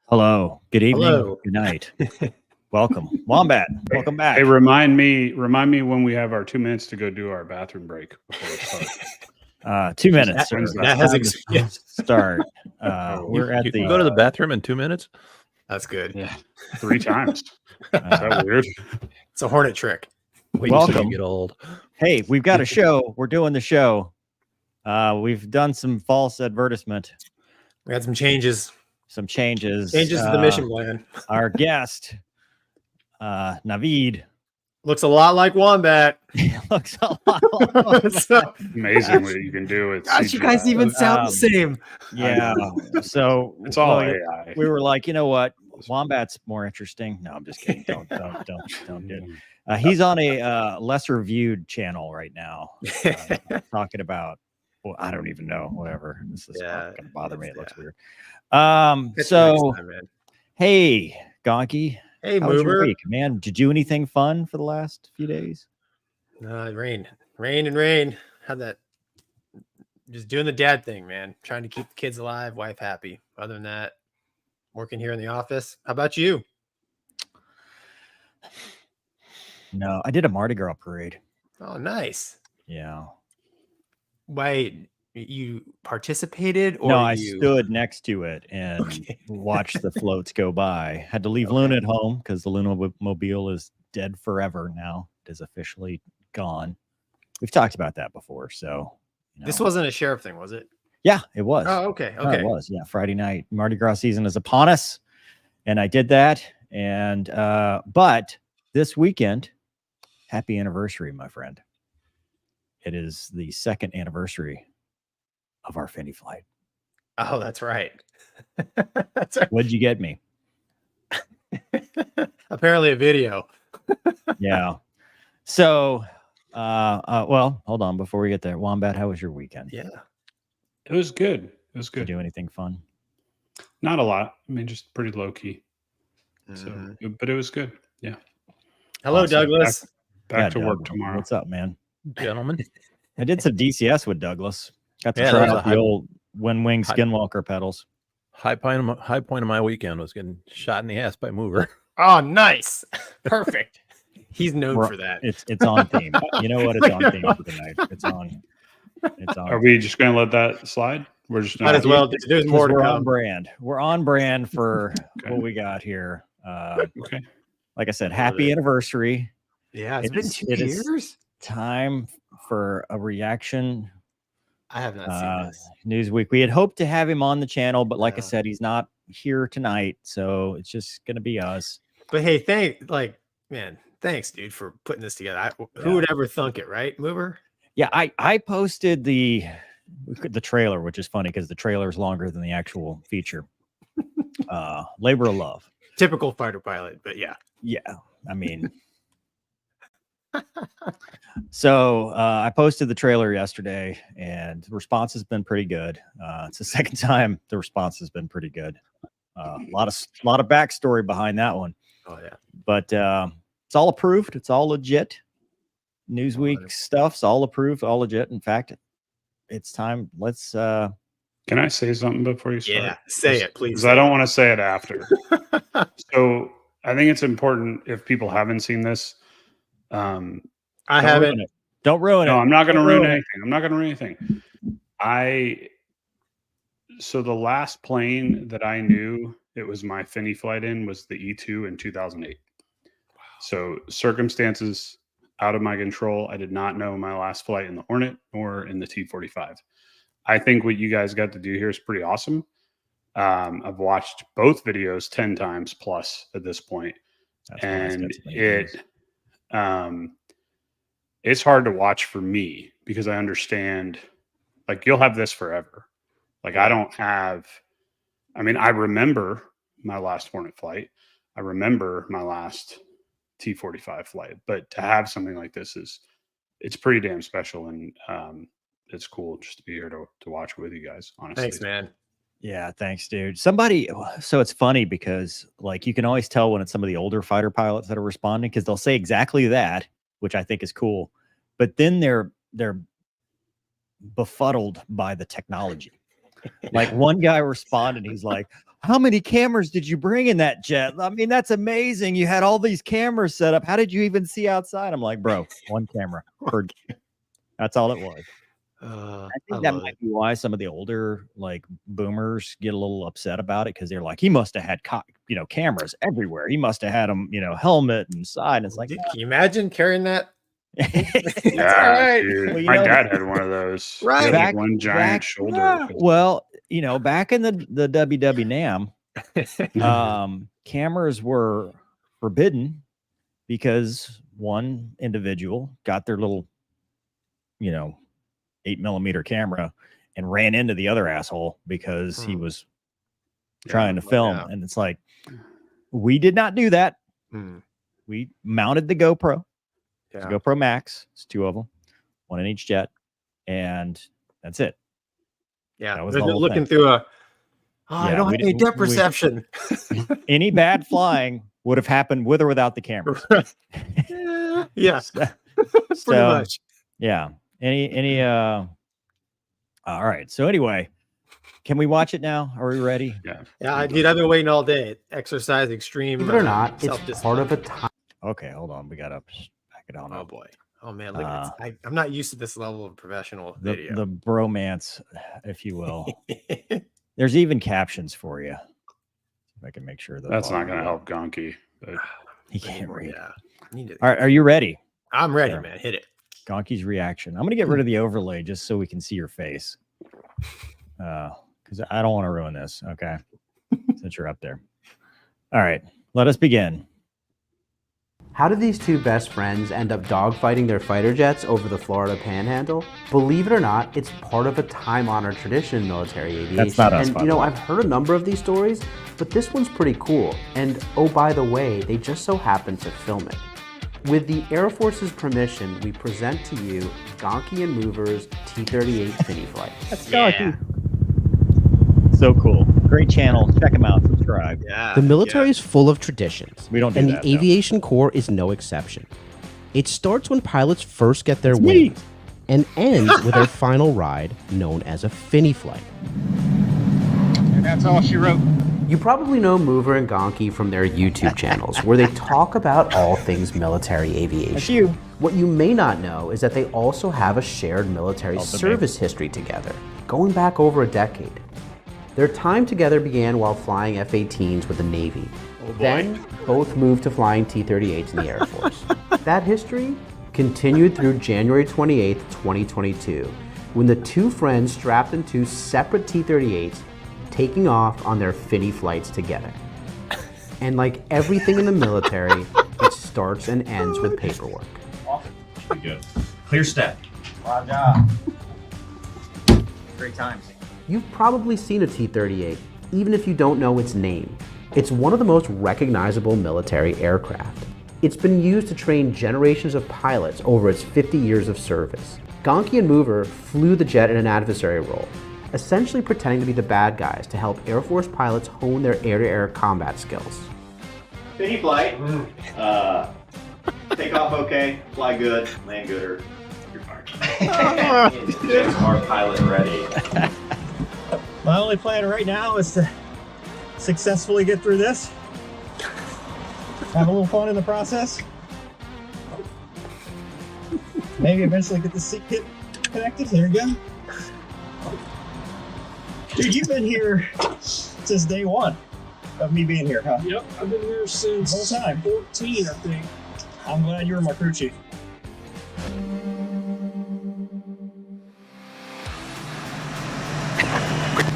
Hello. Good evening. Hello. Good night. Welcome. Wombat. Welcome back. Hey, remind me when we have our 2 minutes to go do our bathroom break before we start. 2 minutes. That has Start. We're at you the can go to the bathroom in 2 minutes. That's good. Yeah, 3 times. Is that weird? It's a hornet trick. Wait until Welcome. you get old. Hey, we've got a show. We're doing the show. We've done some false advertisement, We had some changes. some changes. Changes to the mission plan. Our guest, Naveed, Looks a lot like Wombat. looks a lot. So- Amazing what you can do with gosh, you CGI. guys even sound the same. Yeah. So It's all well, AI. we were like, you know what? Wombat's more interesting. No, I'm just kidding. Don't do it. He's on a lesser viewed channel right now, talking about. Well, I don't even know. Whatever. This is not going to bother me. It looks weird. It's So, next time, man. hey, Gonky, Hey, how was your Mover. week, man? Did you do anything fun for the last few days? Rain. Had that. Just doing the dad thing, man. Trying to keep the kids alive, wife happy. Other than that, working here in the office. How about you? No, I did a Mardi Gras parade. Oh, nice. Yeah. Wait, you participated or No, I you... stood next to it and watched the floats go by. Had to leave Luna at home because the Luna mobile is dead forever now. It is officially gone. We've talked about that before. So This wasn't a sheriff thing, was it? Yeah, it was. Oh, okay. Oh, it was. Yeah. Friday night. Mardi Gras season is upon us. And I did that. And but this weekend, happy anniversary, my friend. It is the 2nd anniversary of our Finny flight. Oh, that's right. That's right. What'd you get me? Apparently a video. Yeah. So well, hold on before we get there. Wombat, how was your weekend? Yeah. It was good. It was Did you good. do anything fun? Not a lot. I mean, just pretty low key. So, but it was good. Yeah. Hello, Awesome. Douglas. Back to Yeah, work Doug, tomorrow. What's up, man? Gentlemen. I did some DCS with Douglas. Got to Yeah, try that was out a the old Wind Wing high- Skinwalker pedals. High point of my weekend was getting shot in the ass by Mover. Oh, nice. Perfect. He's known for that. It's on theme. You know what? It's on theme for tonight. It's on. Are we just going to let that slide? We're just Might as well. There's more to We're on come. brand. We're on brand for Okay. what we got here. Okay. Like I said, happy anniversary. Yeah, it's It been is- 2 it is- years. Time for a reaction. I have not seen this. Newsweek. We had hoped to have him on the channel, but like I Yeah. said, he's not here tonight, so it's just gonna be us. But hey, thanks, dude, for putting this together. Who would ever thunk it, right, Mover? Yeah, I posted the trailer, which is funny because the trailer is longer than the actual feature. Labor of love. Typical fighter pilot, but yeah. Yeah, I mean, so I posted the trailer yesterday, and the response has been pretty good. It's the second time the response has been pretty good. A lot of backstory behind that one. Oh yeah. But it's all approved. It's all legit. Newsweek stuff's all approved, all legit. In fact, it's time. Let's. Can I say something before you start? Yeah, say it, please. Because I don't want to say it after. So I think it's important if people haven't seen this. I don't haven't. ruin it. Don't ruin it. No, I'm not going to Don't ruin ruin it. anything. I'm not going to ruin anything. So the last plane that I knew it was my Finny flight in was the E2 in 2008. So circumstances out of my control. I did not know my last flight in the Hornet or in the T-45. I think what you guys got to do here is pretty awesome. I've watched both videos 10 times plus at this point. That's why it's And got so many views. it's hard to watch for me because I understand, like, you'll have this forever. Like, I remember my last Hornet flight. I remember my last T-45 flight, but to have something like this it's pretty damn special. And it's cool just to be here to watch with you guys, honestly. Thanks, man. Yeah, thanks, dude. So it's funny because, like, you can always tell when it's some of the older fighter pilots that are responding, because they'll say exactly that, which I think is cool. But then they're befuddled by the technology. Like, one guy responded, he's like, "How many cameras did you bring in that jet? I mean, that's amazing. You had all these cameras set up. How did you even see outside?" I'm like, "Bro, one camera per jet. That's all it was." I think that might be why some of the older, like, boomers get a little upset about it, because they're like, he must have had cameras everywhere. He must have had them, helmet and side. And it's like, Dude, can you imagine carrying that? Yeah, all right. dude. Well, My dad had one of those. Right. He had Back- one giant back- shoulder. well, back in the WW NAM, cameras were forbidden because one individual got their little, 8mm camera and ran into the other asshole because he was trying to film. yeah. And it's like, we did not do that. Hmm. We mounted the GoPro. It's Yeah. a GoPro Max. It's two of them, one in each jet, and that's it. Yeah. That was They're the whole looking thing. through I Yeah, don't we have any didn't- depth we- perception. Any bad flying would have happened with or without the cameras. Yeah. Pretty So, much. yeah. All right. So anyway, can we watch it now? Are we ready? Yeah, dude, I've been waiting all day. Exercise extreme. Believe it or not, it's self-discipline. part of a time. Okay, hold on. We gotta back it on Oh up. boy. Oh man, look at this. I'm not used to this level of professional video. The bromance, if you will. There's even captions for you. If I can make sure that That's not going to help Gonky. But He can't read. Yeah. I need to- All right, are you ready? I'm ready, Sure. man. Hit it. Gonky's reaction. I'm gonna get rid of the overlay just so we can see your face. Because I don't want to ruin this. Okay. Since you're up there. All right. Let us begin. How did these two best friends end up dogfighting their fighter jets over the Florida Panhandle? Believe it or not, it's part of a time-honored tradition in military aviation. That's not us, And by the way. I've heard a number of these stories, but this one's pretty cool. And oh, by the way, they just so happened to film it. With the Air Force's permission, we present to you Gonky and Mover's T-38 Finny flight. That's Yeah. So cool. Great channel. Check them out. Subscribe. Yeah. The military is full of traditions, We don't do and that, the though. aviation corps is no exception. It starts when pilots first get their It's me. wings and ends with their final ride, known as a Finny flight. and that's all she wrote. You probably know Mover and Gonky from their YouTube channels, where they talk about all things military That's aviation. you. What you may not know is that they also have a shared military Oh, the service history together, going back over a decade. Their time together began while flying F-18s with the Navy. Then, both moved to flying T-38s in the Air Force. That history continued through January 28th, 2022, when the two friends strapped into separate T-38s, taking off on their Finny flights together. And like everything in the military, it starts and ends with paperwork. Clear step. Great times. You've probably seen a T-38, even if you don't know its name. It's one of the most recognizable military aircraft. It's been used to train generations of pilots over its 50 years of service. Gonky and Mover flew the jet in an adversary role, essentially pretending to be the bad guys to help Air Force pilots hone their air-to-air combat skills. Finny flight. Take off okay, fly good, land gooder. You're fired. James Hart pilot ready. My only plan right now is to successfully get through this. Have a little fun in the process. Maybe eventually get the seat kit connected. There you go. Dude, you've been here since day one of me being here, huh? Yep, I've been here since The whole time. 14, I think. I'm glad you were my crew chief.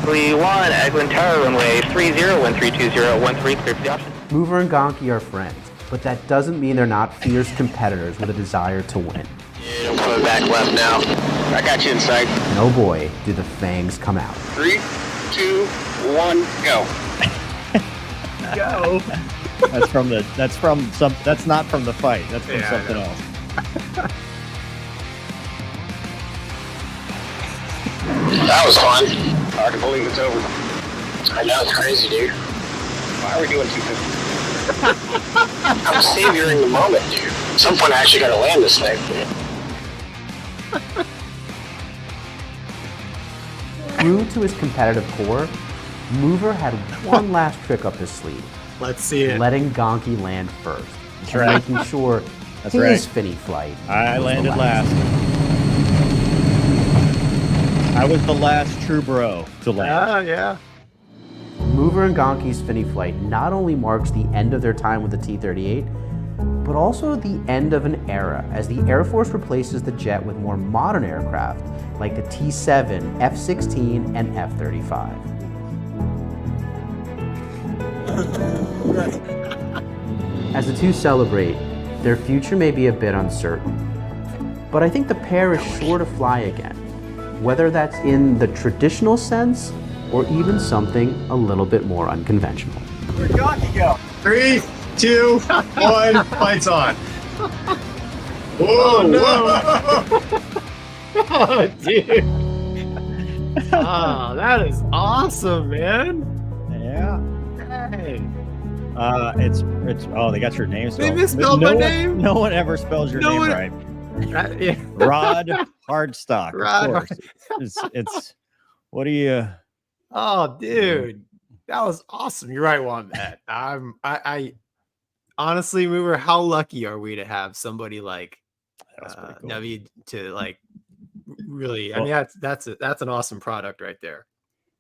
one, Eglin Tower, runway 30132013, clear for the option. Mover and Gonky are friends, but that doesn't mean they're not fierce competitors with a desire to win. Yeah, I'm coming back left now. I got you in sight. And oh boy, do the fangs come out. 3, 2, 1, go. Go. That's not from the fight. That's from something else. That was fun. Hard to believe it's over. I know, it's crazy, dude. Why are we doing 250? I'm savoring the moment, dude. At some point, I actually got to land this thing. True to his competitive core, Mover had one last trick up his sleeve. Let's see it. Letting Gonky land first. That's and right. making sure That's his right. Finny flight I was the landed last. I was the last true bro to land. Yeah. Mover and Gonky's Finny flight not only marks the end of their time with the T-38, but also the end of an era as the Air Force replaces the jet with more modern aircraft like the T-7, F-16, and F-35. As the two celebrate, their future may be a bit uncertain, but I think the pair is sure to fly again, whether that's in the traditional sense or even something a little bit more unconventional. Where'd Gonky go? 3, 2, 1, lights on. Whoa, no. Oh, dude. Oh, that is awesome, man. Yeah. Hey. It's oh, they got your name spelled. They misspelled my name? No one ever spells your No name one- right. Yeah. Rod Hardstock. Rod Of course. It's what do you Oh, dude, that was awesome. You're right, Wombat. I honestly, Mover, how lucky are we to have somebody like Navid to like really? I mean, that's an awesome product right there.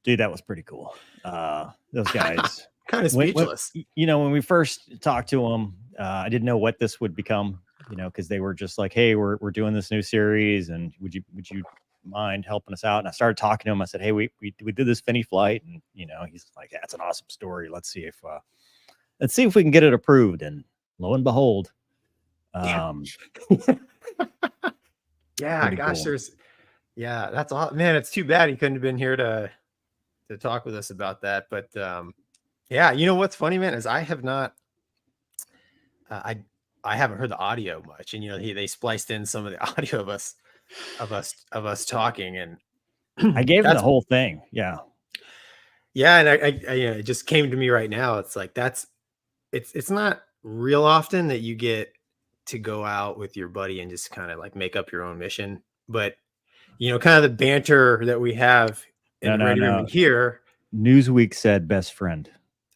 Dude, that was pretty cool. Those guys. Kind of When- speechless. when we first talked to them, I didn't know what this would become, because they were just like, hey, we're doing this new series, and would you mind helping us out? And I started talking to him. I said, hey, we did this Finny flight, and he's like, that's an awesome story. Let's see if we can get it approved. And lo and behold, Yeah, pretty gosh, cool. that's all, man. It's too bad he couldn't have been here to talk with us about that. But yeah, what's funny, man, is I have not, I haven't heard the audio much, and they spliced in some of the audio of us talking, and I gave him the whole thing. Yeah. and I it just came to me right now. It's like it's not real often that you get to go out with your buddy and just kind of like make up your own mission, but kind of the banter that we have in the ready room here. Newsweek said best friend.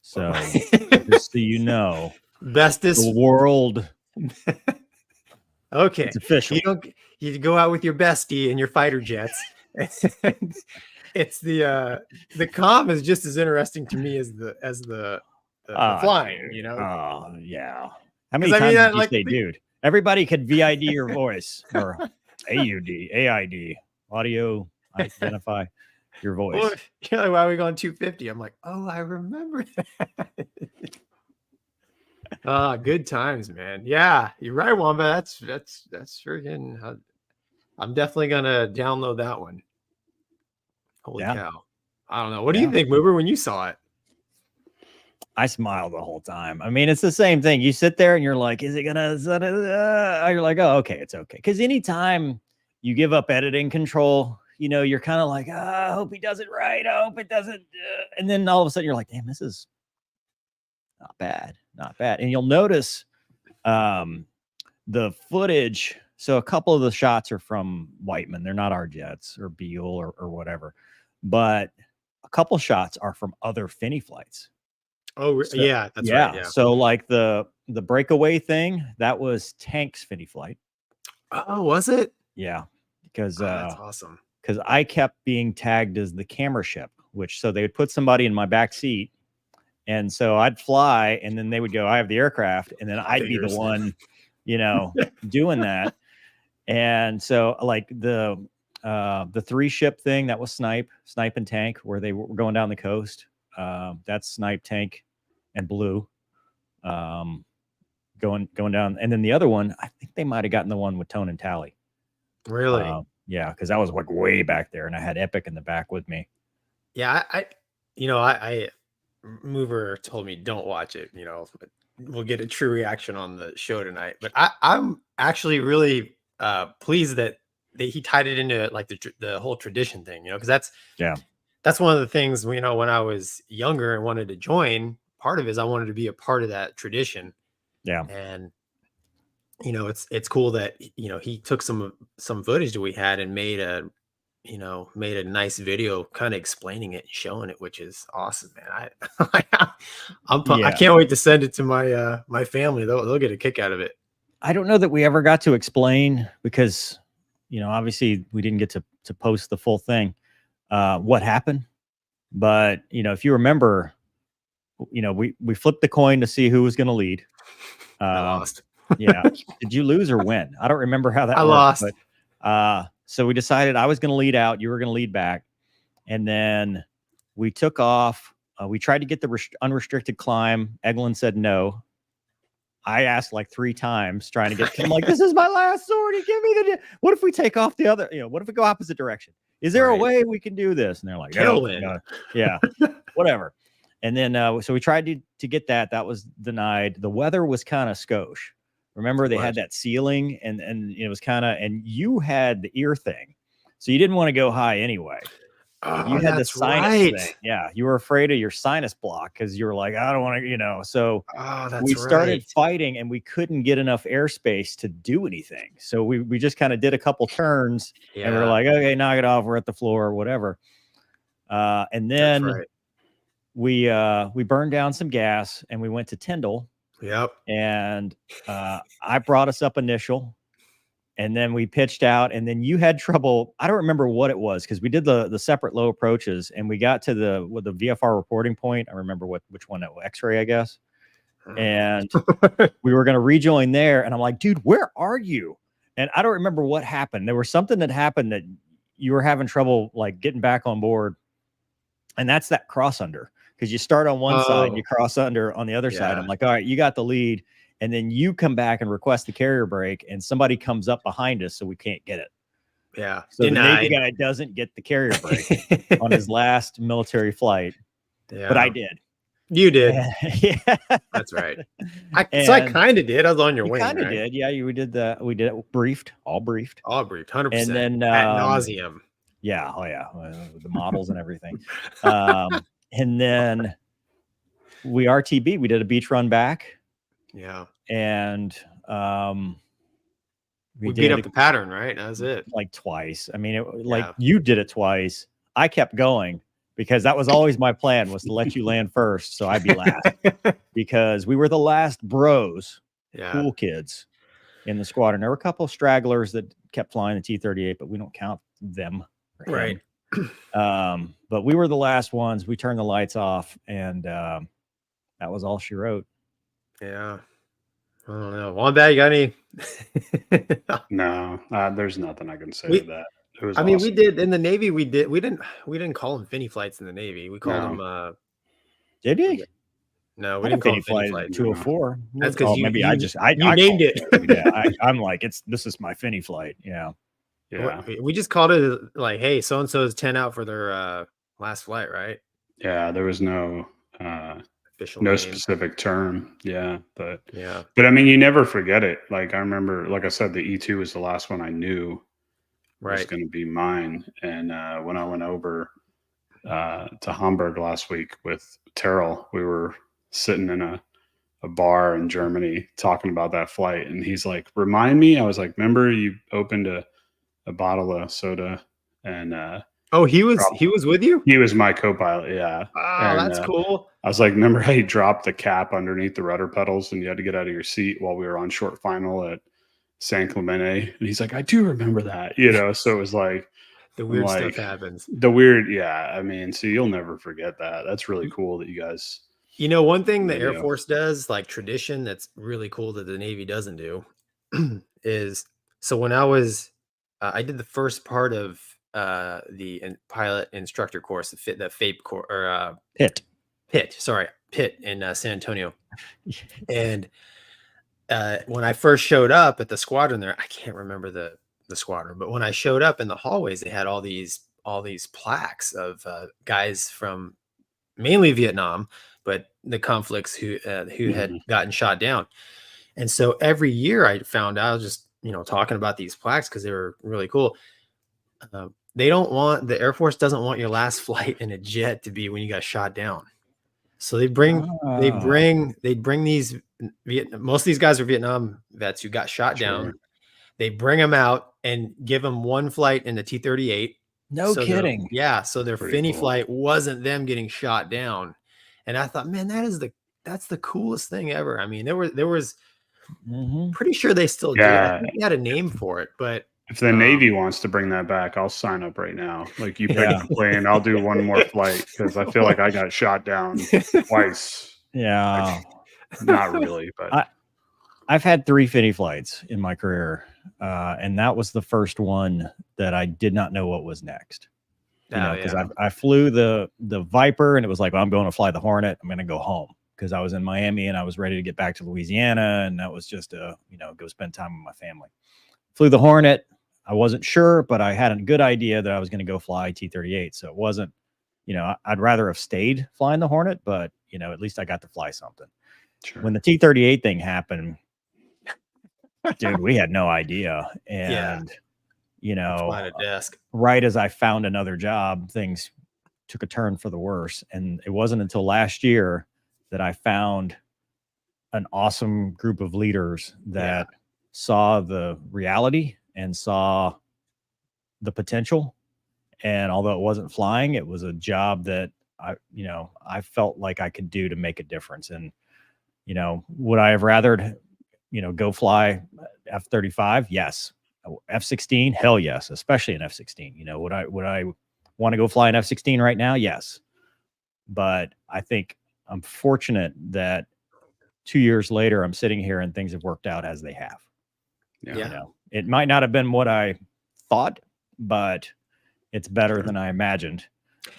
So just so you know, Bestest the world. Okay, It's official. You go out with your bestie and your fighter jets. It's the comm is just as interesting to me as the flying. Oh yeah. How many 'Cause I times mean, did you like, say, dude? Everybody could VID your voice or AID, audio identify your voice. Well, you're like, why are we going 250? I'm like, oh, I remember that. Good times, man. Yeah, you're right, Wamba. That's freaking. I'm definitely gonna download that one. Holy Yeah. cow! I don't know. What do you think, Mover, when you saw it? I smiled the whole time. I mean, it's the same thing. You sit there and you're like, is it gonna? You're like, oh, okay, it's okay. Because anytime you give up editing control, you're kind of like, I hope he does it right. I hope it doesn't. And then all of a sudden you're like, damn, this is not bad, not bad. And you'll notice the footage. So a couple of the shots are from Whiteman. They're not our jets or Beale or whatever, but a couple shots are from other Finny flights. Oh, So, yeah, that's right. Yeah. So like the breakaway thing, that was Tank's Finny flight. Oh, was it? Yeah, because that's awesome. Because I kept being tagged as the camera ship, so they would put somebody in my back seat, and so I'd fly, and then they would go, I have the aircraft, and then I'd be the one, doing that. And so like the 3-ship thing, that was Snipe and Tank, where they were going down the coast. That's Snipe, Tank, and Blue going down. And then the other one, I think they might have gotten the one with Tone and Tally. Really? Yeah, because I was like way back there, and I had Epic in the back with me. Yeah, I Mover told me don't watch it. We'll get a true reaction on the show tonight. But I'm actually really pleased that he tied it into like the whole tradition thing. Because that's one of the things. When I was younger and wanted to join, part of it is I wanted to be a part of that tradition. Yeah, and it's cool that he took some footage that we had and made a nice video kind of explaining it and showing it, which is awesome, man. I can't wait to send it to my family. They'll get a kick out of it. I don't know that we ever got to explain, because obviously we didn't get to post the full thing, what happened. But if you remember, we flipped the coin to see who was going to lead. I lost. Yeah. Did you lose or win? I don't remember how that I worked, lost. But, so we decided I was going to lead out. You were going to lead back. And then we took off. We tried to get the unrestricted climb. Eglin said no. I asked like 3 times trying to get, I'm like, this is my last sortie. Give me what if we take off the other, what if we go opposite direction? Is there a way we can do this? And they're like, no. Yeah, whatever. And then, so we tried to get that. That was denied. The weather was kind of skosh. Remember, they had that ceiling, and it was kind of, and you had the ear thing, so you didn't want to go high anyway. You had the sinus thing. Yeah, you were afraid of your sinus block because you were like, I don't want to, So we started fighting, and we couldn't get enough airspace to do anything. So we just kind of did a couple turns, and we were like, okay, knock it off. We're at the floor or whatever. And then we burned down some gas, and we went to Tyndall. Yep. And I brought us up initial, and then we pitched out, and then you had trouble. I don't remember what it was, because we did the separate low approaches, and we got to the VFR reporting point. I remember which one, X-ray, I guess. And we were going to rejoin there, and I'm like, dude, where are you? And I don't remember what happened. There was something that happened that you were having trouble like getting back on board, and that's that cross under. Because you start on one side and you cross under on the other side. I'm like, all right, you got the lead. And then you come back and request the carrier brake, and somebody comes up behind us, so we can't get it. Yeah. So the Navy guy doesn't get the carrier brake on his last military flight. Yeah. But I did. You did. Yeah. That's right. I kind of did. I was on your wing. You kind of did. Yeah, we did it briefed. All briefed. 100%. And then ad nauseum. Yeah. Oh yeah. The models and everything. And then we RTB. We did a beach run back. Yeah. And we beat up the pattern, right? That was it. Like twice. I mean, you did it twice. I kept going because that was always my plan, was to let you land first, so I'd be last. Because we were the last bros, cool kids in the squadron. There were a couple of stragglers that kept flying the T-38, but we don't count them. Right. But we were the last ones. We turned the lights off, and that was all she wrote. Yeah. I don't know. Wombat, you got any? No, there's nothing I can say to that. It was awesome. We did in the Navy. We didn't call them Finny flights in the Navy. We called them. Did you? No, we didn't call them Finny flight 204. That's because I named it. I'm like, this is my Finny flight. Yeah. Yeah. We just called it like, hey, so-and-so is 10 out for their last flight, right? Yeah, there was no official No name. specific term. Yeah. But Yeah. I mean, you never forget it. Like I remember, like I said, the E2 was the last one I knew was Right. going to be mine. And when I went over to Hamburg last week with Terrell, we were sitting in a bar in Germany talking about that flight. And he's like, remind me. I was like, remember you opened a bottle of soda and Oh, he was with you? he was my co-pilot. Yeah. Oh, And, that's cool. I was like, remember how you dropped the cap underneath the rudder pedals and you had to get out of your seat while we were on short final at San Clemente? And he's like, I do remember that, you know? So it was like, The weird like, stuff happens. the weird. Yeah. I mean, so you'll never forget that. That's really cool that you guys, You know, one thing the Air Video. Force does, like tradition, that's really cool that the Navy doesn't do, is so when I was, I did the first part of the pilot instructor course, the FAPE course, or Pit. PIT in San Antonio. And when I first showed up at the squadron there, I can't remember the squadron, but when I showed up in the hallways, they had all these plaques of guys from mainly Vietnam, but the conflicts who had gotten shot down. And so every year I found out, I was just, talking about these plaques because they were really cool. The Air Force doesn't want your last flight in a jet to be when you got shot down. So they bring these most of these guys are Vietnam vets who got shot down. They bring them out and give them one flight in the T-38. No kidding. Yeah. So their Pretty Finny cool. flight wasn't them getting shot down. And I thought, man, that's the coolest thing ever. I mean, there was pretty sure they still do. I think they had a name for it, but if the Navy wants to bring that back, I'll sign up right now. Like you pick the plane, I'll do one more flight because I feel like I got shot down twice. Yeah. Not really, but I've had 3 Finny flights in my career, and that was the first one that I did not know what was next. Because I flew the Viper, and it was like, well, I'm going to fly the Hornet. I'm going to go home because I was in Miami and I was ready to get back to Louisiana, and that was just go spend time with my family. Flew the Hornet. I wasn't sure, but I had a good idea that I was going to go fly T-38. So it wasn't, I'd rather have stayed flying the Hornet, but at least I got to fly something. Sure. When the T-38 thing happened, dude, we had no idea. And, flying a desk. Right as I found another job, things took a turn for the worse. And it wasn't until last year that I found an awesome group of leaders that saw the reality and saw the potential. And although it wasn't flying, it was a job that I felt like I could do to make a difference. And, would I have rathered, go fly F-35? Yes. F-16? Hell yes. Especially an F-16. Would I want to go fly an F-16 right now? Yes. But I think I'm fortunate that 2 years later, I'm sitting here and things have worked out as they have. Yeah. It might not have been what I thought, but it's better than I imagined.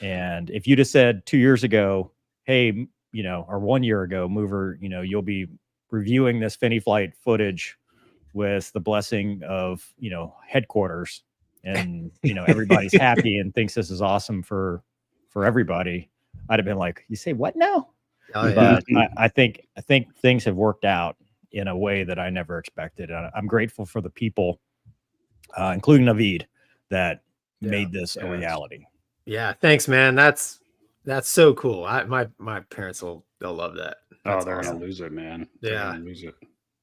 And if you'd have said 2 years ago, hey, or 1 year ago, mover, you'll be reviewing this Finny flight footage with the blessing of, headquarters, and, everybody's happy and thinks this is awesome for everybody, I'd have been like, you say what now? Oh, yeah. But I think things have worked out in a way that I never expected. I'm grateful for the people, including Naveed, that made this a reality. Yeah. Thanks, man. That's so cool. My parents they'll love that. That's they're awesome. gonna lose it, man. Yeah. Lose it.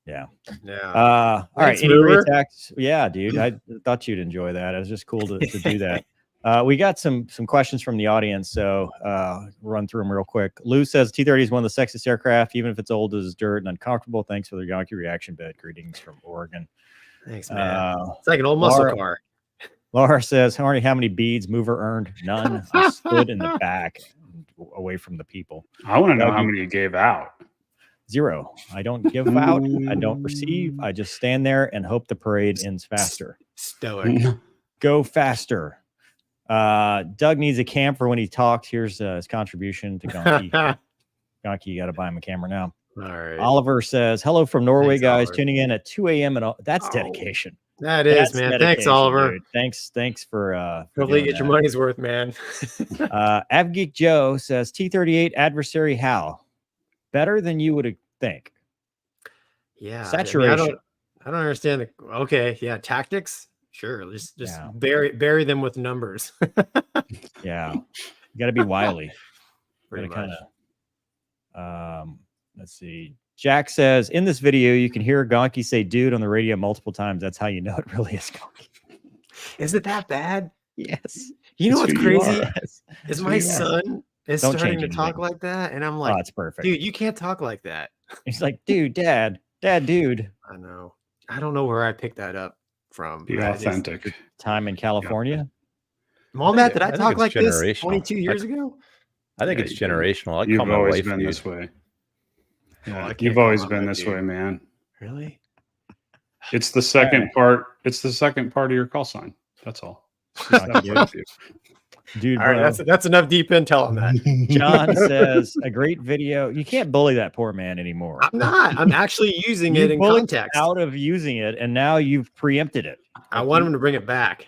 Yeah. Yeah. All right. Thanks, Any Mover. attacks? Yeah, dude. I thought you'd enjoy that. It was just cool to do that. We got some questions from the audience, so run through them real quick. Lou says T-30 is one of the sexiest aircraft, even if it's old as dirt and uncomfortable. Thanks for the Gonky reaction bed. Greetings from Oregon. Thanks, man. It's like an old muscle car. Laura says, how many beads mover earned? None. I stood in the back away from the people. I want to know how many you gave out. 0. I don't give out. I don't receive. I just stand there and hope the parade ends faster. Stoic. Go faster. Doug needs a camper when he talks. Here's his contribution to Gonky. Gonky, you got to buy him a camera now. All right. Oliver says, hello from Norway, Thanks, guys. Oliver. Tuning in at 2 a.m. and that's dedication. That is, man. Thanks, Oliver. Dude. Thanks for hopefully you get your money's worth, man. Avgeek Joe says T-38 adversary how? better than you would think. Yeah. Saturation. I don't understand the okay, yeah, tactics. Sure. Just Yeah. bury them with numbers. Yeah. You got to be wily. Pretty Gotta much. Let's see. Jack says, in this video, you can hear Gonky say dude on the radio multiple times. That's how you know it really is Gonky. Is it that bad? Yes. You know That's what's who you crazy? are. Is my son is Don't starting change to talk anything. like that, and I'm Oh, like, it's perfect. dude, you can't talk like that. He's like, dude, dad, dude. I know. I don't know where I picked that up from. Be I just- authentic. Time in California. Mom, I think- did I I think talk it's like this generational. 22 years ago? I think Yeah, it's you do. generational. I You've call my always wife been dude. this way. I Yeah, can't you've call always my been wife this dude. way, man. Really? It's the second part. It's the second part of your call sign. That's all. It's just that part of you. Dude, All right, bro. that's enough deep intel on that. John says, a great video. You can't bully that poor man anymore. I'm not. I'm actually using it in bullied context. out of using it, and now you've preempted it. I want him to bring it back.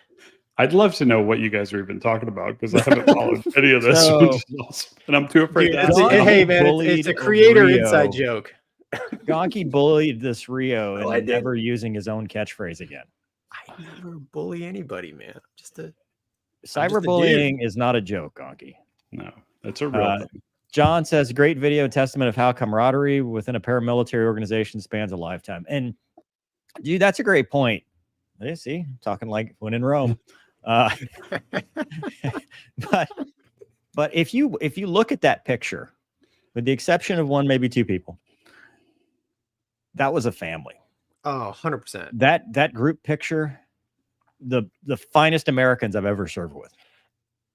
I'd love to know what you guys are even talking about because I haven't followed any of this, So- which is awesome. And I'm too afraid Dude, to it's ask. John hey man, bullied it's a creator Rio. inside joke. Gonky bullied this Rio Oh, I and did. never using his own catchphrase again. I never bully anybody, man. Just a Cyberbullying is not a joke, Gonky. No, that's a real thing. John says, great video testament of how camaraderie within a paramilitary organization spans a lifetime. And dude, that's a great point. You see, talking like when in Rome. But if you look at that picture, with the exception of one, maybe two people, that was a family. Oh, 100%. That group picture, the finest Americans I've ever served with.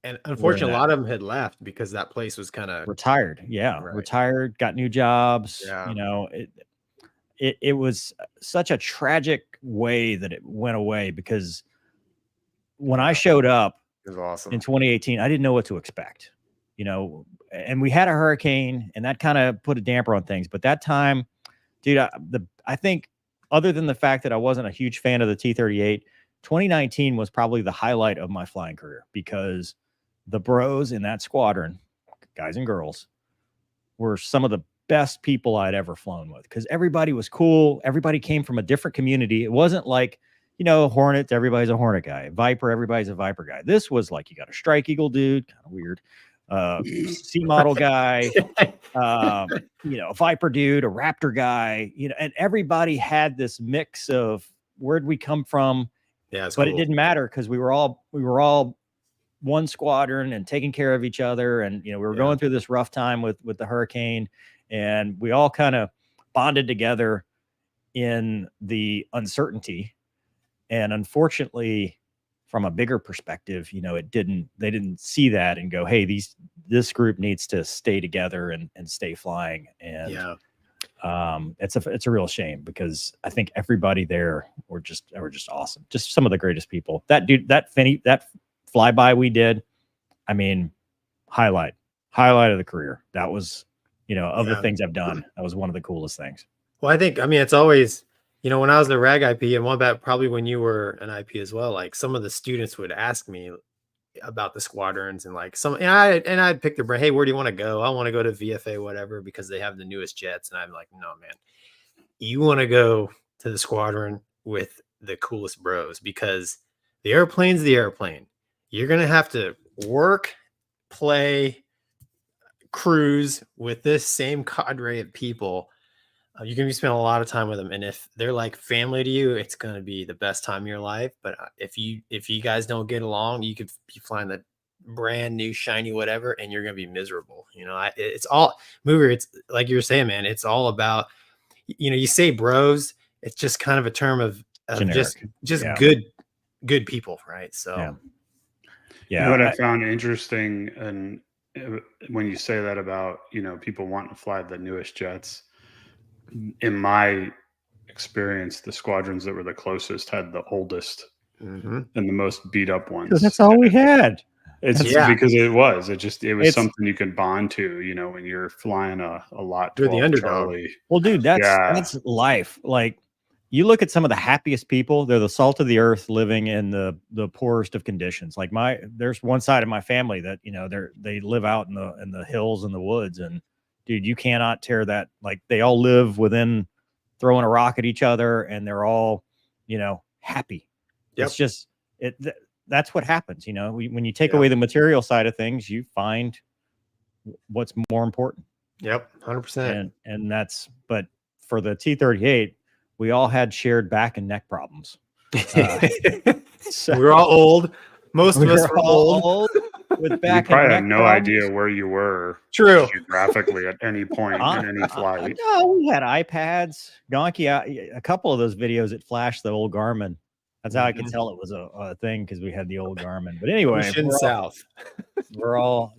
And unfortunately, a lot of them had left because that place was kind of Retired. Yeah. Right. Retired, got new jobs. Yeah. You know, it was such a tragic way that it went away, because when I showed up it was awesome. in 2018, I didn't know what to expect, you know, and we had a hurricane and that kind of put a damper on things. But that time, dude, I think other than the fact that I wasn't a huge fan of the T-38, 2019 was probably the highlight of my flying career, because the bros in that squadron, guys and girls, were some of the best people I'd ever flown with, because everybody was cool. Everybody came from a different community. It wasn't like, you know, Hornets, everybody's a Hornet guy. Viper, everybody's a Viper guy. This was like, you got a Strike Eagle dude, kind of weird. C model guy, you know, a Viper dude, a Raptor guy, you know, and everybody had this mix of where'd we come from. Yeah, it's but cool. it didn't matter, because we were all one squadron and taking care of each other. And, you know, we were going through this rough time with the hurricane, and we all kind of bonded together in the uncertainty. And unfortunately, from a bigger perspective, you know, they didn't see that and go, hey, this group needs to stay together and stay flying. And it's a real shame, because I think everybody there were just awesome. Just some of the greatest people. That dude, that Finny, that flyby we did, I mean, highlight of the career. That was, you know, of the things I've done, that was one of the coolest things. Well, I think, I mean, it's always, you know, when I was the RAG IP, and one about probably when you were an IP as well, like some of the students would ask me about the squadrons, and like and I'd pick their brain. Hey, where do you want to go? I want to go to VFA, whatever, because they have the newest jets. And I'm like, no, man, you want to go to the squadron with the coolest bros, because the airplane's the airplane. You're going to have to work, play, cruise with this same cadre of people. You're going to be spending a lot of time with them. And if they're like family to you, it's going to be the best time of your life. But if you guys don't get along, you could be flying the brand new shiny whatever, and you're going to be miserable. You know, it's all mover. It's like you were saying, man, it's all about, you know, you say bros, it's just kind of a term of just good people. Right. So, You know what I found interesting, and when you say that about, you know, people wanting to fly the newest jets, in my experience, the squadrons that were the closest had the oldest and the most beat up ones. That's all we had. It's because it was something you could bond to, you know, when you're flying a lot. You're the underdog. Charlie. Well, dude, that's life. Like, you look at some of the happiest people, they're the salt of the earth, living in the poorest of conditions. Like there's one side of my family that, you know, they live out in the hills and the woods, and dude, you cannot tear that. Like they all live within throwing a rock at each other, and they're all, happy. Yep. It's just that's what happens. When you take away the material side of things, you find what's more important. Yep, 100%. And that's, but for the T-38, we all had shared back and neck problems. So we're all old. Most of us were old. With back you probably and had neck no problems. idea where you were geographically at any point in any flight. No, we had iPads. Gonky, a couple of those videos, it flashed the old Garmin. That's how I could tell it was a thing, because we had the old Garmin. But anyway, we're all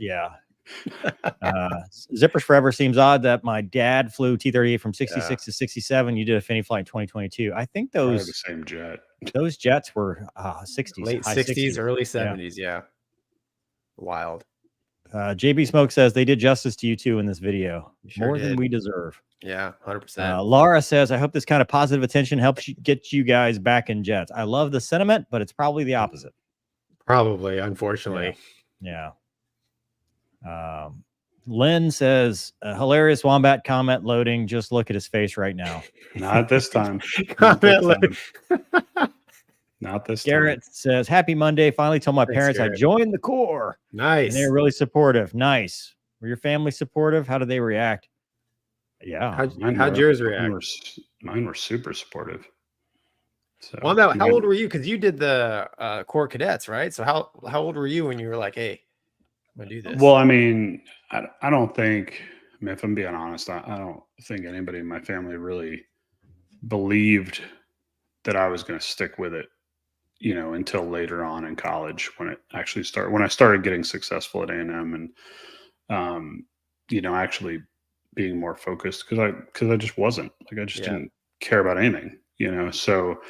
Zippers Forever seems odd that my dad flew T-38 from 66 to 67. You did a Finny flight in 2022. I think those the same jet. Those jets were 60s, late high 60s, early 70s. Yeah. Wild. JB Smoke says they did justice to you two in this video. More than we deserve. Yeah, 100%. Laura says, I hope this kind of positive attention helps get you guys back in jets. I love the sentiment, but it's probably the opposite. Probably, unfortunately. Yeah. Lynn says, hilarious wombat comment loading. Just look at his face right now. Not this time. Not this Garrett says, happy Monday. Finally told my parents Garrett. I joined the Corps. Nice. And they're really supportive. Nice. Were your family supportive? How did they react? Yeah. How'd yours react? Mine were super supportive. So, how old were you? Because you did the Corps Cadets, right? So how old were you when you were like, hey, I'm going to do this? Well, I mean, I don't think, if I'm being honest, I don't think anybody in my family really believed that I was going to stick with it, until later on in college when it actually started, when I started getting successful at A&M and, actually being more focused because I just wasn't like, I just didn't care about anything, so,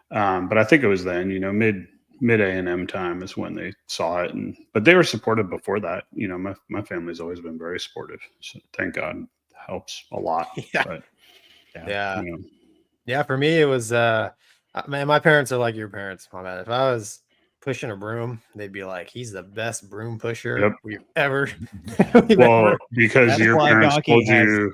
but I think it was then, mid A&M time is when they saw it, but they were supportive before that. My family's always been very supportive, so thank God. It helps a lot. But, yeah. For me, it was man, my parents are like your parents. My bad. If I was pushing a broom, they'd be like, he's the best broom pusher we've ever. Because your parents told you.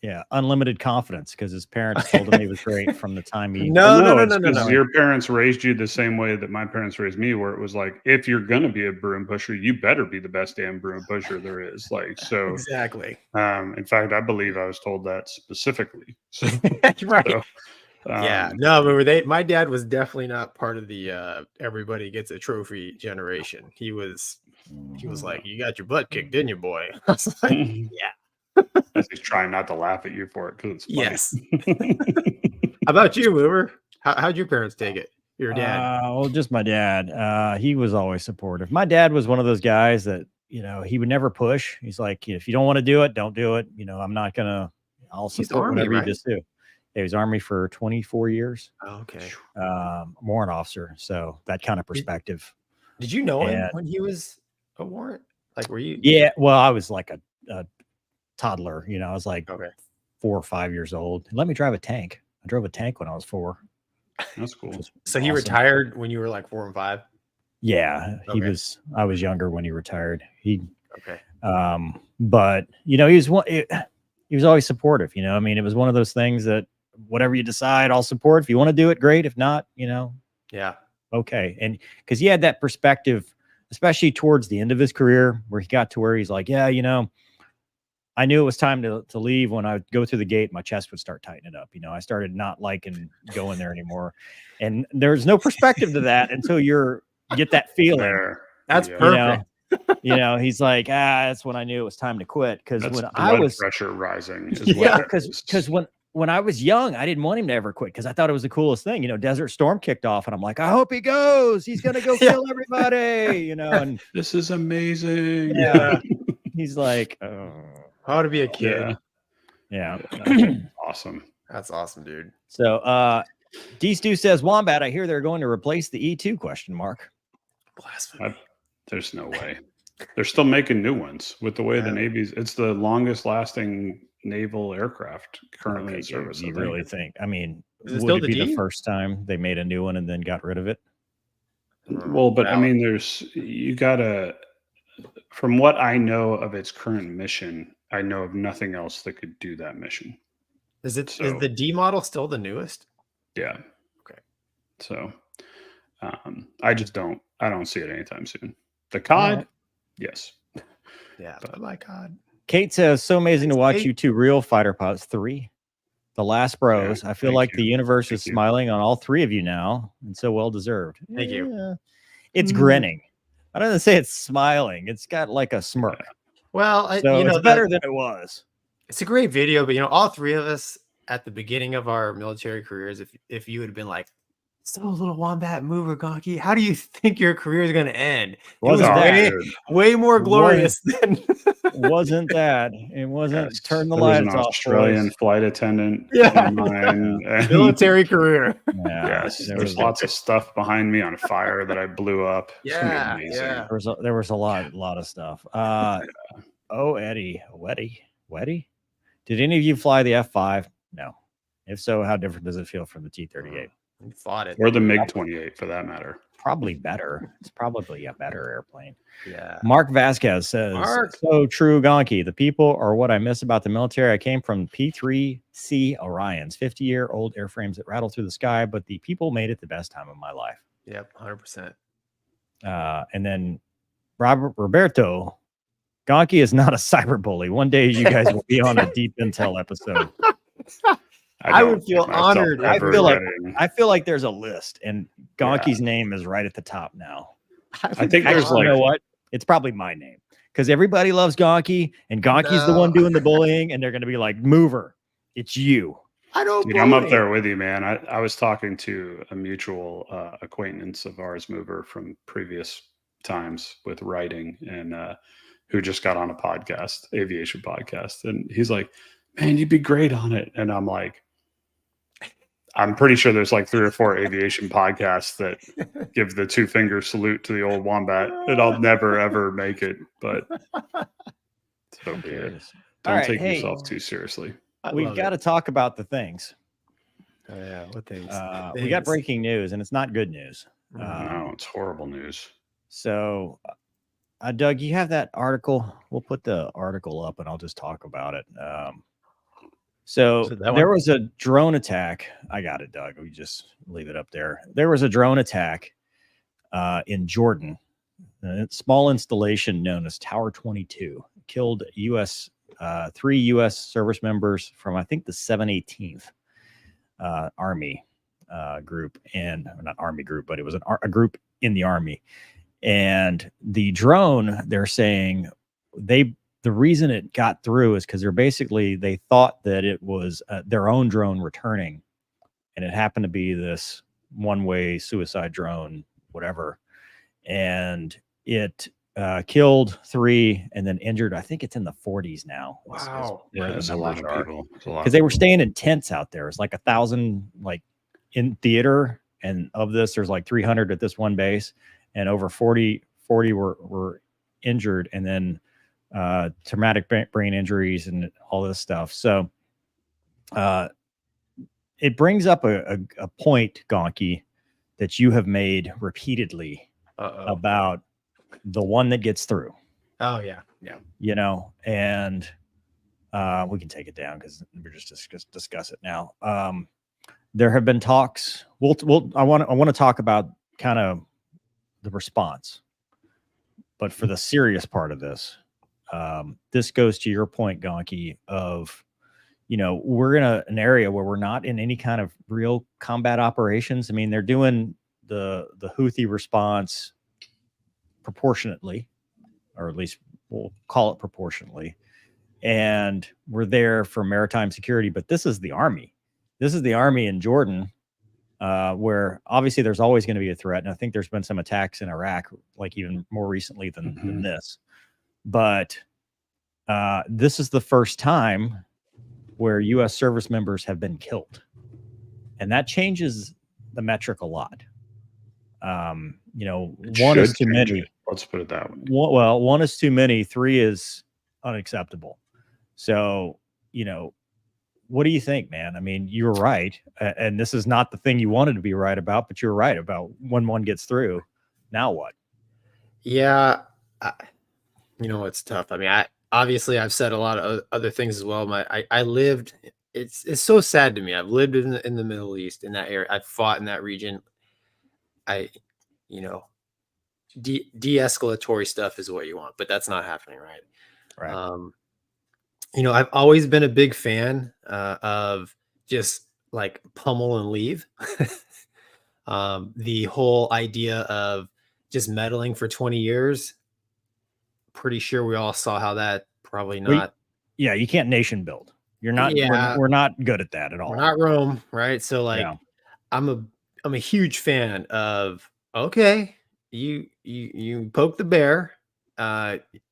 Yeah, unlimited confidence because his parents told him he was great from the time he. No. Your parents raised you the same way that my parents raised me, where it was like, if you're gonna be a broom pusher, you better be the best damn broom pusher there is. Like, so exactly. In fact, I believe I was told that specifically. So, right. So, but my dad was definitely not part of the everybody gets a trophy generation. He was like, you got your butt kicked, didn't you, boy? I was like, yeah. He's trying not to laugh at you for it because it's funny. Yes. How about you, Mover? How'd your parents take it? Your dad? Well, just my dad. He was always supportive. My dad was one of those guys that, he would never push. He's like, if you don't want to do it, don't do it. I'm not gonna. I'll support whatever you just do. Yeah, he was Army for 24 years. Oh, okay. Warrant officer. So that kind of perspective. Did you know him when he was a warrant? Like, were you? Yeah. Well, I was like a toddler. I was like 4 or 5 years old. Let me drive a tank. I drove a tank when I was 4. That's cool. So he retired when you were like 4 and 5? Yeah, I was younger when he retired. Okay. But he was always supportive. It was one of those things that whatever you decide, I'll support. If you want to do it, great. If not, yeah, okay. And because he had that perspective, especially towards the end of his career, where he got to where he's like, yeah, I knew it was time to leave. When I would go through the gate, my chest would start tightening up. I started not liking going there anymore. And there's no perspective to that until you get that feeling. That's perfect. He's like, that's when I knew it was time to quit. Because when I was pressure rising. Because when I was young, I didn't want him to ever quit because I thought it was the coolest thing. Desert Storm kicked off, and I'm like, I hope he goes. He's gonna go kill everybody. And this is amazing. Yeah. He's like, how to be a kid. Yeah. Awesome. That's awesome, dude. So D Stu says, Wombat, I hear they're going to replace the E2 ? Blasphemy. There's no way. They're still making new ones with the way the Navy's. It's the longest lasting naval aircraft currently in service. You really think? I mean, would it be the first time they made a new one and then got rid of it? Well, but I mean, you gotta, from what I know of its current mission, I know of nothing else that could do that mission. Is So- the D model still the newest? Yeah. Okay. So I don't see it anytime soon. The COD, Alright. yes. Yeah. Oh my God. Kate says, so amazing to watch Kate. you two real fighter pilots. 3. The last bros. I feel thank like you. the universe Thank is you. smiling on all 3 of you now, and so well deserved. Thank you. Yeah. It's grinning. I don't say it's smiling. It's got like a smirk. Well, So it's better than it was. It's a great video, but all 3 of us at the beginning of our military careers, if you had been like, so little wombat mover, Gonky, how do you think your career is going to end? It was Wasn't that? way more glorious than Wasn't that? It wasn't. Yes. Turn the There was lights an off. Australian boys. flight attendant Yeah. in mine. and- military career. Yeah, Yes, there there's was, lots of stuff behind me on fire that I blew up. It's gonna be Yeah, amazing. yeah. there was a lot of stuff. Oh, Eddie, Weddy. Did any of you fly the F5? No. If so, how different does it feel from the T-38? We fought it. Or the MiG-28 for that matter. Probably better. It's probably a better airplane. Yeah. Mark Vasquez says, Mark. so true, Gonky. The people are what I miss about the military. I came from P3C Orions, 50-year-old airframes that rattle through the sky, but the people made it the best time of my life. Yep. 100%. And then Roberto, Gonky is not a cyber bully. One day you guys will be on a deep intel episode. I would don't feel see myself honored. I ever feel like getting- I feel like there's a list, and Gonky's name is right at the top now. I think there's Actually, you know like what? It's probably my name because everybody loves Gonky, and Gonky's the No. one doing the bullying, and they're going to be like, "Mover, it's you." I don't. Dude, I'm up bully. there with you, man. I was talking to a mutual acquaintance of ours, Mover, from previous times with writing, and who just got on a podcast, aviation podcast, and he's like, "Man, you'd be great on it." And I'm like, I'm pretty sure there's like 3 or 4 aviation podcasts that give the 2-finger salute to the old wombat, and I'll never ever make it. But so be it. All Don't right, take hey. yourself too seriously. We've got to talk about the things. Oh, yeah. What things? We got breaking news, and it's not good news. No, it's horrible news. So, Doug, you have that article. We'll put the article up, and I'll just talk about it. So Is it that there one? was a drone attack. I got it, Doug. We just leave it up there. There was a drone attack in Jordan. A small installation known as Tower 22 killed 3 U.S. service members from, I think, the 718th Army group, and not Army group, but it was a group in the Army. And the drone, they're saying the reason it got through is because they thought that it was their own drone returning, and it happened to be this one-way suicide drone, whatever. And it killed 3 and then injured, I think it's in the 40s now. Wow. Yeah, Because it's a lot of people. because they were staying in tents out there. It's like 1,000 like in theater, and of this there's like 300 at this one base, and over 40 were injured, and then traumatic brain injuries and all this stuff. So it brings up a point, Gonky, that you have made repeatedly about the one that gets through. Oh yeah, yeah. And we can take it down because we're just discuss it now. There have been talks. I want to talk about kind of the response, but for the serious part of this, this goes to your point, Gonky, of we're in an area where we're not in any kind of real combat operations. I mean, they're doing the Houthi response proportionately, or at least we'll call it proportionately, and we're there for maritime security. But this is the army. This is the army in Jordan, where obviously there's always going to be a threat, and I think there's been some attacks in Iraq, like even more recently than this. But this is the first time where U.S. service members have been killed, and that changes the metric a lot. One is too many. Let's put it that way. One is too many. 3 is unacceptable. So, what do you think, man? I mean, you're right, and this is not the thing you wanted to be right about, but you're right about when one gets through. Now what? Yeah, it's tough. I mean, obviously I've said a lot of other things as well. I lived, it's so sad to me. I've lived in the Middle East, in that area. I've fought in that region. You know, de-escalatory stuff is what you want, but that's not happening, right? Right. You know, I've always been a big fan of just like pummel and leave. The whole idea of just meddling for 20 years, pretty sure we all saw how that probably not. Yeah, you can't nation build. You're not. Yeah, we're not good at that at all. we're not Rome, right? So like, Yeah. I'm a huge fan of, okay, you poke the bear,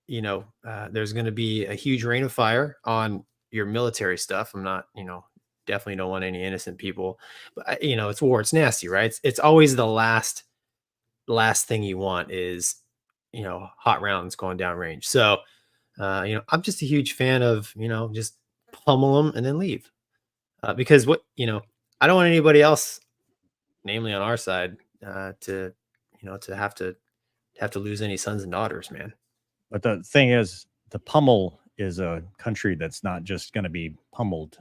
you know, there's going to be a huge rain of fire on your military stuff. I'm not, you know, definitely don't want any innocent people, but you know, it's war, it's nasty, right? It's always the last thing you want is, you know, hot rounds going down range. So, you know, I'm just a huge fan of, you know, just pummel them and then leave, because what, you know, I don't want anybody else, namely on our side, to, you know, to have to lose any sons and daughters, man. But the thing is, the pummel is a country that's not just going to be pummeled,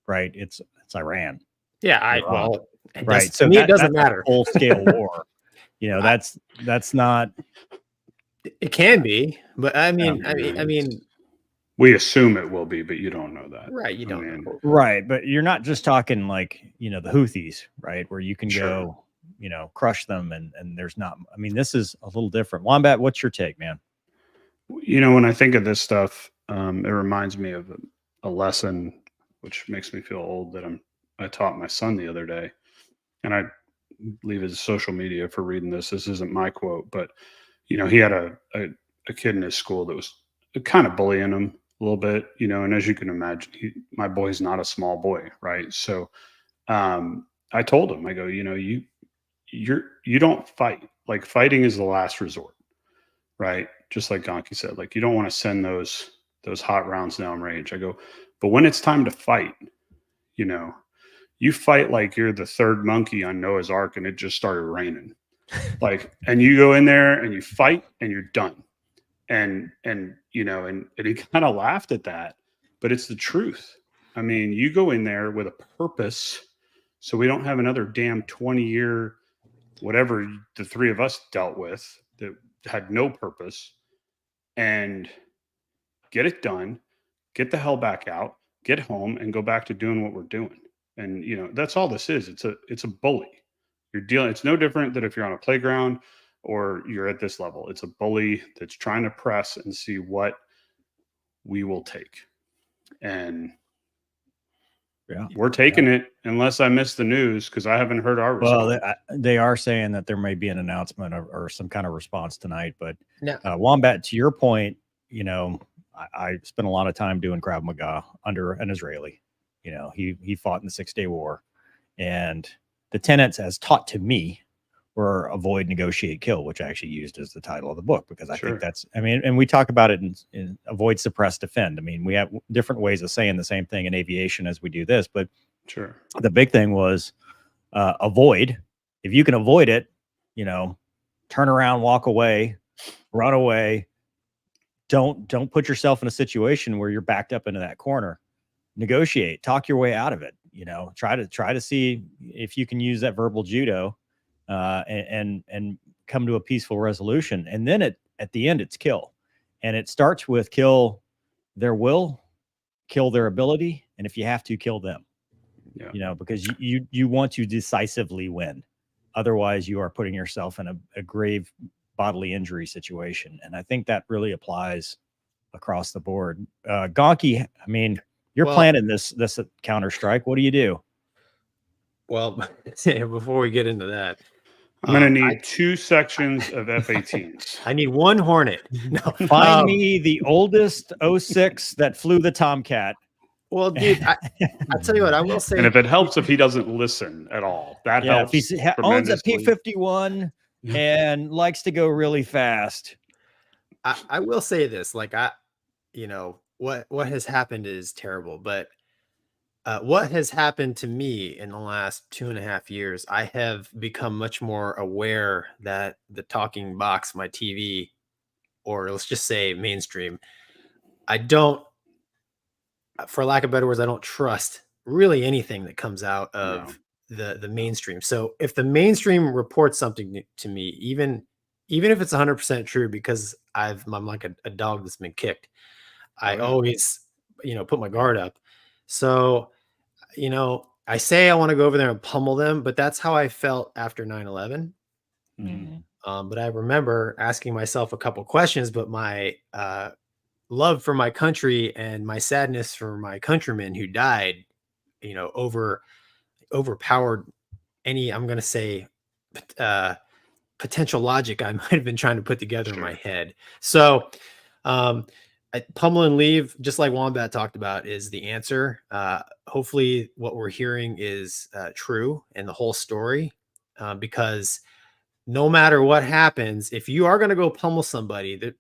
right? It's Iran. Yeah, Iran. right. So to me, it doesn't matter. Full scale war. You know, that's not. It can be, but I mean, we assume it will be, but you don't know that, right? You don't know, right? But you're not just talking like, you know, the Houthis, right? Where you can go, you know, crush them, and there's not. I mean, this is a little different. Wombat, what's your take, man? You know, when I think of this stuff, it reminds me of a lesson, which makes me feel old, that I taught my son the other day, and I leave his social media for reading this. This isn't my quote, but you know, he had a kid in his school that was kind of bullying him a little bit, you know, and as you can imagine, my boy's not a small boy, right? So I told him, I go, you know, you don't fight. Like, fighting is the last resort, right? Just like Gonky said, like, you don't want to send those hot rounds down range. I go, but when it's time to fight, you know, you fight like you're the third monkey on Noah's Ark and it just started raining. Like, and you go in there and you fight and you're done. And you know, and he kind of laughed at that, but it's the truth. I mean, you go in there with a purpose, so we don't have another damn 20-year whatever the three of us dealt with that had no purpose, and get it done, get the hell back out, get home, and go back to doing what we're doing. And you know, that's all this is. It's a bully. You're dealing. It's no different than if you're on a playground or you're at this level. It's a bully that's trying to press and see what we will take. And yeah, we're taking it, unless I missed the news, because I haven't heard our response. Well, they are saying that there may be an announcement or some kind of response tonight. But no. Wombat, to your point, you know, I spent a lot of time doing Krav Maga under an Israeli. You know, he fought in the 6-day war, and the tenets, as taught to me, were avoid, negotiate, kill, which I actually used as the title of the book, because I think that's, I mean, and we talk about it in avoid, suppress, defend. I mean, we have different ways of saying the same thing in aviation as we do this, but the big thing was avoid. If you can avoid it, you know, turn around, walk away, run away. Don't put yourself in a situation where you're backed up into that corner. Negotiate, talk your way out of it. You know, try to see if you can use that verbal judo and come to a peaceful resolution. And then at the end, it's kill. And it starts with kill their will, kill their ability, and if you have to, kill them. Yeah. You know, because you want to decisively win. Otherwise, you are putting yourself in a grave bodily injury situation. And I think that really applies across the board. Gonky, I mean, you're planning this counter strike. What do you do? Well, before we get into that, I'm going to need 2 sections of F-18s. I need 1 Hornet. No, find me the oldest 06 that flew the Tomcat. Well, dude, I'll tell you what, I will say. And if it helps, if he doesn't listen at all, that helps. If he owns a P-51 and likes to go really fast. I will say this, like, you know, what has happened is terrible, but what has happened to me in the last 2.5 years, I have become much more aware that the talking box, my TV, or let's just say mainstream, I don't, for lack of better words, I don't trust really anything that comes out of the mainstream. So if the mainstream reports something to me, even if it's 100% true, because I'm like a dog that's been kicked, I always, put my guard up. So, I say I want to go over there and pummel them, but that's how I felt after 9/11. But I remember asking myself a couple questions, but my love for my country and my sadness for my countrymen who died, overpowered any, I'm going to say, potential logic I might have been trying to put together in my head. So, pummel and leave, just like Wombat talked about, is the answer. Hopefully what we're hearing is true and the whole story, because no matter what happens, if you are going to go pummel somebody, the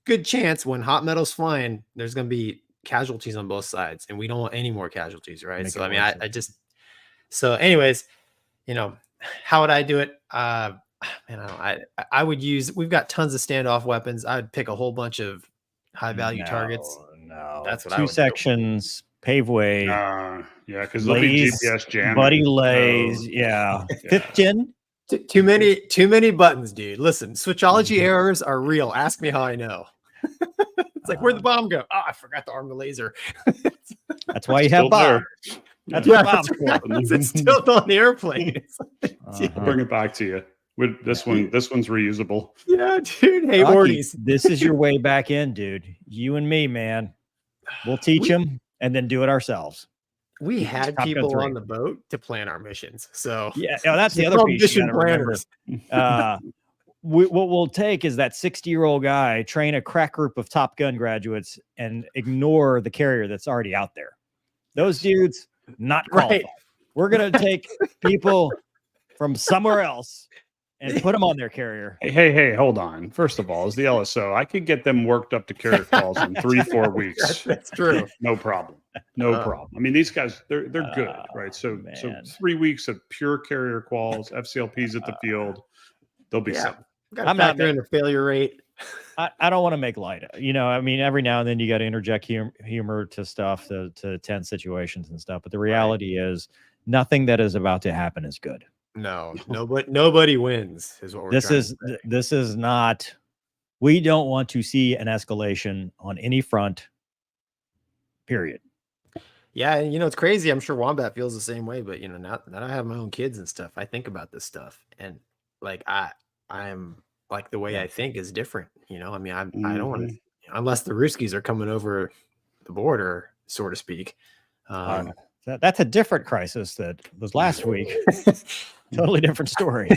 good chance when hot metal's flying, there's going to be casualties on both sides, and we don't want any more casualties, right? So I mean, I just, so anyways, how would I do it? I would use, we've got tons of standoff weapons. I would pick a whole bunch of high value targets. No, that's what I 2 would sections, pave way. Yeah, because there'll be GPS jamming. Buddy lays, yeah. 5th gen. Too many buttons, dude. Listen, switchology errors are real. Ask me how I know. It's like, where'd the bomb go? Oh, I forgot to arm the laser. That's why you have bombs. That's what bombs for. It's still on the airplane. I'll bring it back to you. This one's reusable. Yeah, dude. Hey, Gonky, Morty's. this is your way back in, dude. You and me, man. We'll teach them and then do it ourselves. We had people on the boat to plan our missions. So yeah, that's the other piece. You planners. What we'll take is that 60-year-old guy, train a crack group of Top Gun graduates, and ignore the carrier that's already out there. Those dudes not qualified. Right. We're gonna take people from somewhere else and put them on their carrier. Hey, hold on. First of all, as the LSO, I could get them worked up to carrier calls in 3-4 weeks. That's true. No problem. No problem. I mean, these guys, they're good, right? So 3 weeks of pure carrier calls, FCLPs at the field, they'll be set. I'm not doing the failure rate. I don't want to make light. I mean, every now and then you got to interject humor to stuff, to tense situations and stuff. But the reality is, nothing that is about to happen is good. No, nobody wins is what we're this is not, we don't want to see an escalation on any front, period. Yeah, and it's crazy. I'm sure Wombat feels the same way, but now that I have my own kids and stuff, I think about this stuff, and like I'm like, the way I think is different. I mean, I don't want to, unless the Ruskies are coming over the border, so to speak. That's a different crisis that was last week. Totally different story.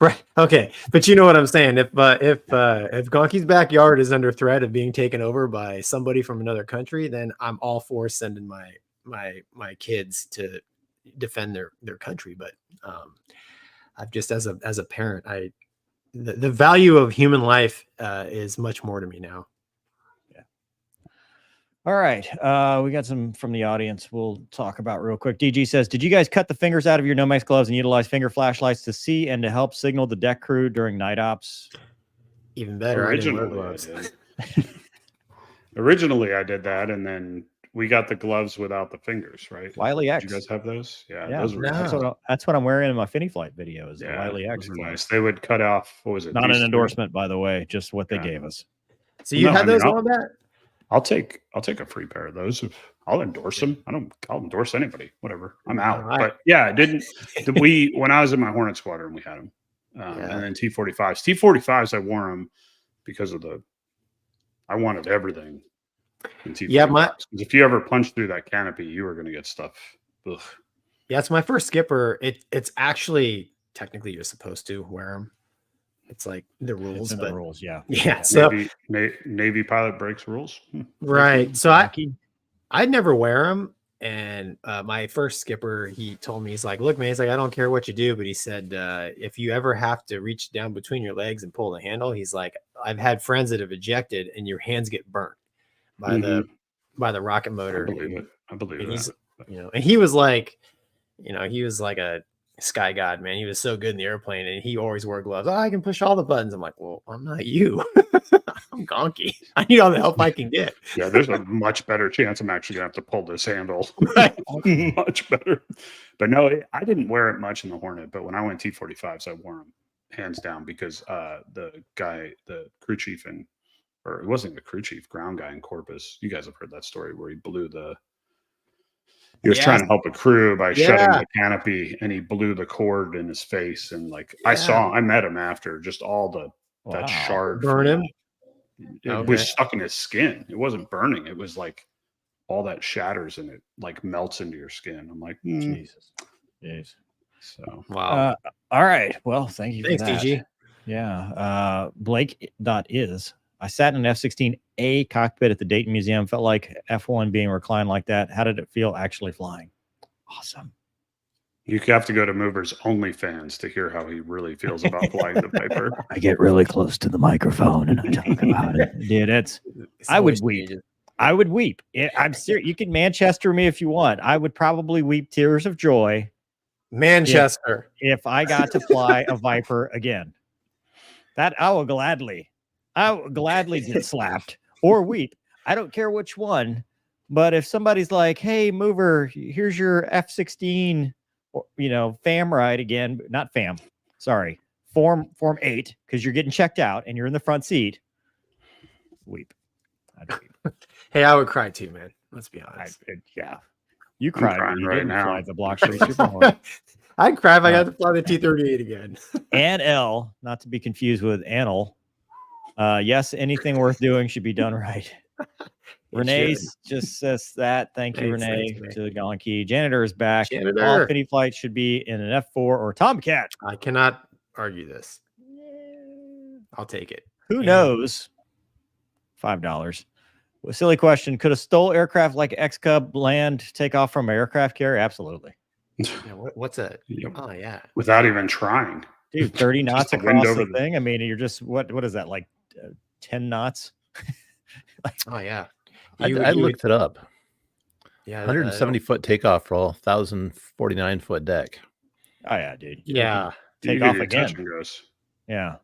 Right. Okay. But you know what I'm saying? If Gonky's backyard is under threat of being taken over by somebody from another country, then I'm all for sending my kids to defend their country. But I've just, as a parent, the value of human life is much more to me now. All right. We got some from the audience we'll talk about real quick. DG says, did you guys cut the fingers out of your Nomex gloves and utilize finger flashlights to see and to help signal the deck crew during night ops? Even better. Originally, I did that, and then we got the gloves without the fingers, right? Wiley X. Did you guys have those? Yeah. Those were that's what I'm wearing in my Finny flight video is the Wiley X. Nice. They would cut off, what was it? Not an endorsement, by the way, just what they gave us. So you had those on that? I'll take a free pair of those. I'll endorse them. I'll endorse anybody, whatever. I'm out. Right. But yeah, when I was in my Hornet squadron, we had them. And then T-45s. T-45s, I wore them because I wanted everything in T-45s. Yeah, if you ever punch through that canopy, you were going to get stuff. Ugh. Yeah, it's my first skipper. It's actually, technically, you're supposed to wear them. It's like the rules, the rules, yeah. So Navy pilot breaks rules, right? So I'd never wear them, and my first skipper, he told me, he's like, "Look, man, he's like, I don't care what you do, but he said if you ever have to reach down between your legs and pull the handle, he's like, I've had friends that have ejected, and your hands get burnt by the rocket motor." I believe it. And he was like, he was like a sky god, man. He was so good in the airplane, and he always wore gloves. Oh, I can push all the buttons. I'm like, well, I'm not you. I'm gonky. I need all the help I can get. Yeah, there's a much better chance I'm actually gonna have to pull this handle. Much better. But no, I didn't wear it much in the Hornet, but when I went T-45s, I wore them hands down because the guy, the crew chief or it wasn't the crew chief, ground guy in Corpus. You guys have heard that story where he was trying to help a crew by shutting the canopy, and he blew the cord in his face. And like I met him after, just all that shard burn him. It was stuck in his skin. It wasn't burning. It was like all that shatters and it like melts into your skin. I'm like, Jesus. Jeez. So wow. All right. Well, thank you. Thanks, for that. DG. Yeah. Blake.is. I sat in an F-16A cockpit at the Dayton Museum. Felt like F1 being reclined like that. How did it feel actually flying? Awesome. you have to go to Mover's OnlyFans to hear how he really feels about flying the Viper. I get really close to the microphone and I talk about it. Dude, I would weep. I would weep. I'm serious. You can Manchester me if you want. I would probably weep tears of joy. Manchester. If I got to fly a Viper again. That I will gladly get slapped or weep. I don't care which one. But if somebody's like, hey, Mover, here's your F-16, FAM ride again, not FAM, sorry, Form 8, because you're getting checked out and you're in the front seat, weep. I'd weep. Hey, I would cry too, man. Let's be honest. Yeah. You cried when you right didn't now. fly the block straight super hard. I'd cry if I got to fly the T-38 again. And L, not to be confused with Anil. Yes, anything worth doing should be done right. Renee just says that. Thank you, Renee, to the Gonky. Janitor is back. All Finny flights should be in an F4 or Tomcat. I cannot argue this. I'll take it. Who knows? $5. Well, silly question. Could a STOL aircraft like X-Cub land take off from an aircraft carrier? Absolutely. Yeah, what's that? Oh, yeah. Without even trying. Dude, 30 knots across the thing. I mean, you're just, what is that, like 10 knots? Oh, yeah. I looked it up. Yeah, 170-foot takeoff for a 1,049-foot deck. Oh, yeah, dude. Yeah. Take off again. Yeah.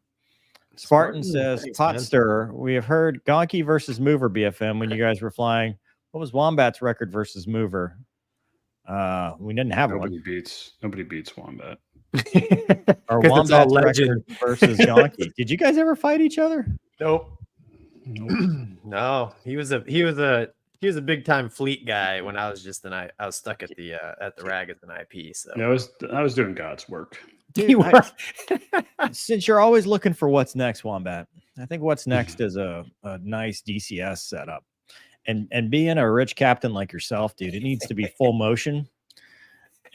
Spartan says, Pot Stirrer, we have heard Gonky versus Mover BFM when you guys were flying. What was Wombat's record versus Mover? We didn't have one. Nobody beats Wombat. Or Wombat's record versus Gonky. Did you guys ever fight each other? Nope. No, he was a big time fleet guy when I was stuck at the RAG as an IP. So yeah, I was doing God's work. Dude, since you're always looking for what's next, Wombat, I think what's next is a nice DCS setup. And being a rich captain like yourself, dude, it needs to be full motion.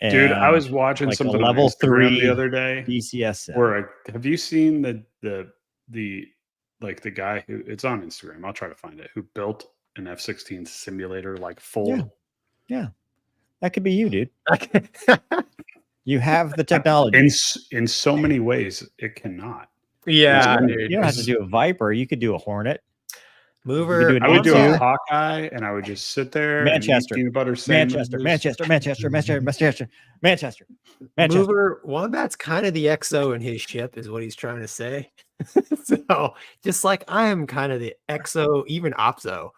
And dude, I was watching like something level 3 the other day. DCS setup. Where have you seen the guy who, it's on Instagram, I'll try to find it, who built an F-16 simulator like full? Yeah. That could be you, dude. You have the technology. In so many ways, it cannot. Yeah, dude. You don't have to do a Viper. You could do a Hornet. Mover. I would do a Hawkeye, and I would just sit there. Manchester. And eat peanut butter sandwiches. Manchester. Mover. Wombat's kind of the XO in his ship, is what he's trying to say. So just like I am kind of the XO, even OPSO.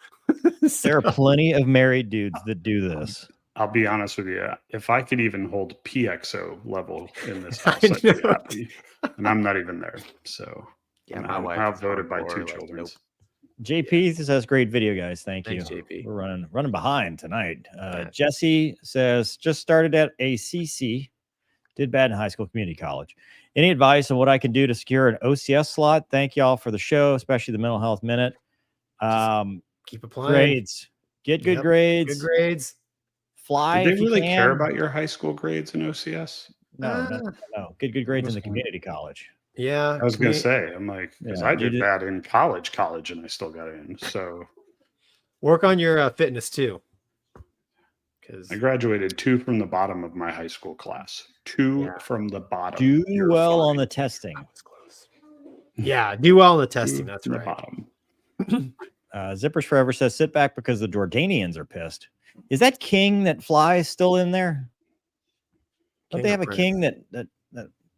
There are plenty of married dudes that do this. I'll be honest with you. If I could even hold PXO level in this house, I'd be happy. And I'm not even there. So yeah, I'm outvoted by 2 children. Nope. JP says great video, guys. Thanks, you. JP. We're running behind tonight. Jesse says just started at ACC, did bad in high school, community college. Any advice on what I can do to secure an OCS slot? Thank y'all for the show, especially the mental health minute. Keep applying. Grades. Get good grades. Good grades. Fly. Do they really care about your high school grades in OCS? No. Get good grades in the community college. Yeah, I was gonna say, I'm like, because I did bad in college, and I still got in. So work on your fitness too. Because I graduated 2 from the bottom of my high school class. 2 from the bottom. Do well on the testing. That was close. Yeah, do well on the testing. That's right. Bottom. Zippers Forever says sit back because the Jordanians are pissed. Is that King that flies still in there? Don't they have a King that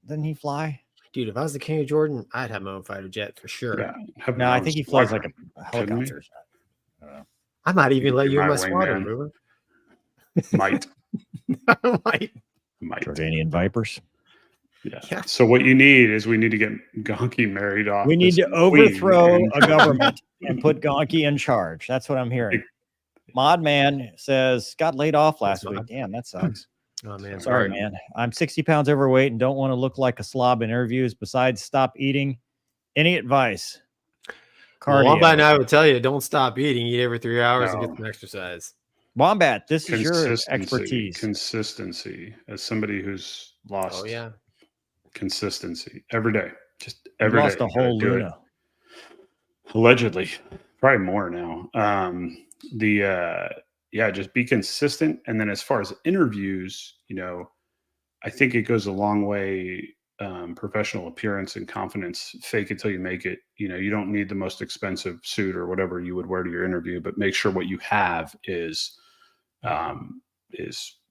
doesn't he fly? Dude, if I was the King of Jordan, I'd have my own fighter jet for sure. Yeah. have No, my I own think he flies like squadron. a Kidding me? helicopter. I might even could let be you in my my squadron, wingman. Ruben. Might. Might. Jordanian Vipers. Yeah. Yeah. So what you need is we need to get Gonky married off. We need this to queen overthrow and- a government and put Gonky in charge. That's what I'm hearing. Mod Man says got laid off last Thanks, week. Mod. Damn, that sucks. Oh man, Sorry, man. I'm 60 pounds overweight and don't want to look like a slob in interviews. Besides, stop eating. Any advice? Well, Cardio. Wombat and I would tell you, don't stop eating. Eat every 3 hours and No. get some exercise. Wombat, this is your Consistency. expertise. Consistency. As somebody who's lost Oh yeah. consistency every day. Just You every day. lost a you gotta whole do it. Luna. Allegedly. Probably more now. Just be consistent. And then as far as interviews, I think it goes a long way. Professional appearance and confidence, fake it till you make it. You don't need the most expensive suit or whatever you would wear to your interview, but make sure what you have is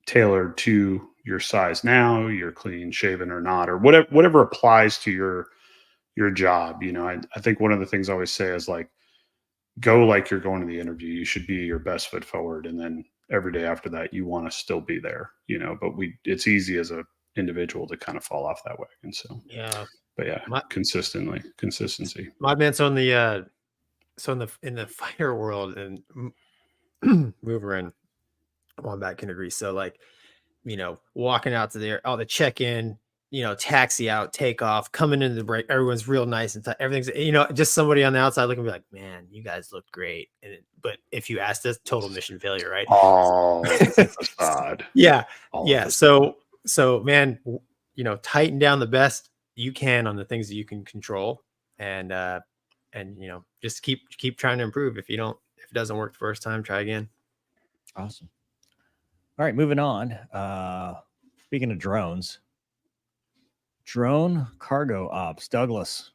tailored to your size now, you're clean shaven or not, or whatever applies to your job. I think one of the things I always say is like, go like you're going to the interview. You should be your best foot forward. And then every day after that, you want to still be there, but it's easy as a individual to kind of fall off that way. And so, consistency. My man, so in the fighter world and mover and Wombat can agree. So like, walking out to there, the check-in, taxi out, take off, coming into the break, everyone's real nice and everything's, just somebody on the outside looking be like, man, you guys look great. But if you asked us, total mission failure, right? Oh, facade. Yeah. Yeah. So man, tighten down the best you can on the things that you can control and just keep trying to improve. If it doesn't work the first time, try again. Awesome. All right, moving on. Speaking of drones, drone cargo ops, Douglas.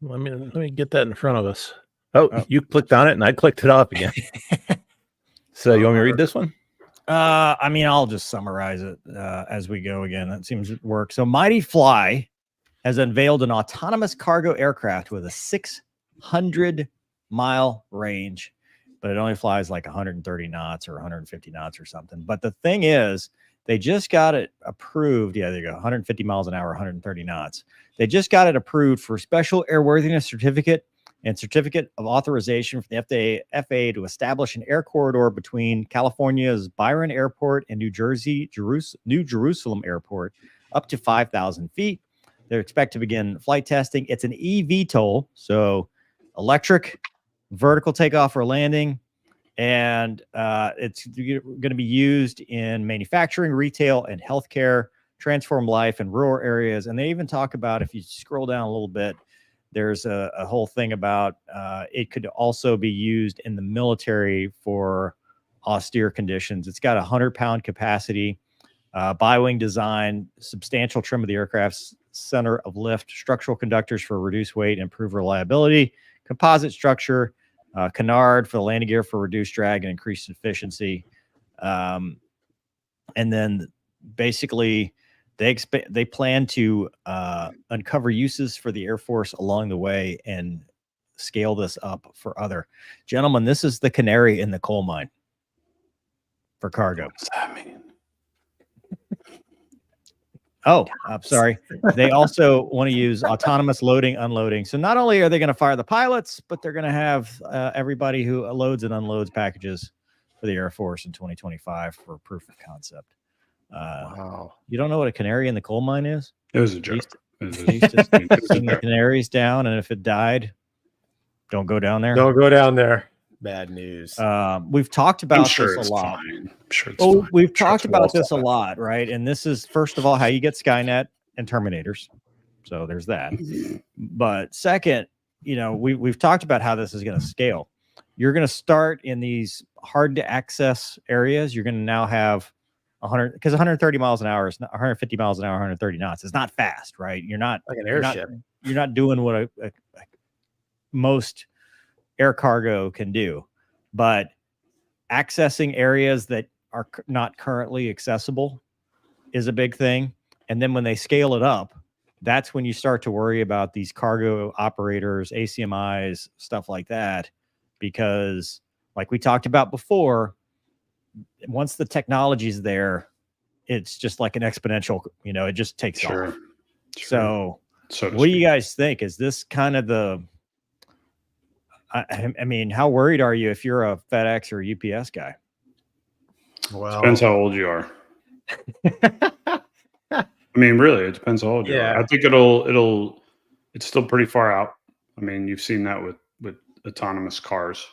Let me get that in front of us. Oh, you clicked on it and I clicked it off again. So you want me to read this one? I'll just summarize it as we go again. That seems to work. So Mighty Fly has unveiled an autonomous cargo aircraft with a 600-mile range, but it only flies like 130 knots or 150 knots or something. But the thing is, they just got it approved. Yeah, there you go. 150 miles an hour, 130 knots. They just got it approved for special airworthiness certificate and certificate of authorization from the FAA to establish an air corridor between California's Byron Airport and New Jerusalem Airport up to 5,000 feet. They're expected to begin flight testing. It's an eVTOL, so electric, vertical takeoff or landing, and it's going to be used in manufacturing, retail, and healthcare, transform life in rural areas. And they even talk about, if you scroll down a little bit, there's a whole thing about it could also be used in the military for austere conditions. It's got a 100-pound capacity, bi-wing design, substantial trim of the aircraft's center of lift, structural conductors for reduced weight and improved reliability, composite structure, canard for the landing gear for reduced drag and increased efficiency. And then basically they plan to uncover uses for the Air Force along the way and scale this up for other. Gentlemen, this is the canary in the coal mine for cargo. What does that mean? Oh, I'm sorry. They also want to use autonomous loading, unloading. So not only are they going to fire the pilots, but they're going to have everybody who loads and unloads packages for the Air Force in 2025 for proof of concept. Wow. You don't know what a canary in the coal mine is? It was a joke. Send the canaries down, and if it died, don't go down there. Don't go down there. Bad news. We've talked about sure this it's a lot. fine. I'm sure it's fine. We've talked about this a lot, right? And this is, first of all, how you get Skynet and Terminators. So there's that. But second, we've talked about how this is going to scale. You're going to start in these hard to access areas. You're going to now have 100, because 130 miles an hour is not 150 miles an hour, 130 knots. It's not fast, right? You're not like an airship. You're not doing what most air cargo can do, but accessing areas that are not currently accessible is a big thing. And then when they scale it up, that's when you start to worry about these cargo operators, ACMIs, stuff like that, because like we talked about before, once the technology's there, it's just like an exponential, it just takes off. So what do you guys think? Is this kind of the, I mean, how worried are you if you're a FedEx or UPS guy? Well, Depends how old you are. I mean, really, it depends how old you are. I think it's still pretty far out. I mean, you've seen that with autonomous cars,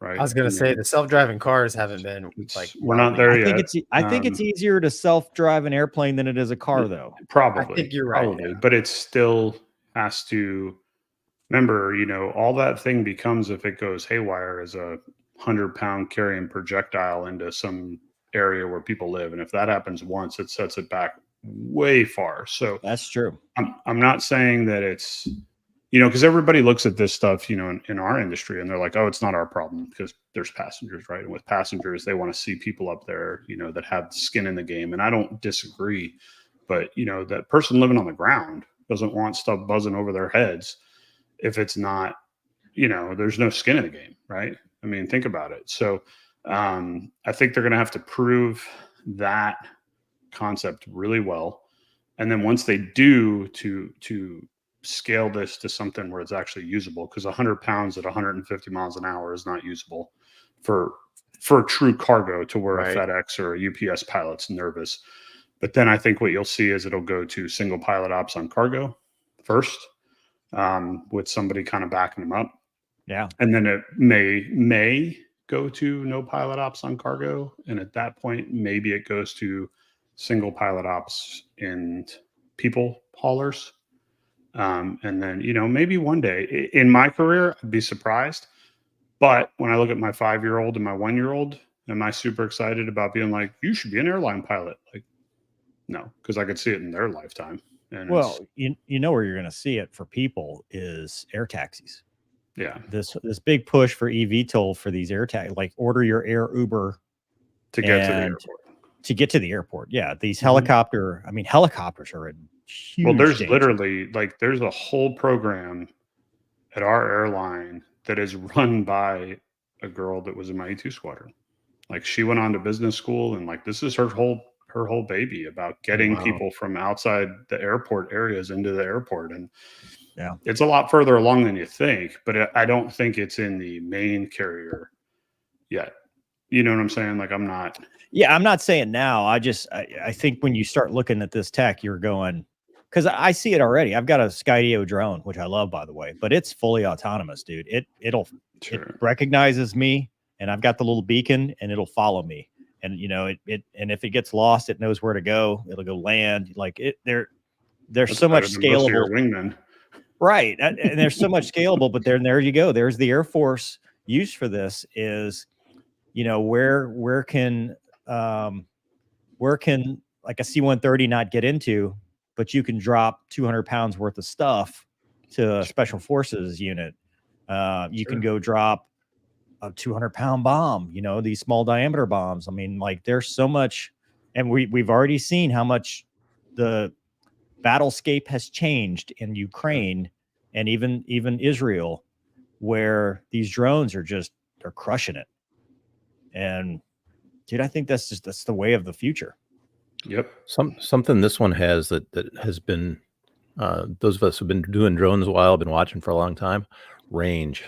right? I was going to say the self-driving cars haven't been like, we're not there yet. I think it's easier to self-drive an airplane than it is a car, though. Probably. I think you're right. Probably, but it still has to remember, all that thing becomes, if it goes haywire, as a 100-pound carrying projectile into some area where people live. And if that happens once, it sets it back way far. So that's true. I'm not saying that it's, because everybody looks at this stuff, in our industry, and they're like, oh, it's not our problem because there's passengers, right? And with passengers, they want to see people up there, that have skin in the game. And I don't disagree, but that person living on the ground doesn't want stuff buzzing over their heads if it's not, there's no skin in the game, right? I mean, think about it. So I think they're going to have to prove that concept really well. And then once they do, to scale this to something where it's actually usable, because 100 pounds at 150 miles an hour is not usable for true cargo, to where a FedEx or a UPS pilot's nervous. But then I think what you'll see is it'll go to single pilot ops on cargo first, with somebody kind of backing them up. Yeah. And then it may go to no pilot ops on cargo. And at that point, maybe it goes to single pilot ops and people haulers. And then, maybe one day in my career, I'd be surprised. But when I look at my 5-year-old and my 1-year-old, am I super excited about being like, you should be an airline pilot? Like, no, because I could see it in their lifetime. And well, you know where you're going to see it for people is air taxis. Yeah. This big push for eVTOL for these air taxis, like order your air Uber to get to the airport. To get to the airport. Yeah. These helicopters are a huge well, there's danger. literally there's a whole program at our airline that is run by a girl that was in my E2 squadron. Like, she went on to business school, and like, this is her whole baby about getting people from outside the airport areas into the airport. And yeah, it's a lot further along than you think, but I don't think it's in the main carrier yet. You know what I'm saying? Like, I'm not saying now. I think when you start looking at this tech, you're going, because I see it already. I've got a Skydio drone, which I love, by the way, but it's fully autonomous, dude. It recognizes me, and I've got the little beacon, and it'll follow me. And and if it gets lost, it knows where to go. It'll go land. Like there's so much scalable. Wingman. Right. And there's so much scalable, but there you go. There's the Air Force use for this is, where can like a C-130 not get into, but you can drop 200 pounds worth of stuff to a special forces unit. You can go drop a 200-pound bomb, these small diameter bombs. I mean, like, there's so much, and we've already seen how much the battlescape has changed in Ukraine and even Israel, where these drones are crushing it. And dude, I think that's the way of the future. Yep. Something this one has that has been, those of us who've been doing drones a while, been watching for a long time, range.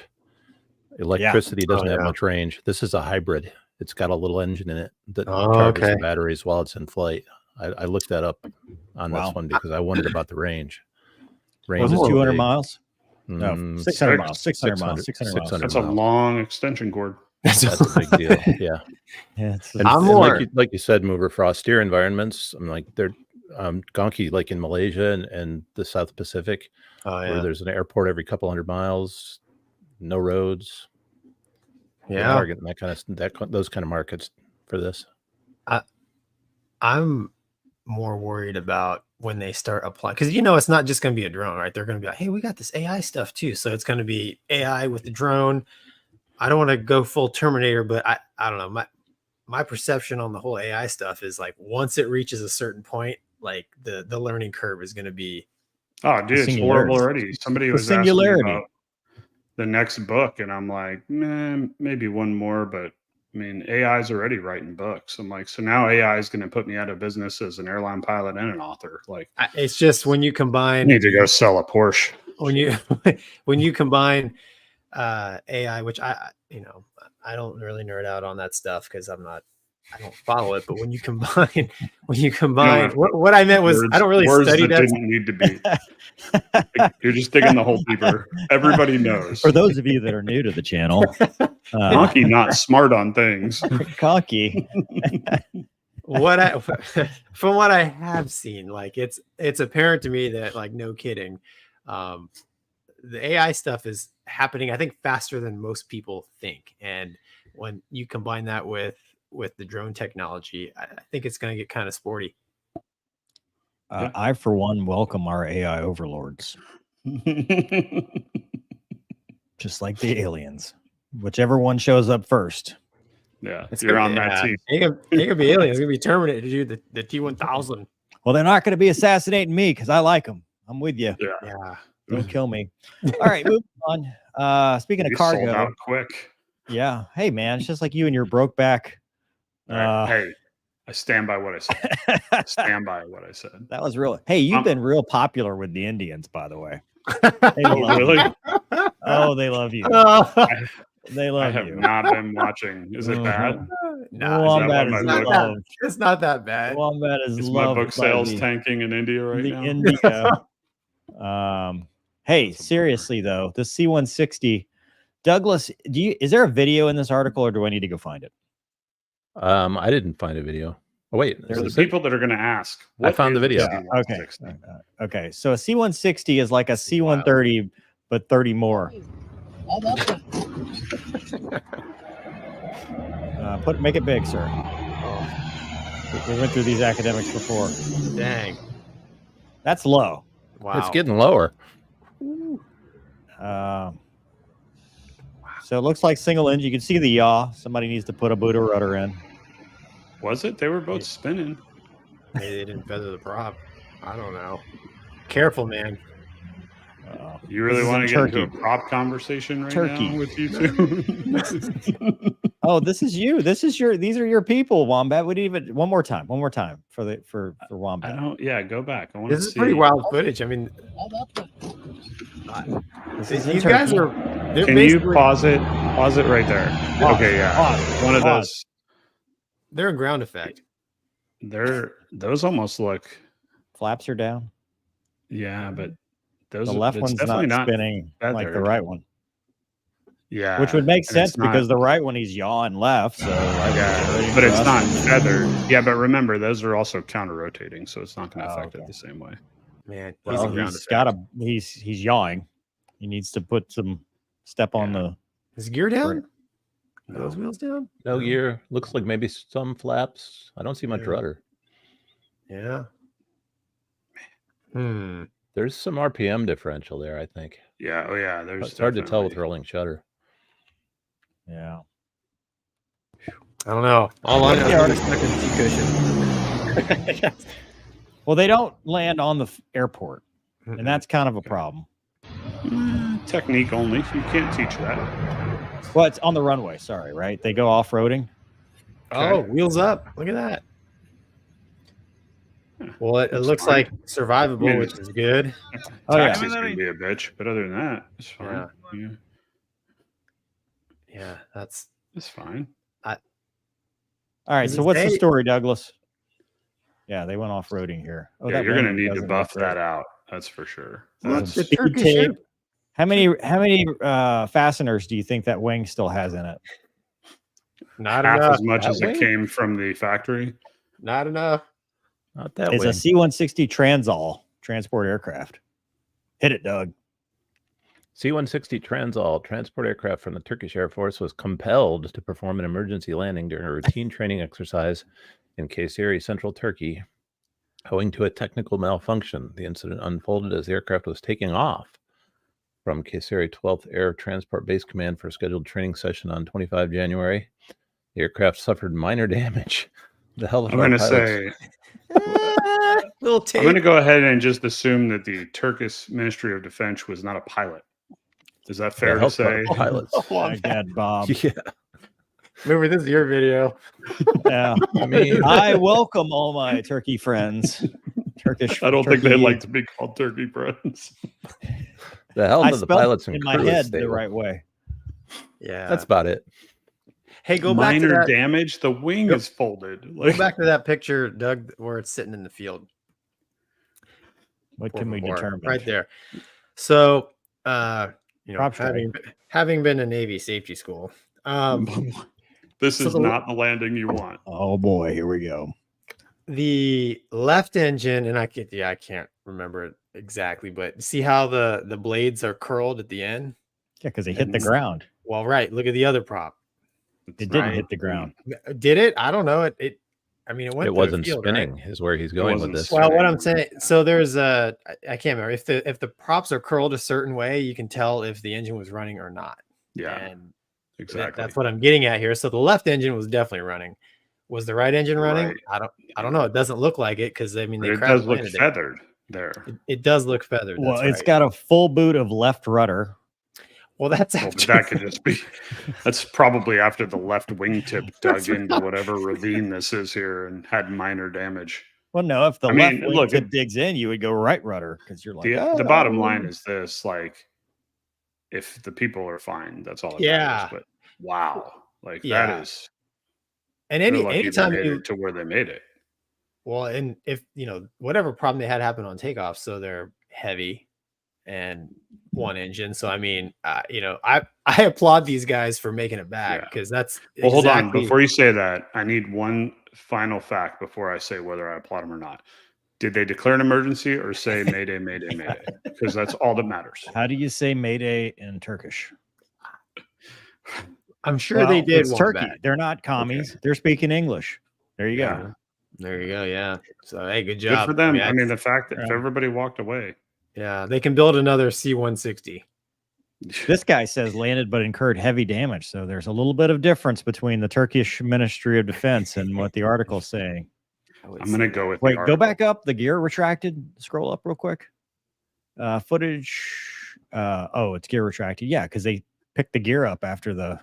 Electricity doesn't have much range. This is a hybrid. It's got a little engine in it that charges the batteries while it's in flight. I looked that up on this one because I wondered about the range. Was it 200 miles? No, 600 miles. 600 miles. 600 miles. That's a long extension cord. That's a big deal. Yeah. Yeah. Like you said, Mover, for austere environments, I'm like, they're Gonky, like in Malaysia and the South Pacific, where there's an airport every couple 100 miles, no roads. Yeah. Targeting those kind of markets for this. I'm more worried about when they start applying, because it's not just going to be a drone, right? They're going to be like, hey, we got this AI stuff too. So it's going to be AI with the drone. I don't want to go full Terminator, but I don't know. My perception on the whole AI stuff is like, once it reaches a certain point, like the learning curve is going to be. Oh, dude, it's horrible already. Somebody was asking me about the next book, and I'm like, man, maybe one more, but I mean, AI is already writing books. I'm like, so now AI is going to put me out of business as an airline pilot and an author. Like, it's just when you combine, I need to go sell a Porsche. When you combine AI, which I don't really nerd out on that stuff because I don't follow it. But when you combine, what I meant was I don't really study that. Didn't need to be. You're just digging the hole deeper. Everybody knows. For those of you that are new to the channel, Gonky not smart on things. Gonky. From what I have seen, like it's apparent to me that, like, no kidding, the AI stuff is happening, I think, faster than most people think. And when you combine that with the drone technology, I think it's going to get kind of sporty. I, for one, welcome our AI overlords. Just like the aliens. Whichever one shows up first. Yeah, you're on that team. Ain't gonna be aliens. It's gonna be Terminator, dude. The T-1000. Well, they're not going to be assassinating me because I like them. I'm with you. Yeah. Don't kill me. All right, moving on. Speaking of cargo, sold out quick. Yeah. Hey, man, it's just like you and your broke back. Hey, I stand by what I said. Stand by what I said. That was real. Hey, you've been real popular with the Indians, by the way. Really? Oh, they love you. They love you. I have not been watching. Is it bad? No, Wombat is loved. It's not that bad. Wombat is Is loved. my book sales tanking in India right now? India. Hey, seriously though, the C-160, Douglas, is there a video in this article, or do I need to go find it? I didn't find a video. Oh wait, there's people that are going to ask. I found the video. Okay. Okay. So a C-160 is like a C-130, but 30 more. Make it big, sir. We went through these academics before. Dang. That's low. Wow. It's getting lower. So it looks like single engine. You can see the yaw. Somebody needs to put a Buddha rudder in. Was it? They were both spinning. Maybe they didn't feather the prop. I don't know. Careful, man. You really want to get into a prop conversation right now with you two? Oh, this is you. These are your people, Wombat. We didn't even one more time for Wombat. I don't. Yeah, go back. I want this to is see. pretty wild footage. I mean, these guys are. Can you pause it? Pause it right there. Okay, yeah. One of those. They're in ground effect. Those almost look. Flaps are down. Yeah, but those. The left one's not spinning like the right one. Yeah, which would make sense because the right one he's yawing left. So but it's not feathered. Yeah, but remember those are also counter rotating, so it's not going to affect it the same way. Man, he's yawing. He needs to put some step on the. Is gear down? Are those wheels down? No gear. Looks like maybe some flaps. I don't see much rudder. Yeah. There's some RPM differential there, I think. Yeah. Oh, yeah. It's hard to tell with rolling shutter. Yeah. I don't know. All I know is stuck in the T-cushion. Well, they don't land on the airport, and that's kind of a problem. Technique only. You can't teach that. Well, it's on the runway. Sorry, right? They go off-roading. Oh, wheels up. Look at that. Well, it looks like survivable, which is good. Taxi's going to be a bitch, but other than that, it's fine. Yeah, that's fine. All right, so what's the story, Douglas? Yeah, they went off-roading here. Oh, yeah, you're going to need to buff that out. That's for sure. That's the speed tape. How many fasteners do you think that wing still has in it? Not half enough. As much as it came from the factory. Not enough. Not that it's way. A C-160 Transall transport aircraft. Hit it, Doug. C-160 Transall transport aircraft from the Turkish Air Force was compelled to perform an emergency landing during a routine training exercise in Kayseri, central Turkey. Owing to a technical malfunction, the incident unfolded as the aircraft was taking off from Kayseri 12th Air Transport Base Command for a scheduled training session on 25 January. The aircraft suffered minor damage. The helicopter I'm going to say little I'm tape. going to go ahead and just assume that the Turkish Ministry of Defense was not a pilot. Is that fair to say? Pilots. Like that, Bob. Yeah. Remember, this is your video. Yeah. I mean, I welcome all my turkey friends. Turkish. I don't think turkey- they'd like to be called turkey friends. the hell I of the spelled pilots it and in my crew head stay the with- right way. Yeah. That's about it. Hey, go back to Minor that. damage. The wing is folded. Go back to that picture, Doug, where it's sitting in the field. What can we determine? Right there. So, Prop strike. having been to Navy safety school, This So is the- not the landing you want. Oh boy, here we go. the left engine, and I can't remember it exactly, but see how the blades are curled at the end? Yeah, because they hit the ground. Well, right. Look at the other prop. It didn't hit the ground. Did it? I don't know. It went. It through the wasn't field, right? spinning, is where he's going with wasn't this. Well, what I'm saying, so there's I can't remember if the props are curled a certain way, you can tell if the engine was running or not. Yeah, And exactly. that's what I'm getting at here. So the left engine was definitely running. Was the right engine running? Right. I don't know. It doesn't look like it because I mean But they it crash does look landed it. feathered there. It does look feathered. Well, That's it's right. got a full boot of left rudder. Well, that's Well, after that could just be. That's probably after the left wingtip dug into whatever ravine this is here and had minor damage. Well, no, if the I left mean, look, wingtip digs in, you would go right rudder because you're like, The bottom line is this: like, if the people are fine, that's all that Yeah. matters. But wow, like Yeah. that is. and They're lucky they anytime made you it to where they made it. well, and if whatever problem they had happen on takeoff, so they're heavy and one engine. So I mean, I applaud these guys for making it back Yeah. because that's Well, hold on. exactly- Before you say that, I need one final fact before I say whether I applaud them or not. Did they declare an emergency or say Mayday, Mayday, Mayday? Because that's all that matters. how do you say Mayday in Turkish? I'm sure Well, they did. It's one Turkey. back. They're not commies. They're speaking English. There you Yeah. go. There you go. Yeah. So hey, good Good job for them. I I mean, the fact that if Yeah. everybody walked away, yeah, they can build another C-160. This guy says landed but incurred heavy damage. So there's a little bit of difference between the Turkish Ministry of Defense and what the article's saying. I'm going to go with. Wait, the go article. back up. The gear retracted. Scroll up real quick. Footage. Oh, it's gear retracted. Yeah, because they picked the gear up after the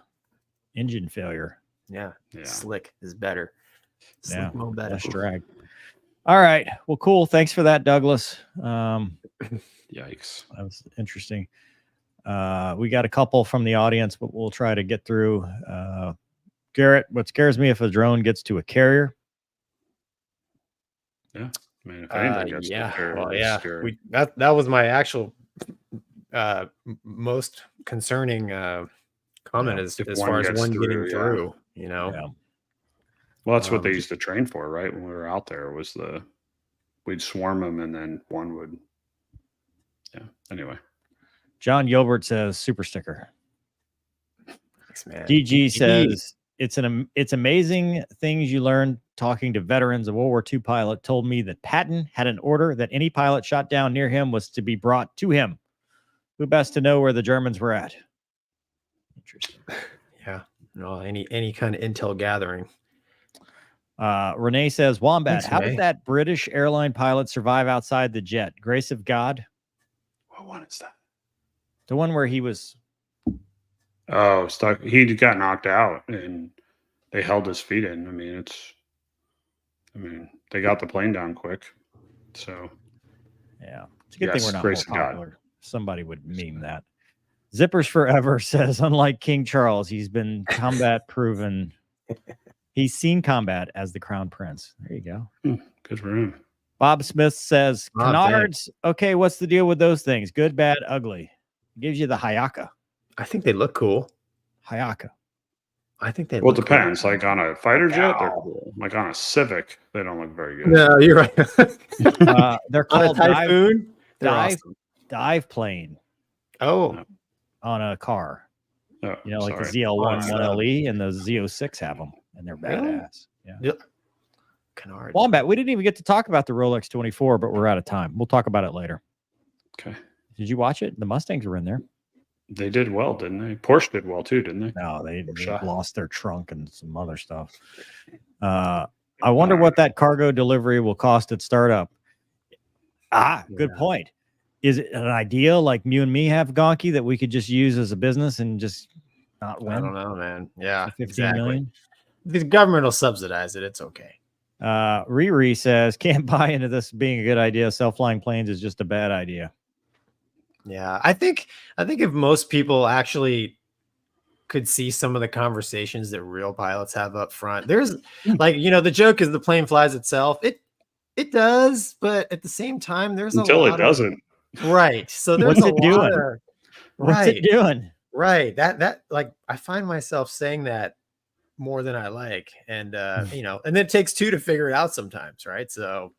engine failure. Yeah. Yeah. Slick is better. Yeah, Slick mo better. less drag. All right. Well, cool. Thanks for that, Douglas. Yikes. That was interesting. We got a couple from the audience, but we'll try to get through. Garrett, what scares me if a drone gets to a carrier? I mean, if anything gets to Yeah. there, Well, it's yeah. scary. That was my actual most concerning comment Yeah, as if far one as gets one through, getting yeah. through. Yeah. Well, that's what they Um, used to train for, right? When we were out there, was we'd swarm them, and then one would. Yeah. Anyway, John Gilbert says super sticker. Thanks, man. DG says it's amazing things you learn talking to veterans. A World War II pilot told me that Patton had an order that any pilot shot down near him was to be brought to him. Who best to know where the Germans were at? Interesting. Yeah. No, any kind of intel gathering. Renee says, Wombat, Thanks, how Renee. did that British airline pilot survive outside the jet? Grace of God? what one is that? The one where he was. Oh, stuck. He got knocked out, and they held his feet in. I mean, they got the plane down quick. So Yeah. It's a good thing Yes, we're not grace more of God. popular. Somebody would meme that. Zippers Forever says, unlike King Charles, he's been combat proven. He's seen combat as the crown prince. There you go. good for him. Bob Smith says, Oh, canards. Okay, what's the deal with those things? Good, bad, ugly. Gives you the Hayaka. I think they look cool. Hayaka. I think they Well, it look cool. depends. Like on a fighter jet, they're cool. Like on a Civic, they don't look very good. No, you're right. They're On a called dive, Typhoon, they're dive, awesome. dive plane Oh, on a car. Oh, You know, like sorry. the ZL1 Oh, 1LE and the ZO6 have them, and they're Really? badass. Yeah. Canard. Wombat, we didn't even get to talk about the Rolex 24, but we're out of time. We'll talk about it later. Okay. Did you watch it? The Mustangs were in there. They did well, didn't they? Porsche did well too, didn't they? No, they Shot. lost their trunk and some other stuff. I wonder what that cargo delivery will cost at startup. Good point. Is it an idea like you and me have, Gonky, that we could just use as a business and just not win? I don't know, man. Yeah, 15 million. The government will subsidize it. It's okay. Riri says, can't buy into this being a good idea. Self-flying planes is just a bad idea. Yeah, I think if most people actually could see some of the conversations that real pilots have up front, there's like, the joke is the plane flies itself. It does, but at the same time, there's until it doesn't. Right. So there's What's it doing? What's it doing? Right. That like I find myself saying that more than I like. And and then it takes two to figure it out sometimes, right? So,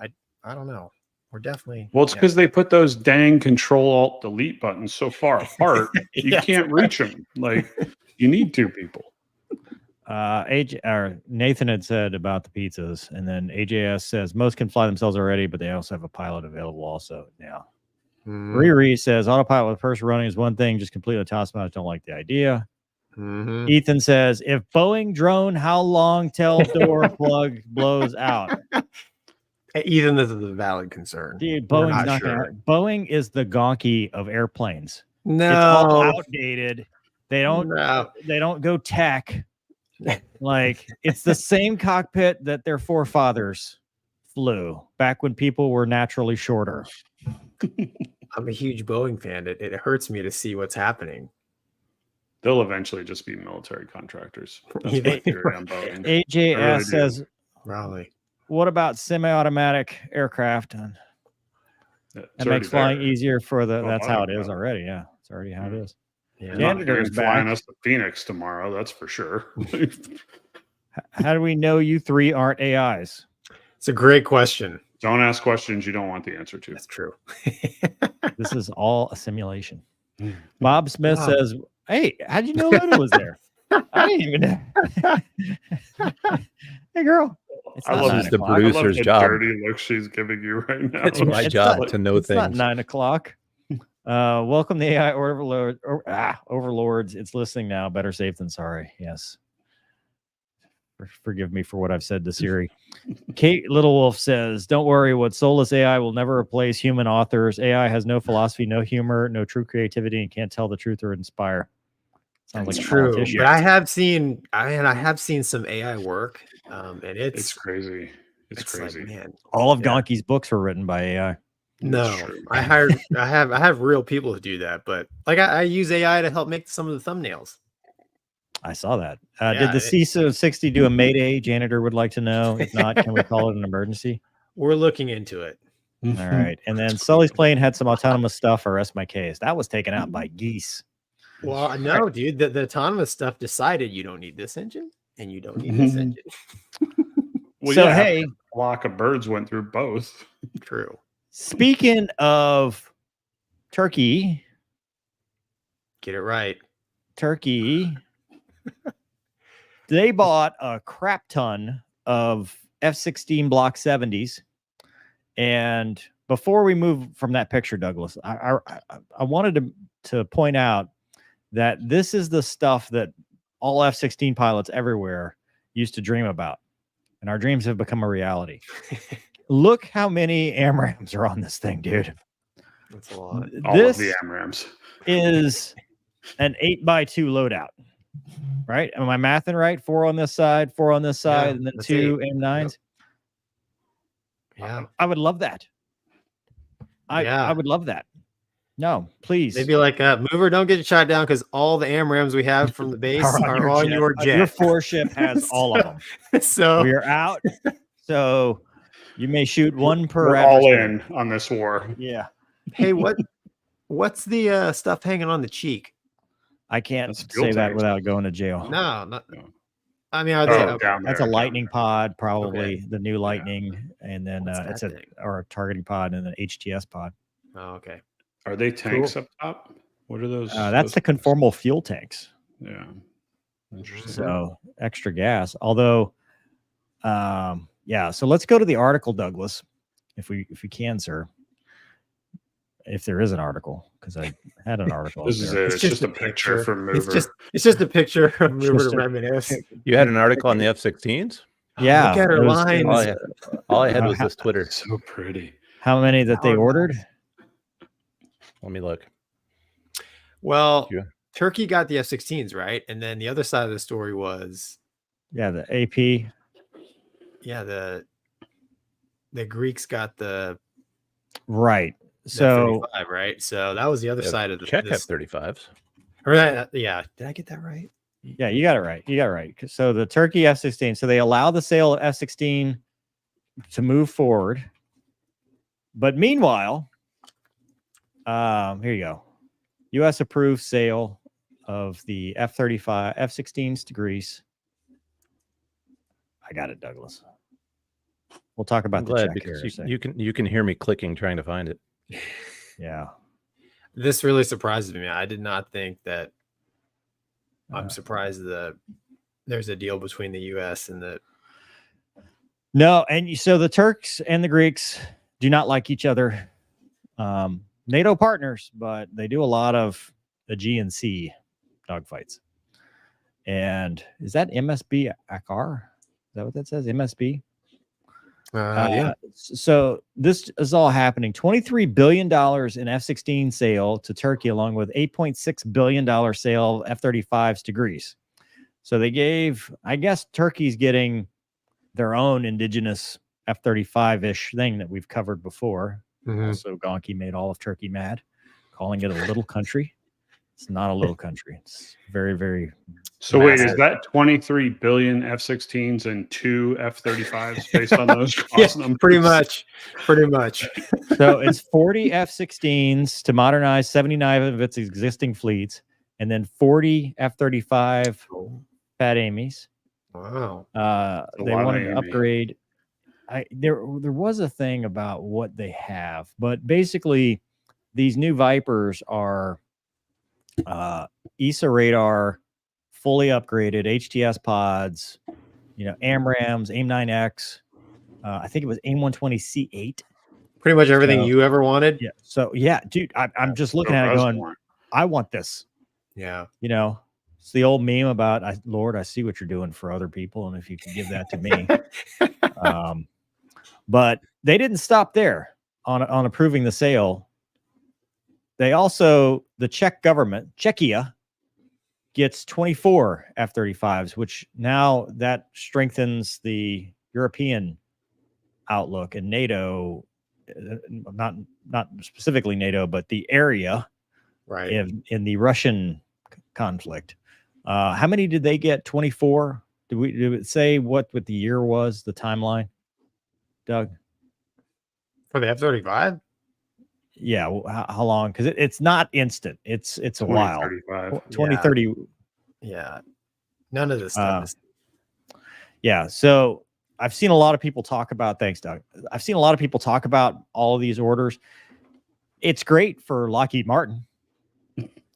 I don't know. We're definitely it's because they put those dang Control-Alt-Delete buttons so far apart, you can't reach them. Like you need two people. Nathan had said about the pizzas, and then AJS says most can fly themselves already, but they also have a pilot available also. Yeah. Riri says autopilot with person running is one thing, just completely toss out. Don't like the idea. Ethan says if Boeing drone, how long till door plug blows out? Ethan, this is a valid concern. Dude, Boeing's not sure. Boeing is the Gonky of airplanes. No, it's all outdated. They don't go tech. Like it's the same cockpit that their forefathers flew back when people were naturally shorter. I'm a huge Boeing fan. It hurts me to see what's happening. They'll eventually just be military contractors. That's my theory on Boeing. AJS really says, probably. What about semi-automatic aircraft? That makes flying easier for the. That's how it is already. Yeah, it's already how it is. Yeah, janitor's flying us to Phoenix tomorrow. That's for sure. How do we know you three aren't AIs? It's a great question. Don't ask questions you don't want the answer to. That's true. This is all a simulation. Bob Smith says, "Hey, how'd you know Luna was there? I didn't even know." Hey, girl. I love the producer's job. Dirty look she's giving you right now. It's my job to know things. It's not 9 o'clock. Welcome the AI overlords. It's listening now. Better safe than sorry. Yes. Forgive me for what I've said to Siri. Kate Little Wolf says, don't worry, what soulless AI will never replace human authors. AI has no philosophy, no humor, no true creativity, and can't tell the truth or inspire. Sounds like true. But I have seen some AI work. And it's crazy. It's crazy. Like, man, all of Gonky's books were written by AI. No, I have real people who do that, but like I use AI to help make some of the thumbnails. I saw that. Did the CISO 60 do a Mayday? Janitor would like to know. If not, can we call it an emergency? We're looking into it. All right. And then Sully's plane had some autonomous stuff, or rest my case. That was taken out by geese. Well, no, dude. The autonomous stuff decided you don't need this engine and you don't need this engine. Well, so, yeah, hey, a flock of birds went through both. True. Speaking of Turkey. Get it right. Turkey. They bought a crap ton of F-16 Block 70s. And before we move from that picture, Douglas, I wanted to point out that this is the stuff that all F-16 pilots everywhere used to dream about. And our dreams have become a reality. Look how many AMRAAMs are on this thing, dude. That's a lot. All of the AMRAAMs is an 8x2 loadout. Right? Am I mathing right? 4 on this side, 4 on this side, and then 2 M9s. Yep. Yeah. I would love that. I would love that. No, please. They'd be like, mover, don't get shot down because all the AMRAAMs we have from the base are on your jet. Your 4-ship has all of them. So we're out. So you may shoot one per. We're all in on this war. Yeah. Hey, what's the stuff hanging on the cheek? I can't say that without going to jail. No, not. I mean, that's a lightning pod, probably the new lightning, and then it's a targeting pod, and then HTS pod. Oh, okay. Are they tanks up top? What are those? That's the conformal fuel tanks. Yeah. Interesting. So extra gas. Although, yeah. So let's go to the article, Douglas, if we can, sir. If there is an article, because I had an article. This is it. It's just a picture from Mover. It's just a picture from Mover to reminisce. You had an article on the F-16s? Yeah. Look at her lines. All I had was this Twitter. So pretty. How many that they ordered? Let me look. Well, Yeah. Turkey got the F-16s, right? And then the other side of the story was, Yeah, the AP. yeah, the Greeks got the Right. So F-35, right? So that was the other side of the Czech this. F-35s. Right? Yeah. Did I get that right? yeah, you got it right. You got it right. So the Turkey F-16. So they allow the sale of F-16 to move forward, but meanwhile, here you go. U.S. approved sale of the F-35 F-16s to Greece. I got it, Douglas. We'll talk about I'm the glad check because here. you can hear me clicking trying to find it. Yeah. This really surprises me. I did not think that. I'm surprised that there's a deal between the U.S. and the. No, and so the Turks and the Greeks do not like each other. NATO partners, but they do a lot of the GNC dogfights. And is that MSB Akar? Is that what that says? MSB? Yeah. So this is all happening. $23 billion in F-16 sale to Turkey, along with $8.6 billion sale of F-35s to Greece. So they gave, I guess Turkey's getting their own indigenous F-35-ish thing that we've covered before. Also, Gonky made all of Turkey mad, calling it a little country. It's not a little country. It's very, very. So wait, is that 23 billion F-16s and 2 F-35s based on those? Yes, pretty much. So it's 40 F-16s to modernize 79 of its existing fleets, and then 40 F-35 Fat Amy's. Wow. They wanted to upgrade. There was a thing about what they have, but basically these new Vipers are ESA radar, fully upgraded HTS pods, AMRAMs, AIM-9X. I think it was AIM-120C8. Pretty much everything you ever wanted. Yeah. So yeah, dude, I'm just looking at it going, I want this. Yeah. It's the old meme about, Lord, I see what you're doing for other people, and if you can give that to me. But they didn't stop there on approving the sale. They also, the Czech government, Czechia, gets 24 F-35s, which now that strengthens the European outlook, and NATO, not specifically NATO, but the area, right, in the Russian conflict. How many did they get? 24? Did it say what the year was, the timeline, Doug? For the F-35? Yeah, how long? Because it's not instant. It's a while. 2030. Yeah. None of this stuff is. Yeah. So I've seen a lot of people talk about. Thanks, Doug. I've seen a lot of people talk about all of these orders. It's great for Lockheed Martin.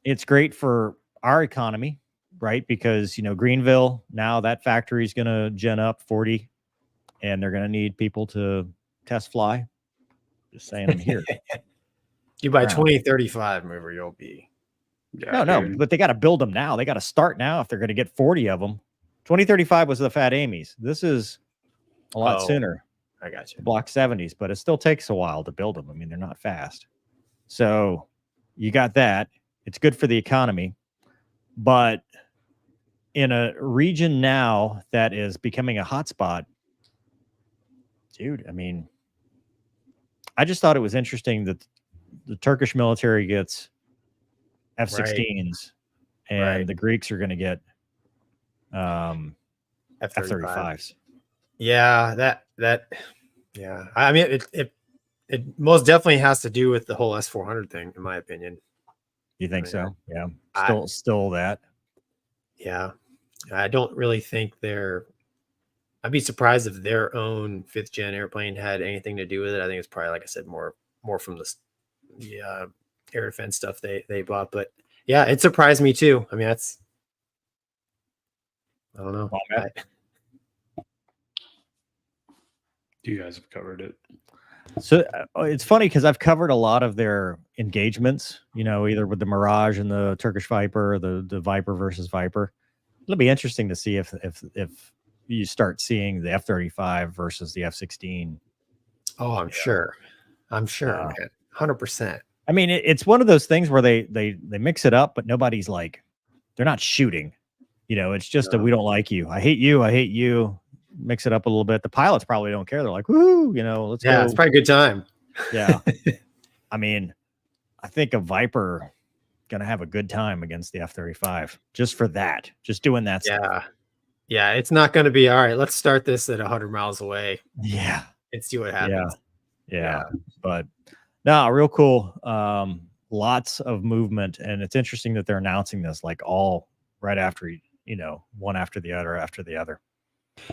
It's great for our economy, right? Because Greenville, now that factory is going to gen up 40, and they're going to need people to test fly. Just saying, I'm here. You buy 2035 mover, you'll be. Yeah, no, but they got to build them now. They got to start now if they're going to get 40 of them. 2035 was the Fat Amy's. This is a lot sooner. I got you. Block 70s, but it still takes a while to build them. I mean, they're not fast. So you got that. It's good for the economy. But in a region now that is becoming a hotspot, dude, I mean, I just thought it was interesting that the Turkish military gets F-16s, and the Greeks are going to get F-35s. Yeah, yeah. I mean, it most definitely has to do with the whole S-400 thing, in my opinion. You think so? Yeah. Still that. Yeah. I don't really think I'd be surprised if their own 5th gen airplane had anything to do with it. I think it's probably, like I said, more from the air defense stuff they bought. But yeah, it surprised me too. I mean, I don't know. You guys have covered it. So it's funny because I've covered a lot of their engagements, either with the Mirage and the Turkish Viper, or the Viper versus Viper. It'll be interesting to see if you start seeing the F-35 versus the F-16. Oh, I'm sure. I'm sure, man. 100%. I mean, it's one of those things where they mix it up, but nobody's like, they're not shooting. You know, it's just a we don't like you. I hate you. I hate you. Mix it up a little bit. The pilots probably don't care. They're like, woo, you know, let's go. Yeah, it's probably a good time. Yeah. I mean, I think a Viper gonna have a good time against the F-35 just for that. Just doing that Yeah. stuff. Yeah, it's not going to be all right. Let's start this at 100 miles away. Yeah. And see what happens. Yeah. But no, real cool. Lots of movement, and it's interesting that they're announcing this like all right after, you know, one after the other.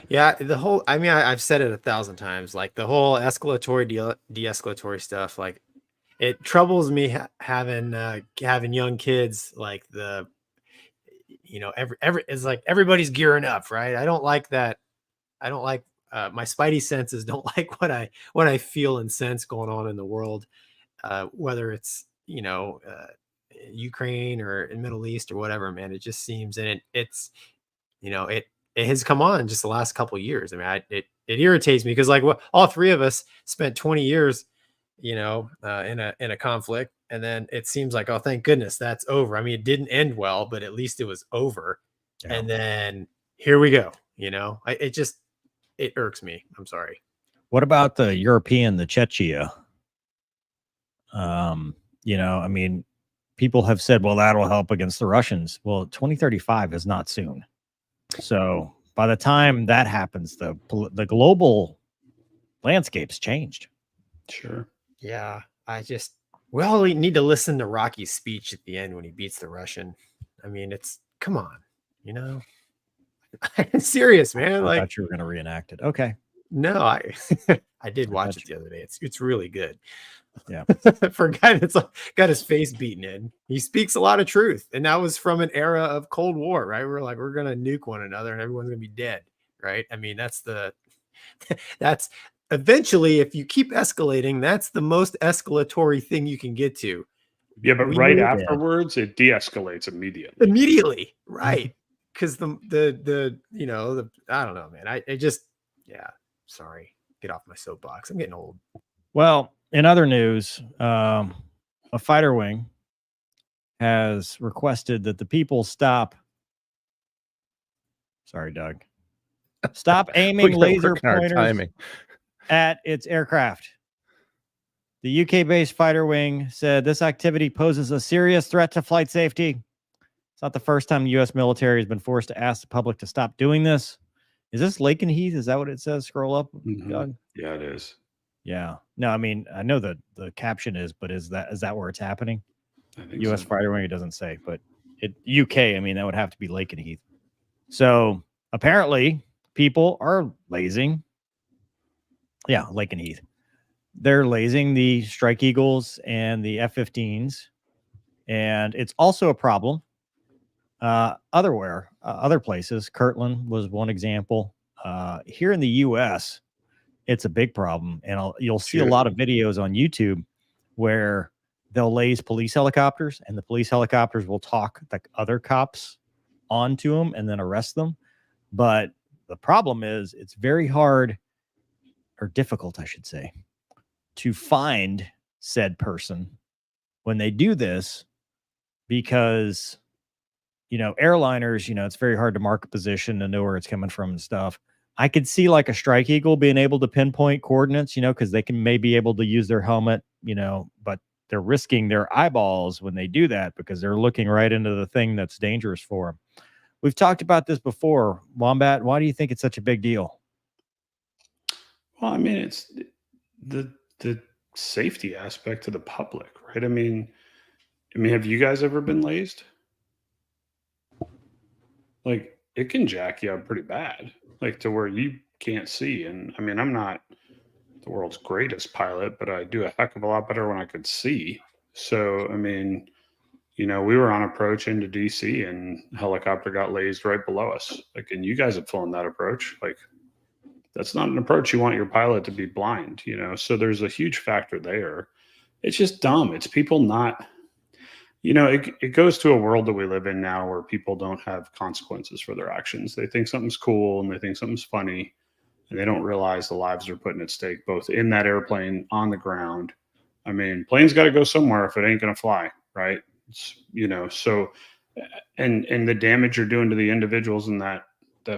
Yeah, the whole, I mean, I've said it 1,000 times, like the whole escalatory, de-escalatory stuff, like it troubles me having young kids, like you know, it's like everybody's gearing up, right? I don't like that. I don't like my spidey senses don't like what I feel and sense going on in the world, whether it's, you know, Ukraine or in Middle East or whatever, man. It just seems, and it's, you know, it has come on just the last couple of years. I mean, it irritates me because like all three of us spent 20 years, you know, in a conflict, and then it seems like, oh, thank goodness that's over. I mean, it didn't end well, but at least it was over. Yeah. And then here we go. You know, it irks me. I'm sorry. What about the European, the Chechnya? You know, I mean, people have said, well, that'll help against the Russians. Well, 2035 is not soon. So by the time that happens, the global landscape's changed. Sure. Yeah. We all need to listen to Rocky's speech at the end when he beats the Russian. I mean, come on, you know, I'm serious, man. I like, thought you were going to reenact it. Okay. No, I did watch it the other day. It's really good. Yeah. For a guy that's got his face beaten in, he speaks a lot of truth. And that was from an era of Cold War, right? We're like, we're going to nuke one another and everyone's going to be dead, right? I mean, that's eventually, if you keep escalating, that's the most escalatory thing you can get to. Yeah, but right afterwards, it de-escalates immediately. Immediately, right? Because the you know, I don't know, man. Yeah, sorry. Get off my soapbox. I'm getting old. Well, in other news, a fighter wing has requested that the people stop. Sorry, Doug. Stop aiming laser pointers at its aircraft. The UK-based fighter wing said this activity poses a serious threat to flight safety. It's not the first time the U.S. military has been forced to ask the public to stop doing this. Is this Lakenheath? Is that what it says? Scroll up, Doug. Yeah, it is. Yeah. No, I mean, I know that the caption is, but is that where it's happening? I think U.S. so. fighter wing, it doesn't say, but UK, I mean, that would have to be Lakenheath. So apparently people are lasing. Yeah, Lakenheath. They're lasing the Strike Eagles and the F-15s. And it's also a problem other places. Kirtland was one example. Here in the U.S., it's a big problem. And you'll see a lot of videos on YouTube where they'll laze police helicopters, and the police helicopters will talk the other cops onto them and then arrest them. But the problem is it's very hard, or difficult, I should say, to find said person when they do this, because, you know, airliners, you know, it's very hard to mark a position and know where it's coming from and stuff. I could see like a Strike Eagle being able to pinpoint coordinates, you know, because they can maybe able to use their helmet, you know, but they're risking their eyeballs when they do that because they're looking right into the thing that's dangerous for them. We've talked about this before. Wombat, why do you think it's such a big deal? Well, I mean, it's the safety aspect to the public, right? I mean, have you guys ever been lazed? Like, it can jack you up pretty bad, like to where you can't see. And I mean, I'm not the world's greatest pilot, but I do a heck of a lot better when I could see. So, I mean, you know, we were on approach into DC and helicopter got lazed right below us. Like, and you guys have flown that approach. Like, that's not an approach you want your pilot to be blind, you know? So there's a huge factor there. It's just dumb. It's people not, you know, it goes to a world that we live in now where people don't have consequences for their actions. They think something's cool and they think something's funny, and they don't realize the lives they're putting at stake, both in that airplane, on the ground. I mean, plane's got to go somewhere if it ain't going to fly, right? It's, so, and the damage you're doing to the individuals in that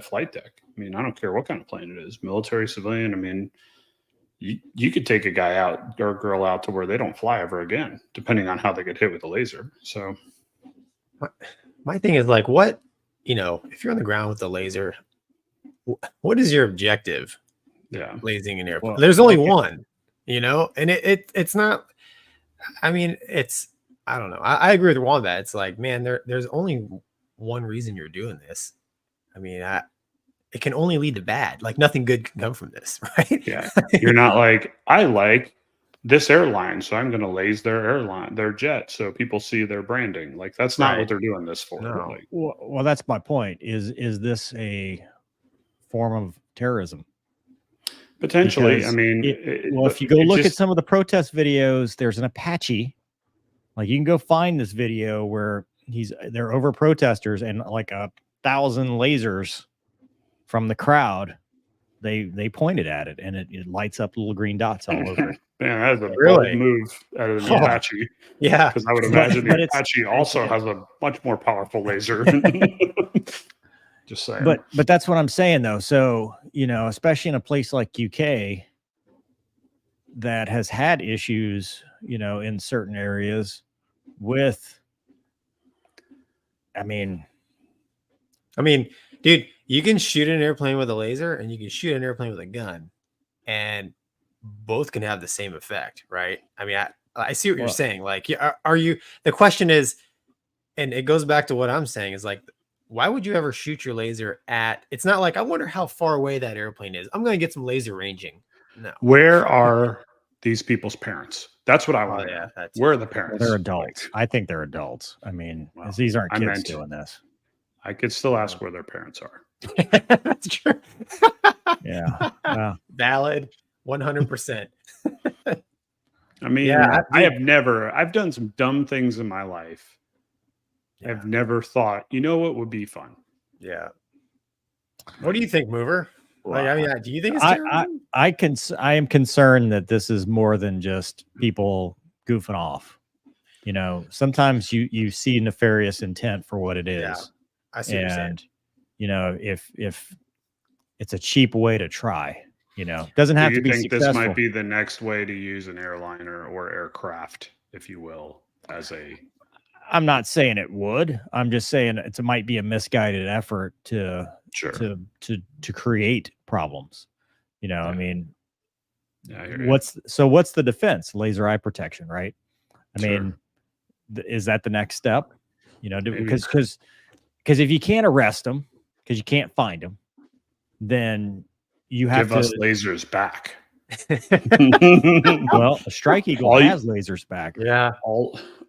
flight deck. I mean, I don't care what kind of plane it is, military, civilian. I mean, you could take a guy out or a girl out to where they don't fly ever again, depending on how they get hit with a laser. So my thing is like, what, if you're on the ground with a laser, what is your objective? Yeah. Lasing an airplane. There's only one, and it's not, I mean, I don't know. I agree with Wombat. It's like, man, there's only one reason you're doing this. I mean, it can only lead to bad. Like nothing good can come from this, right? Yeah. You're not like, I like this airline, so I'm going to laze their jet so people see their branding. Like that's not what they're doing this for. No. Like, well, that's my point. Is this a form of terrorism? Potentially. Because I mean, if you go look at some of the protest videos, there's an Apache. Like you can go find this video where they're over protesters and like 1,000 lasers from the crowd. They pointed at it and it lights up little green dots all over it. Man, that's a Really? bold move out of the Apache. Yeah. Because I would imagine the Apache also has a much more powerful laser. Just saying. But that's what I'm saying though. So, especially in a place like UK that has had issues, in certain areas with, I mean, dude, you can shoot an airplane with a laser and you can shoot an airplane with a gun and both can have the same effect, right? I mean, I see what you're saying. Like, are you, the question is, and it goes back to what I'm saying is like, why would you ever shoot your laser at, it's not like, I wonder how far away that airplane is. I'm going to get some laser ranging. No. Where are these people's parents? That's what I want to know. Where are the parents? They're adults. I think they're adults. I mean, these aren't kids doing this. I could still ask where their parents are. That's true. Yeah. Valid. 100%. I mean, I've done some dumb things in my life. Yeah. I've never thought, what would be fun? Yeah. What do you think, Mover? Like, I mean, do you think it's terrible? I am concerned that this is more than just people goofing off. Sometimes you see nefarious intent for what it is. Yeah, I see what you're saying. If it's a cheap way to try, doesn't have to be successful. This might be the next way to use an airliner or aircraft, if you will, as a. I'm not saying it would. I'm just saying it might be a misguided effort to create problems. I mean, what's the defense? Laser eye protection, right? I mean, is that the next step? Because if you can't arrest them because you can't find them, then you have give us lasers back. Well, a strike eagle has lasers back. Yeah.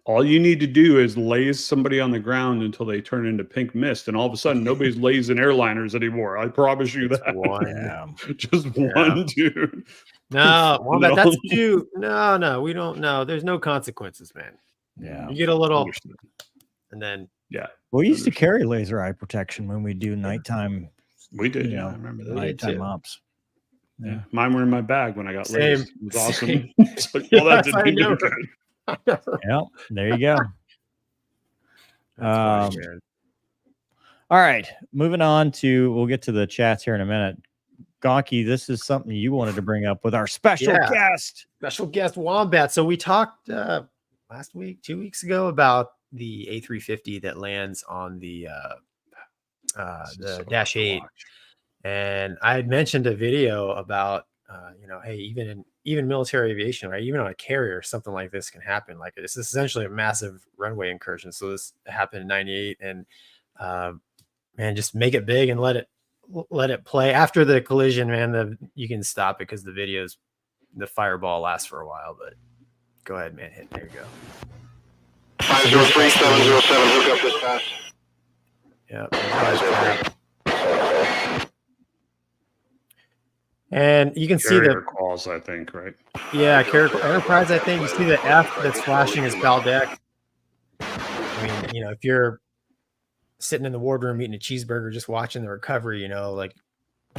All you need to do is laze somebody on the ground until they turn into pink mist, and all of a sudden nobody's lazing airliners anymore. I promise you that. One dude. No, that's two. No, we don't know. There's no consequences, man. Yeah. You get a little, and then we used to carry laser eye protection when we do nighttime. We did, I remember that. Nighttime ops. Yeah, mine were in my bag when I got lased. It was awesome. So, that didn't even good. Yeah, there you go. All right, moving on to, we'll get to the chats here in a minute. Gonky, this is something you wanted to bring up with our special guest Wombat. So we talked last week, 2 weeks ago, about the A350 that lands on the Dash 8, and I had mentioned a video about hey, even military aviation, right? Even on a carrier, something like this can happen. Like this is essentially a massive runway incursion. So this happened in '98, and man, just make it big and let it play. After the collision, man, you can stop it because the fireball lasts for a while. But go ahead, man, hit. There you go. 503-707, hook up dispatch. Yeah. And you can see the calls, I think, right? Yeah, Enterprise, I think. You see the F that's flashing his PAL deck. I mean, if you're sitting in the wardroom eating a cheeseburger, just watching the recovery, like,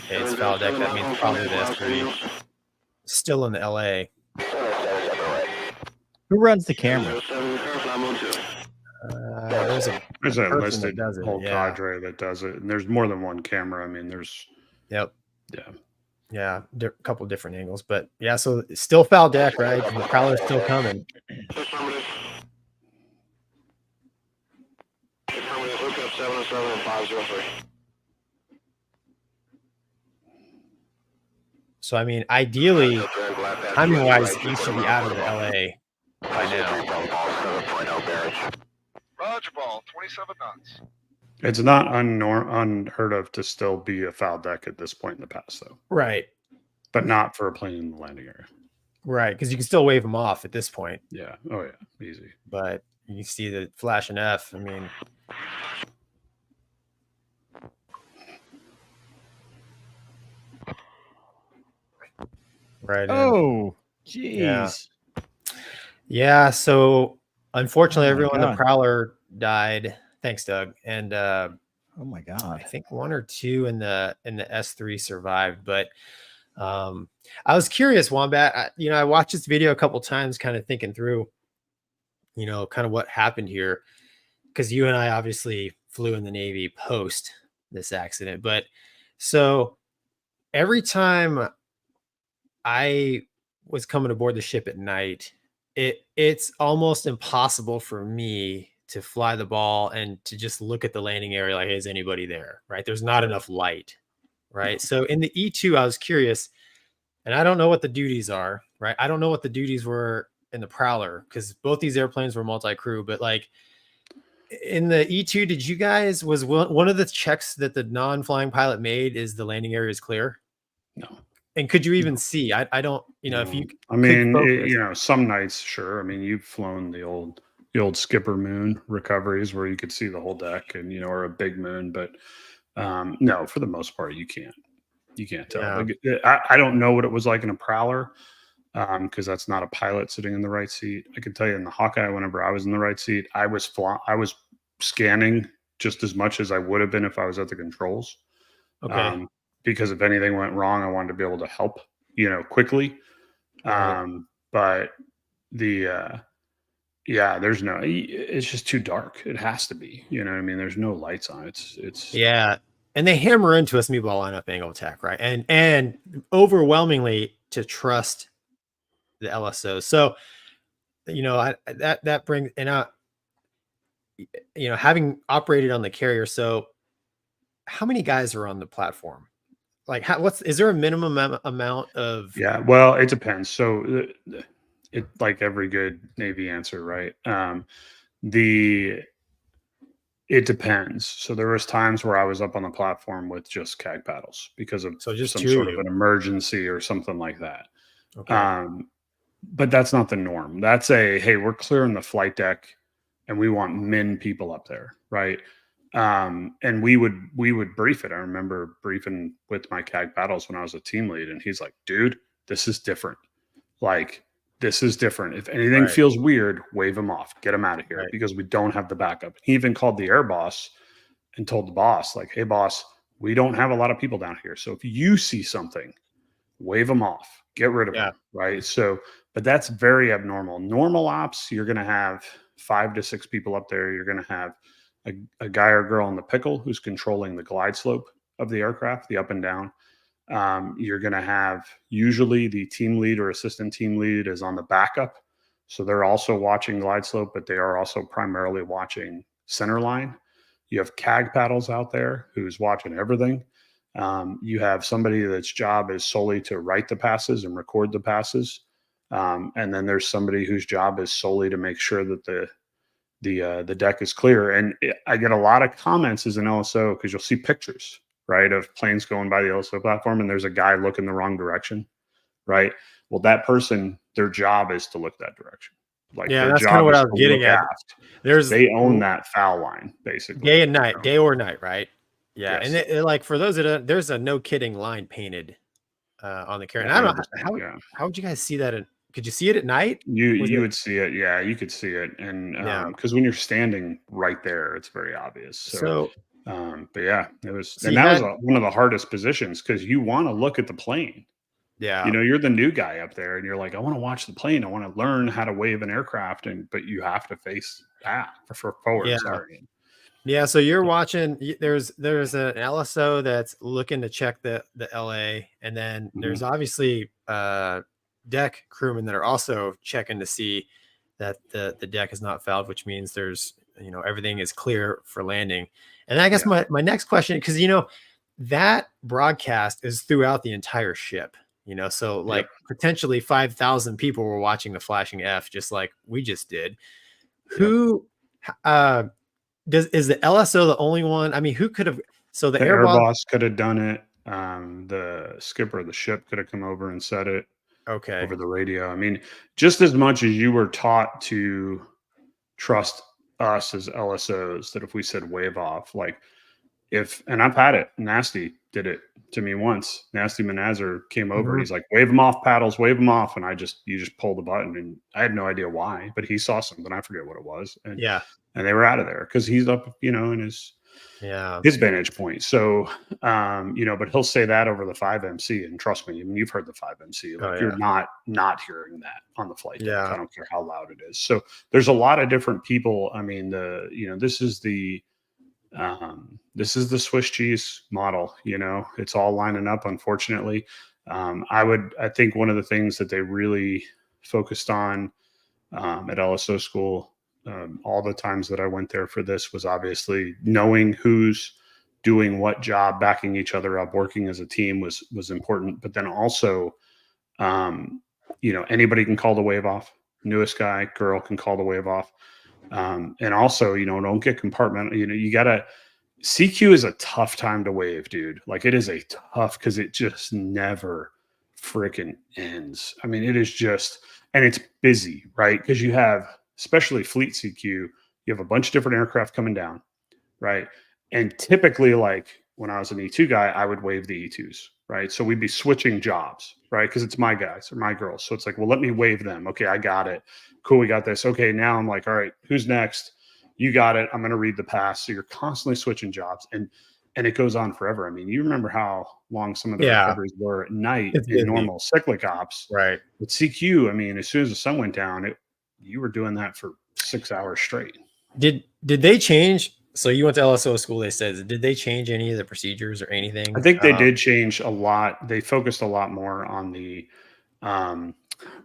hey, it's PAL deck. That means probably the S3. Still in the LA. Who runs the camera? There's a There's a person that listed does it, whole yeah. cadre that does it, and there's more than one camera. I mean, there's Yep. yeah. A couple different angles, but yeah. So it's still foul deck, right? And the prowler's still coming. So I mean, ideally, timing wise, you should be out of the LA by now. Roger ball, 27 knots. It's not unheard of to still be a foul deck at this point in the past, though. Right. But not for a plane in the landing area. Right, because you can still wave them off at this point. Yeah. Oh yeah, easy. But you see the flash and F. I mean, right. Oh, jeez. Yeah. So unfortunately, Oh my everyone in the God. prowler died. Thanks, Doug. And Oh my I God. think one or two in the S3 survived. But I was curious, Wombat. I watched this video a couple times, kind of thinking through, kind of what happened here, because you and I obviously flew in the Navy post this accident. But so every time I was coming aboard the ship at night, it's almost impossible for me to fly the ball and to just look at the landing area like, hey, is anybody there? Right? There's not enough light. Right. So in the E2, I was curious, and I don't know what the duties are. Right. I don't know what the duties were in the Prowler, because both these airplanes were multi-crew. But like in the E2, did you guys, was one of the checks that the non-flying pilot made is the landing area is clear? No. And could you even see? I don't, if you, I mean, some nights, sure. I mean, you've flown the old skipper moon recoveries where you could see the whole deck and, or a big moon, but no, for the most part, you can't tell. Yeah. Like, I don't know what it was like in a Prowler, because that's not a pilot sitting in the right seat. I can tell you in the Hawkeye, whenever I was in the right seat, I was scanning just as much as I would have been if I was at the controls. Okay. Because if anything went wrong, I wanted to be able to help, quickly. Right. But the it's just too dark. It has to be, what I mean? There's no lights on. It's yeah. And they hammer into us meatball lineup angle attack, right? And overwhelmingly to trust the LSOs. So, that brings, and having operated on the carrier. So how many guys are on the platform? Like, is there a minimum amount of? Yeah, well, it depends. So it like every good Navy answer, right? It depends. So there was times where I was up on the platform with just CAG paddles because of just some sort of an emergency or something like that. Okay. But that's not the norm. That's hey, we're clearing the flight deck and we want min people up there, right? And we would brief it. I remember briefing with my CAG paddles when I was a team lead, and he's like, dude, this is different. Like, this is different. If anything feels weird, wave them off, get them out of here, because we don't have the backup. He even called the air boss and told the boss, like, hey boss, we don't have a lot of people down here. So if you see something, wave them off, get rid of them. Right. So, but that's very abnormal. Normal ops, you're going to have 5 to 6 people up there. You're going to have a guy or girl in the pickle who's controlling the glide slope of the aircraft, the up and down. You're going to have usually the team lead or assistant team lead is on the backup. So they're also watching glide slope, but they are also primarily watching center line. You have CAG paddles out there who's watching everything. You have somebody that's job is solely to write the passes and record the passes. And then there's somebody whose job is solely to make sure that the deck is clear. And I get a lot of comments as an LSO because you'll see pictures, right, of planes going by the LSO platform, and there's a guy looking the wrong direction, right? Well, that person, their job is to look that direction. Like, yeah, their that's job kind of what is I was to getting look at. aft. They own that foul line, basically. Day and night, day or night, right? Yeah, Yes. and like for those that there's a no kidding line painted on the carrier. And I don't know how would you guys see that? Could you see it at night? You would see it. Yeah, you could see it. And because when you're standing right there, it's very obvious. So but yeah, it was, and that was one of the hardest positions because you want to look at the plane, Yeah. You know, you're the new guy up there and you're like, I want to watch the plane. I want to learn how to wave an aircraft. But you have to face back for forward. Yeah. Sorry. Yeah. So you're watching, there's an LSO that's looking to check the LA. And then there's obviously deck crewmen that are also checking to see that the deck is not fouled, which means there's, you know, everything is clear for landing. And I guess my next question, because, you know, that broadcast is throughout the entire ship, you know, so like potentially 5,000 people were watching the flashing F, just like we just did. Who is the LSO the only one? I mean, who could have? So the air boss could have done it. The skipper of the ship could have come over and said it over the radio. I mean, just as much as you were taught to trust us as LSOs, that if we said wave off, like and I've had it, Nasty did it to me once. Nasty Manazar came over and he's like, wave them off, paddles, wave them off. And you just pull the button, and I had no idea why, but he saw something. I forget what it was. And they were out of there because he's up, you know, in his vantage point. So, you know, but he'll say that over the 5MC, and trust me, I mean, you've heard the 5MC, like you're not hearing that on the flight deck. I don't care how loud it is. So there's a lot of different people. I mean, this is the Swiss cheese model, you know, it's all lining up, unfortunately. I think one of the things that they really focused on at LSO school, all the times that I went there for this, was obviously knowing who's doing what job, backing each other up, working as a team was important. But then also, you know, anybody can call the wave off. Newest guy, girl can call the wave off. And also, you know, don't get compartmental. You know, CQ is a tough time to wave, dude. Like, it is a tough, because it just never freaking ends. I mean, it is just, and it's busy, right? Because you have, especially fleet CQ, you have a bunch of different aircraft coming down, right? And typically, like when I was an E2 guy, I would wave the E2s, right? So we'd be switching jobs, right? Because it's my guys or my girls. So it's like, well, let me wave them. Okay, I got it. Cool, we got this. Okay, now I'm like, all right, who's next? You got it. I'm going to read the pass. So you're constantly switching jobs, and it goes on forever. I mean, you remember how long some of the recoveries were at night in normal cyclic ops, right? With CQ, I mean, as soon as the sun went down, you were doing that for 6 hours straight. Did they change? So you went to LSO school, they said. Did they change any of the procedures or anything? I think they did change a lot. They focused a lot more on the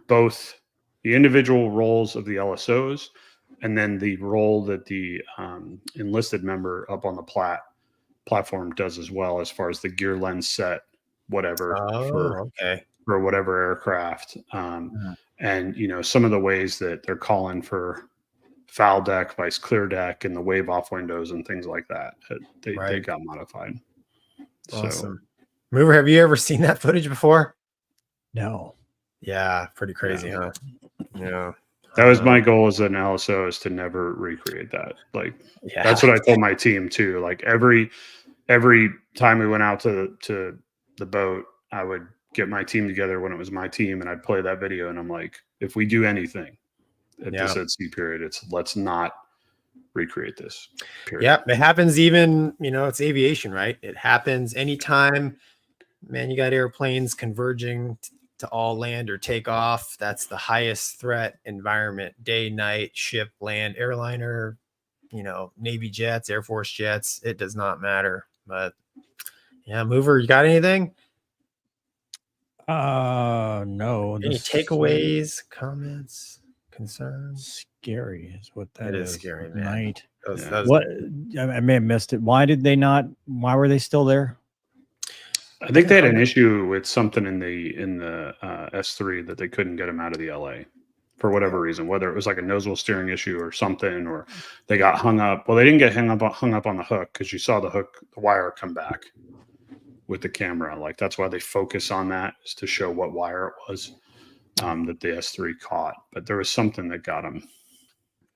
both the individual roles of the LSOs, and then the role that the enlisted member up on the platform does as well, as far as the gear lens set, whatever, for whatever aircraft. And, you know, some of the ways that they're calling for foul deck, vice clear deck, and the wave off windows and things like that, they got modified. Awesome. So, Mover, have you ever seen that footage before? No. Yeah, pretty crazy, huh? Yeah. That was my goal as an LSO, is to never recreate that. Like, that's what I told my team too. Like, every time we went out to the boat, I would get my team together when it was my team, and I'd play that video, and I'm like, if we do anything at this at sea period, let's not recreate this. Period. Yep, it happens. Even, you know, it's aviation, right? It happens anytime. Man, you got airplanes converging to all land or take off. That's the highest threat environment: day, night, ship, land, airliner, you know, Navy jets, Air Force jets. It does not matter. But yeah, Mover, you got anything? No. Any takeaways, comments, concerns? Scary is what that is. It is scary, man. Night. What? I may have missed it. Why were they still there? I think they had an issue with something in the S3 that they couldn't get them out of the LA for whatever reason, whether it was like a nozzle steering issue or something, or they got hung up. Well, they didn't get hung up on the hook, because you saw the wire come back with the camera. Like, that's why they focus on that, is to show what wire it was that the S3 caught. But there was something that got them.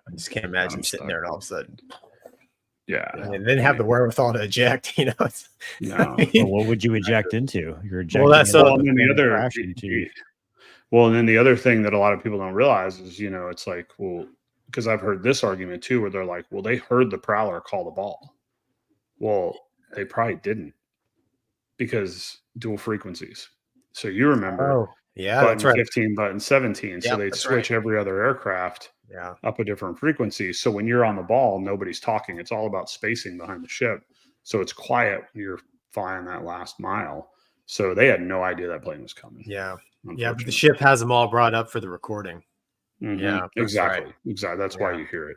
I just can't imagine sitting there and all of a sudden. Yeah. And they didn't have the wherewithal to eject, you know. No. Well, what would you eject into? You're ejecting. Well, and then the other thing that a lot of people don't realize is, you know, it's like, well, because I've heard this argument too, where they're like, well, they heard the prowler call the ball. Well, they probably didn't, because dual frequencies. So you remember Oh, yeah, button that's right. 15, button 17. So Yep, they'd that's switch right. every other aircraft Yeah. up a different frequency. So when you're on the ball, nobody's talking. It's all about spacing behind the ship. So it's quiet when you're flying that last mile. So they had no idea that plane was coming. Yeah. Yeah, but the unfortunately. ship has them all brought up for the recording. Mhm. Yeah, that's exactly. right. Exactly. That's why Yeah. you hear it.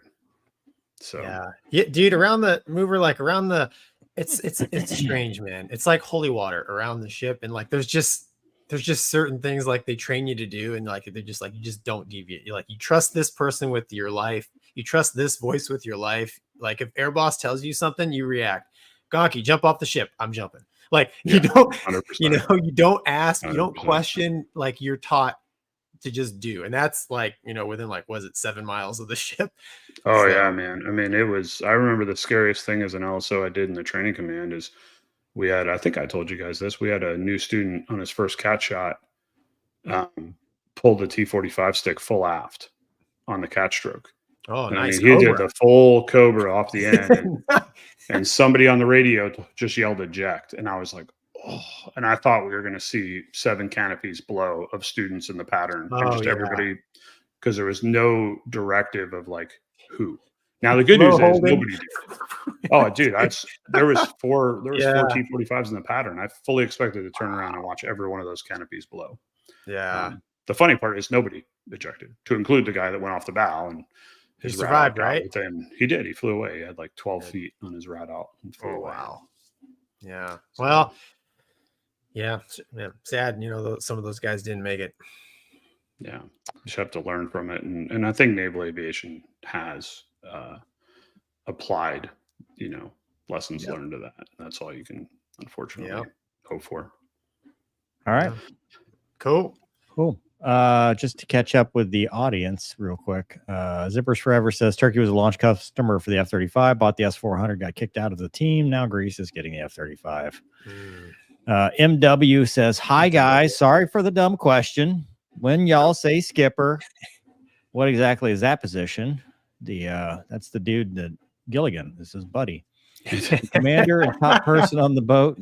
So Yeah, dude, around the mover, like around the, it's strange, man. It's like holy water around the ship, and like there's just certain things like they train you to do, and like they're just like, you just don't deviate. You like, you trust this person with your life, you trust this voice with your life. Like if Air Boss tells you something, you react. Gonky, jump off the ship. I'm jumping. Like you don't, 100%. you don't ask, you don't 100%. question. Like you're taught to just do, and that's like, within like, was it 7 miles of the ship? Oh So- yeah, man. I mean, I remember the scariest thing as an LSO I did in the training command is we had, I think I told you guys this, we had a new student on his first cat shot, pulled the T-45 stick full aft on the cat stroke. Oh, And nice. I mean, he did Cobra. the full Cobra off the end, and somebody on the radio just yelled eject, and I was like, oh, and I thought we were going to see 7 canopies blow of students in the pattern, and Oh, just yeah. everybody, because there was no directive of like who. Now the good Low news is holding. nobody did. Oh, dude, there was four Yeah. T-45s in the pattern. I fully expected to turn around and watch every one of those canopies blow. Yeah. The funny part is nobody ejected, to include the guy that went off the bow and He his survived, rad out got right? with him. He did. He flew away. He had like 12 feet on his rad out and flew Oh, away. wow. Yeah. So- Well, yeah. Sad. Some of those guys didn't make it. Yeah, you just have to learn from it, and I think naval aviation has applied, lessons learned to that. That's all you can, unfortunately, hope for. All right. Cool. Cool. Just to catch up with the audience real quick. Zippers Forever says Turkey was a launch customer for the F-35, bought the S-400, got kicked out of the team. Now Greece is getting the F-35. MW says, hi guys, sorry for the dumb question. When y'all say skipper, what exactly is that position? That's the dude that Gilligan, this is buddy. Commander and top person on the boat.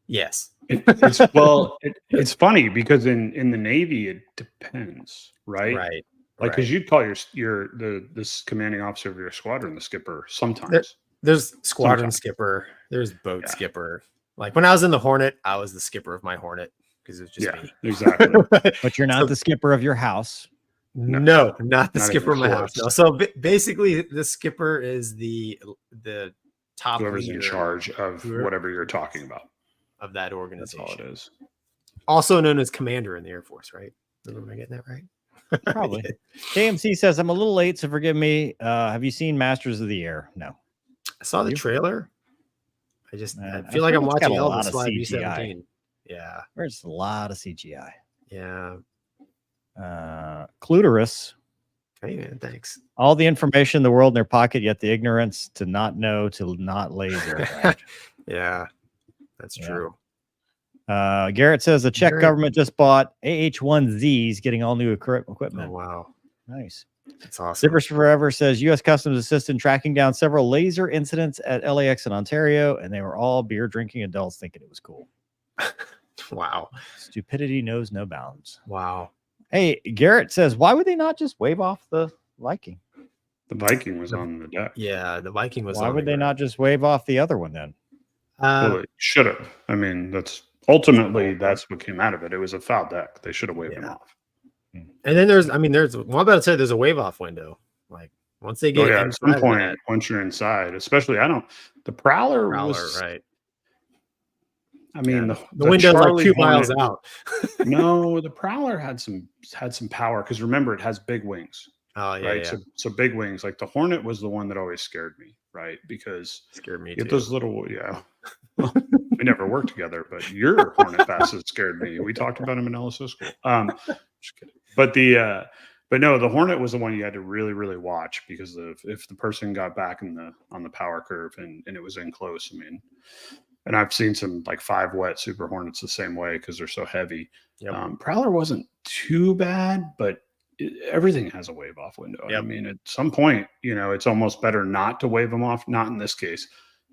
Yes. It's funny because in the Navy it depends, right? Right. Like, because you'd call this commanding officer of your squadron the skipper sometimes. There's squadron Sometimes. skipper. There's boat skipper. Like when I was in the Hornet, I was the skipper of my Hornet because it was just me. Exactly. But you're not the skipper of your house. No, not the Not skipper of even my house. close. No. So basically, the skipper is the top Whoever's in leader charge of whatever you're talking about. of that That's organization. all it is. Also known as commander in the Air Force, right? Am I getting that right? Probably. KMC says, I'm a little late, so forgive me. Have you seen Masters of the Air? No. I saw the You? trailer. I I feel like I'm heard it's got watching a lot Elvis of fly CGI. B-17. Yeah. There's a lot of CGI. Yeah. Cluterus. Hey man, thanks. All the information in the world in their pocket, yet the ignorance to not know, to not laser. Yeah, that's Yeah. true. Garrett says the Czech Garrett. government just bought AH-1Zs, getting all new Oh equipment. wow, Nice. that's awesome. Zippers Forever says U.S. Customs assisted tracking down several laser incidents at LAX in Ontario, and they were all beer drinking adults thinking it was cool. Wow, Stupidity knows no bounds. wow. Hey, Garrett says, why would they not just wave off the Viking? The Viking was on the deck. Yeah, the Viking was. Why on would the they not just wave off the other one then? Well, they should have. I mean, that's ultimately that's what came out of it. It was a foul deck. They should have waved him Yeah. off. And then there's well, I'm about to say there's a wave off window. Like once they Oh, get yeah, at inside some of point, that, once you're inside, especially the Prowler, Prowler, was right? I mean, Yeah, the the window's Charlie like 2 miles Hornet- out. No, the Prowler had some power because remember it has big wings, Oh yeah, right? yeah. So big wings. Like the Hornet was the one that always scared me, right? Because Scared me you too. get those little we never worked together, but your Hornet passes scared me. We talked about him in LSO school. Just kidding. But no, the Hornet was the one you had to really, really watch because if the person got back on the power curve and it was in close. I mean, and I've seen some like 5 wet Super Hornets the same way because they're so heavy. Yep. Prowler wasn't too bad, but everything has a wave off window. Yep. I mean, at some point, it's almost better not to wave them off. Not in this case,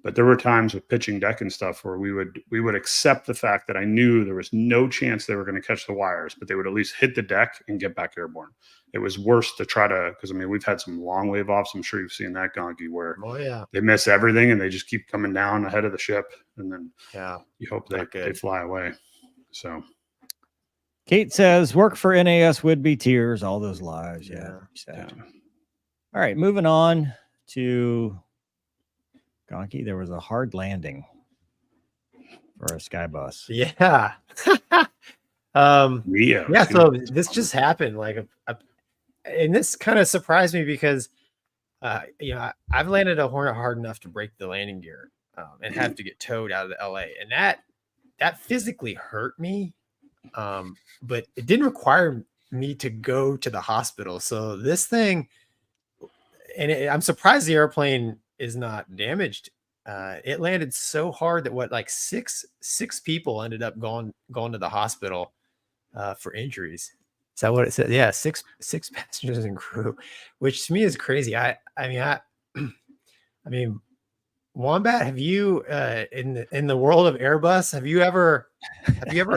But there were times with pitching deck and stuff where we would accept the fact that I knew there was no chance they were going to catch the wires, but they would at least hit the deck and get back airborne. It was worse to try to, because I mean, we've had some long wave offs. I'm sure you've seen that, Gonky, where they miss everything and they just keep coming down ahead of the ship, and then you hope they fly away. So Kate says, work for NAS would be tears, all those lives. Yeah. All right, moving on to Gonky. There was a hard landing for a sky bus. Yeah. Yeah. So this just happened, like, and this kind of surprised me because, I've landed a Hornet hard enough to break the landing gear and have to get towed out of the LA, and that physically hurt me. But it didn't require me to go to the hospital. So this thing, and I'm surprised the airplane is not damaged. It landed so hard that six people ended up going to the hospital for injuries. Is that what it said? Yeah, six passengers and crew, which to me is crazy. I mean, Wombat, have you in the world of Airbus, have you ever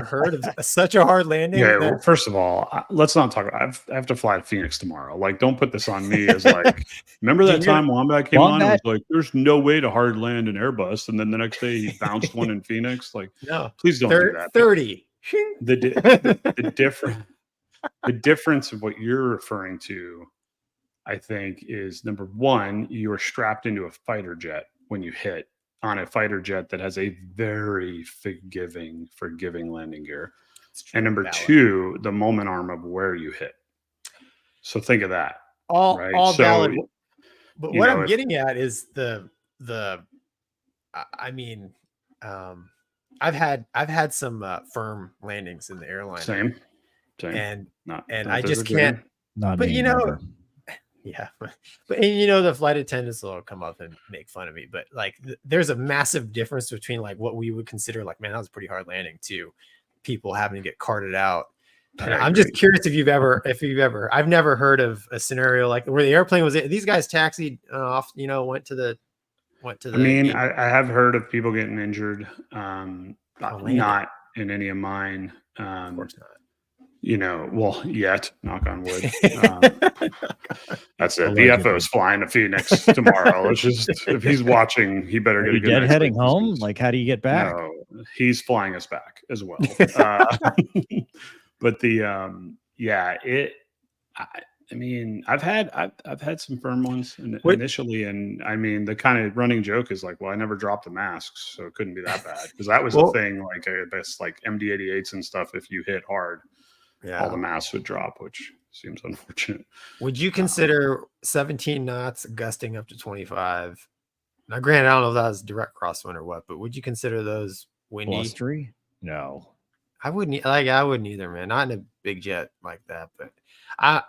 heard of such a hard landing? Yeah, well, first of all, let's not talk. I have to fly to Phoenix tomorrow. Like, don't put this on me as like, remember that time Wombat came on and was like, there's no way to hard land an Airbus. And then the next day he bounced one in Phoenix. Like, no, please don't do that. 30. The difference of what you're referring to, I think, is number one, you are strapped into a fighter jet when you hit on a fighter jet that has a very forgiving landing gear. And number two, the moment arm of where you hit. So think of that. All valid. But what I'm getting at is I've had some firm landings in the airline. Same. And not I just can't. But the flight attendants will come up and make fun of me. But like, there's a massive difference between like what we would consider like, man, that was a pretty hard landing, to people having to get carted out. And I'm just curious if you've ever, I've never heard of a scenario like where the airplane was, these guys taxied off, went to the. I mean, I have heard of people getting injured. Not in any of mine. Of course not. Yet, knock on wood. That's it. The FO is flying to Phoenix tomorrow. It's just, if he's watching, he better get a good night's heading sleep. home. Like, how do you get back? No, he's flying us back as well. But I mean, I've had some firm ones initially, and I mean, the kind of running joke is like, well, I never dropped the masks, so it couldn't be that bad, because that was the thing. Like, I guess like MD-88s and stuff, if you hit hard, all the masks would drop, which seems unfortunate. Would you consider 17 knots gusting up to 25? Now, granted, I don't know if that was direct crosswind or what, but would you consider those windy? Blustery? No, I wouldn't. I wouldn't either, man. Not in a big jet like that, but. I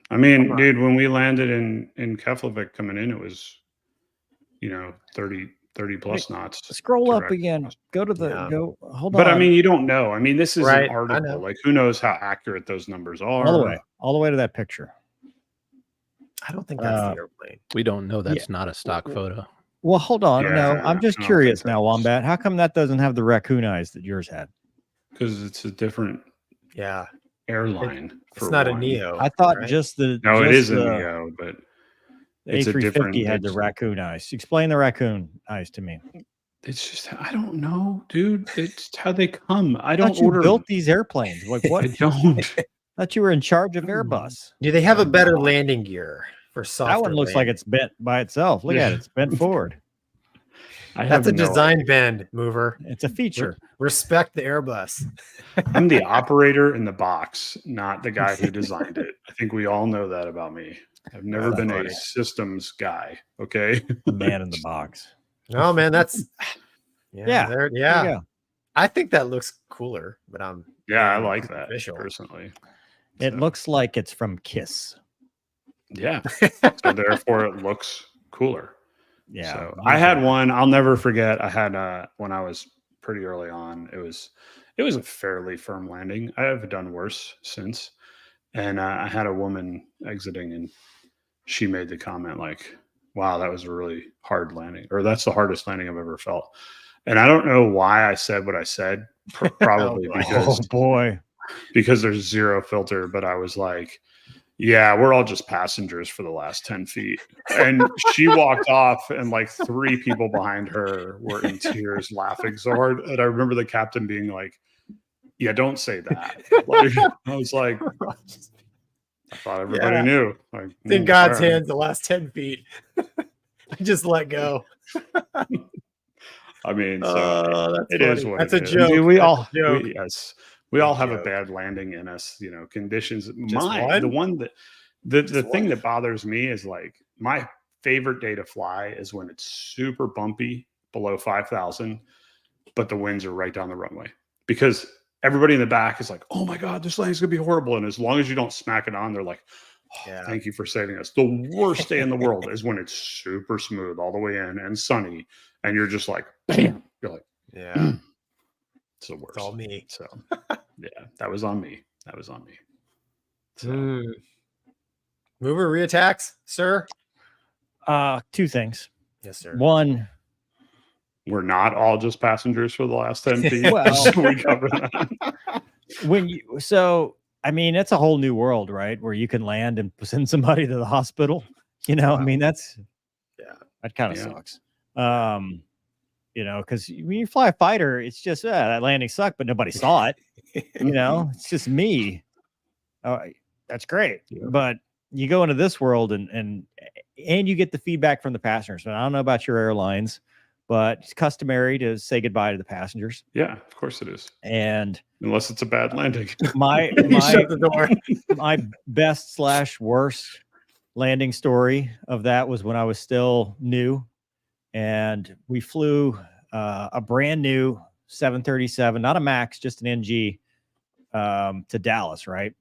mean, dude, when we landed in Keflavik coming in, it was, 30 plus knots. Scroll up again. Go to the hold on. But I mean, you don't know. I mean, this is an article. Like, who knows how accurate those numbers are? All the way to that picture. I don't think that's the airplane. We don't know. That's not a stock photo. Well, hold on. No, I'm just curious now, Wombat. How come that doesn't have the raccoon eyes that yours had? Because it's a different airline. It's not a Neo. I thought just the it is a Neo, but the A350 had the raccoon eyes. Explain the raccoon eyes to me. It's just, I don't know, dude. It's how they come. I don't order. You built these airplanes. Like, what? I don't. Thought you were in charge of Airbus. Do they have a better landing gear for soft? That one looks like it's bent by itself. Look at it. It's bent forward. That's a design bend, mover. It's a feature. Respect the Airbus. I'm the operator in the box, not the guy who designed it. I think we all know that about me. I've never been a systems guy. Okay. The man in the box. No, man, that's I think that looks cooler, but I like that personally. It looks like it's from Kiss. Yeah. So therefore it looks cooler. Yeah. So I had one I'll never forget. I had when I was pretty early on. It was a fairly firm landing. I have done worse since. And I had a woman exiting, and she made the comment like, wow, that was a really hard landing, or that's the hardest landing I've ever felt. And I don't know why I said what I said, probably because there's zero filter, but I was like, yeah, we're all just passengers for the last 10 feet. And she walked off, and like 3 people behind her were in tears laughing so hard. And I remember the captain being like, yeah, don't say that. Like, I was like, I thought everybody knew. Like, It's in God's hands the last 10 feet. I just let go. I mean, so it is what that's it a is. joke. Dude, We all have a joke. bad landing in us, conditions. One? The one that the thing that bothers me is like my favorite day to fly is when it's super bumpy below 5,000, but the winds are right down the runway, because everybody in the back is like, oh my God, this landing's gonna be horrible. And as long as you don't smack it on, they're like, thank you for saving us. The worst day in the world is when it's super smooth all the way in and sunny, and you're just like, bam. You're like, yeah, it's the worst. It's all me. So yeah, that was on me. So. Mover reattacks, sir. 2 things. Yes, sir. 1, we're not all just passengers for the last 10 feet. Well, we cover that. I mean, it's a whole new world, right? Where you can land and send somebody to the hospital. I mean, that kind of sucks. Because when you fly a fighter, it's just that landing sucked, but nobody saw it. It's just me. That's great. Yeah. But you go into this world and you get the feedback from the passengers. And I don't know about your airlines, but it's customary to say goodbye to the passengers. Yeah, of course it is. And unless it's a bad landing, my shut the door. My best/worst landing story of that was when I was still new, and we flew a brand new 737, not a MAX, just an NG, to Dallas, right?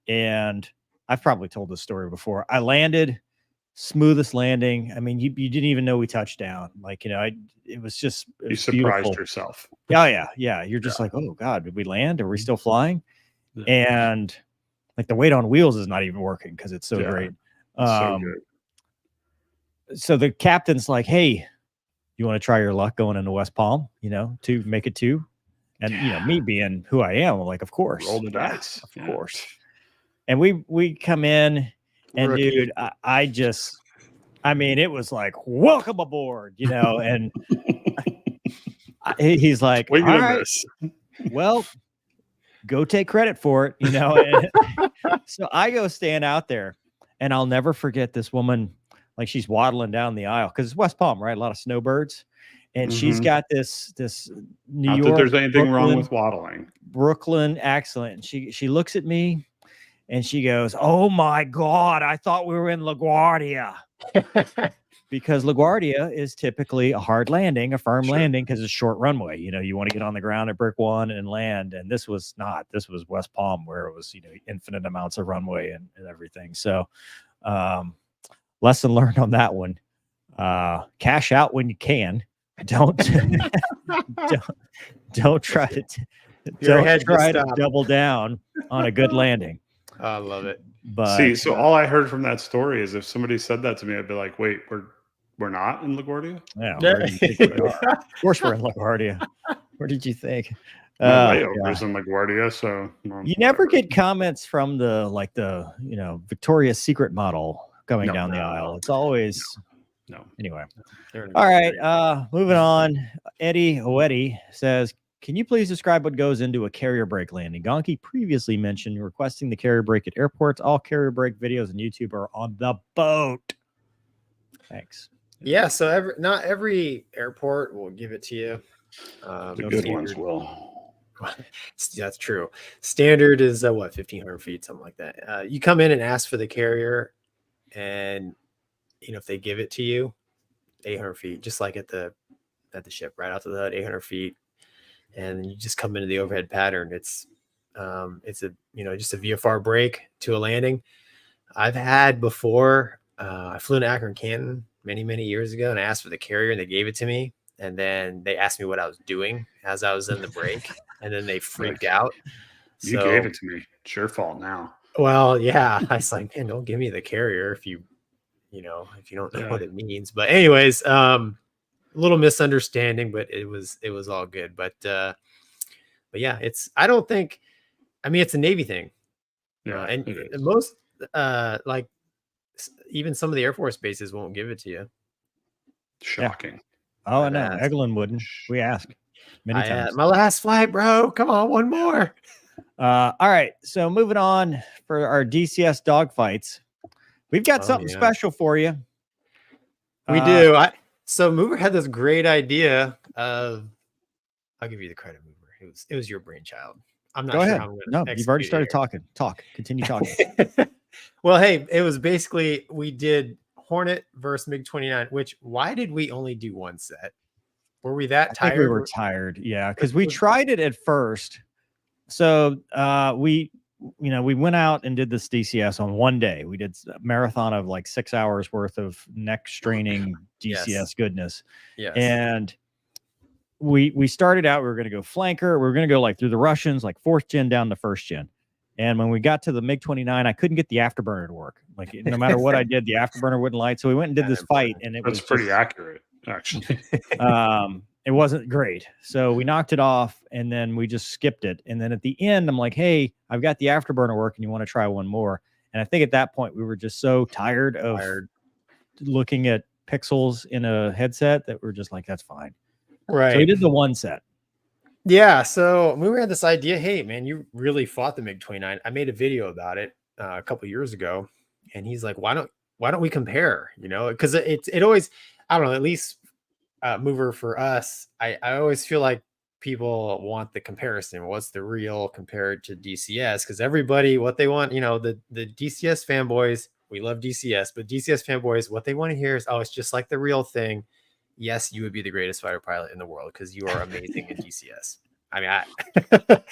And I've probably told this story before. I landed, smoothest landing. I mean, you didn't even know we touched down. Like, it was just, you surprised yourself. Yeah. You're just like, oh God, did we land? Are we still flying? Yeah. And like the weight on wheels is not even working because it's so great. So good. So the captain's like, hey, you want to try your luck going into West Palm, to make it 2? And, me being who I am, I'm like, of course. Roll the dice. Of course. And we come in, and dude, I mean, it was like, welcome aboard, and he's like, all right, well, go take credit for it, And so I go stand out there, and I'll never forget this woman, like she's waddling down the aisle because it's West Palm, right? A lot of snowbirds. And she's got this New Not York. That there's anything wrong with waddling. Brooklyn accent. She looks at me and she goes, "Oh my God, I thought we were in LaGuardia." Because LaGuardia is typically a hard landing, a firm landing, because it's short runway. You want to get on the ground at Brick 1 and land. And this was not. This was West Palm, where it was, infinite amounts of runway and everything. So lesson learned on that one. Cash out when you can. Don't try to double down on a good landing. I love it. But see, so all I heard from that story is if somebody said that to me, I'd be like, wait, we're not in LaGuardia? Yeah, where do you think we are? Of course we're in LaGuardia. Where did you think? Layover's in LaGuardia, so you never get comments from the Victoria's Secret model coming down the aisle. It's always Anyway. All right. Moving on. Eddie says, can you please describe what goes into a carrier brake landing? Gonky previously mentioned requesting the carrier brake at airports. All carrier brake videos on YouTube are on the boat. Thanks. Yeah. So not every airport will give it to you. The good ones will. That's true. Standard is 1,500 feet, something like that. You come in and ask for the carrier, and if they give it to you, 800 feet, just like at the ship, right out to the hood, 800 feet, and you just come into the overhead pattern. It's a just a VFR brake to a landing. I've had before. I flew in Akron, Canton many years ago, and I asked for the carrier, and they gave it to me. And then they asked me what I was doing as I was in the brake, and then they freaked out. You gave it to me. It's your fault now. Well, yeah. I was like, man, don't give me the carrier if you if you don't know Yeah. what it means. But anyways, a little misunderstanding, but it was all good. But yeah, it's a Navy thing. Yeah, And it is. most even some of the Air Force bases won't give it to you. Shocking. Oh, I'd no, ask. Eglin wouldn't. We ask many times. My last flight, bro. Come on, one more. All right. So moving on for our DCS dogfights, we've got something special for you. We do. So Mover had this great idea of. I'll give you the credit, Mover. It was your brainchild. I'm not Go sure ahead. how I'm going to. No, you've already started talking. Continue talking. Well, hey, it was basically we did Hornet versus MiG-29. Which why did we only do one set? Were we that tired? I think we were tired. Yeah, because we tried it at first. So we went out and did this DCS on one day. We did a marathon of like 6 hours worth of neck straining DCS goodness. Yes. And we started out, we were going to go flanker. We were going to go like through the Russians, like 4th gen down to 1st gen. And when we got to the MiG-29, I couldn't get the afterburner to work. Like no matter what I did, the afterburner wouldn't light. So we went and did this fight, and it was pretty accurate, actually. It wasn't great. So we knocked it off, and then we just skipped it. And then at the end, I'm like, hey, I've got the afterburner working. You want to try one more? And I think at that point, we were just so tired of looking at pixels in a headset that we're just like, that's fine. Right. So we did the one set. Yeah. So we had this idea. Hey, man, you really fought the MiG-29. I made a video about it a couple years ago, and he's like, why don't we compare? Because it always, I don't know, at least Mover for us, I always feel like people want the comparison. What's the real compared to DCS? Because everybody, what they want, the DCS fanboys, we love DCS, but DCS fanboys, what they want to hear is, oh, it's just like the real thing. Yes, you would be the greatest fighter pilot in the world because you are amazing in DCS. I mean, right?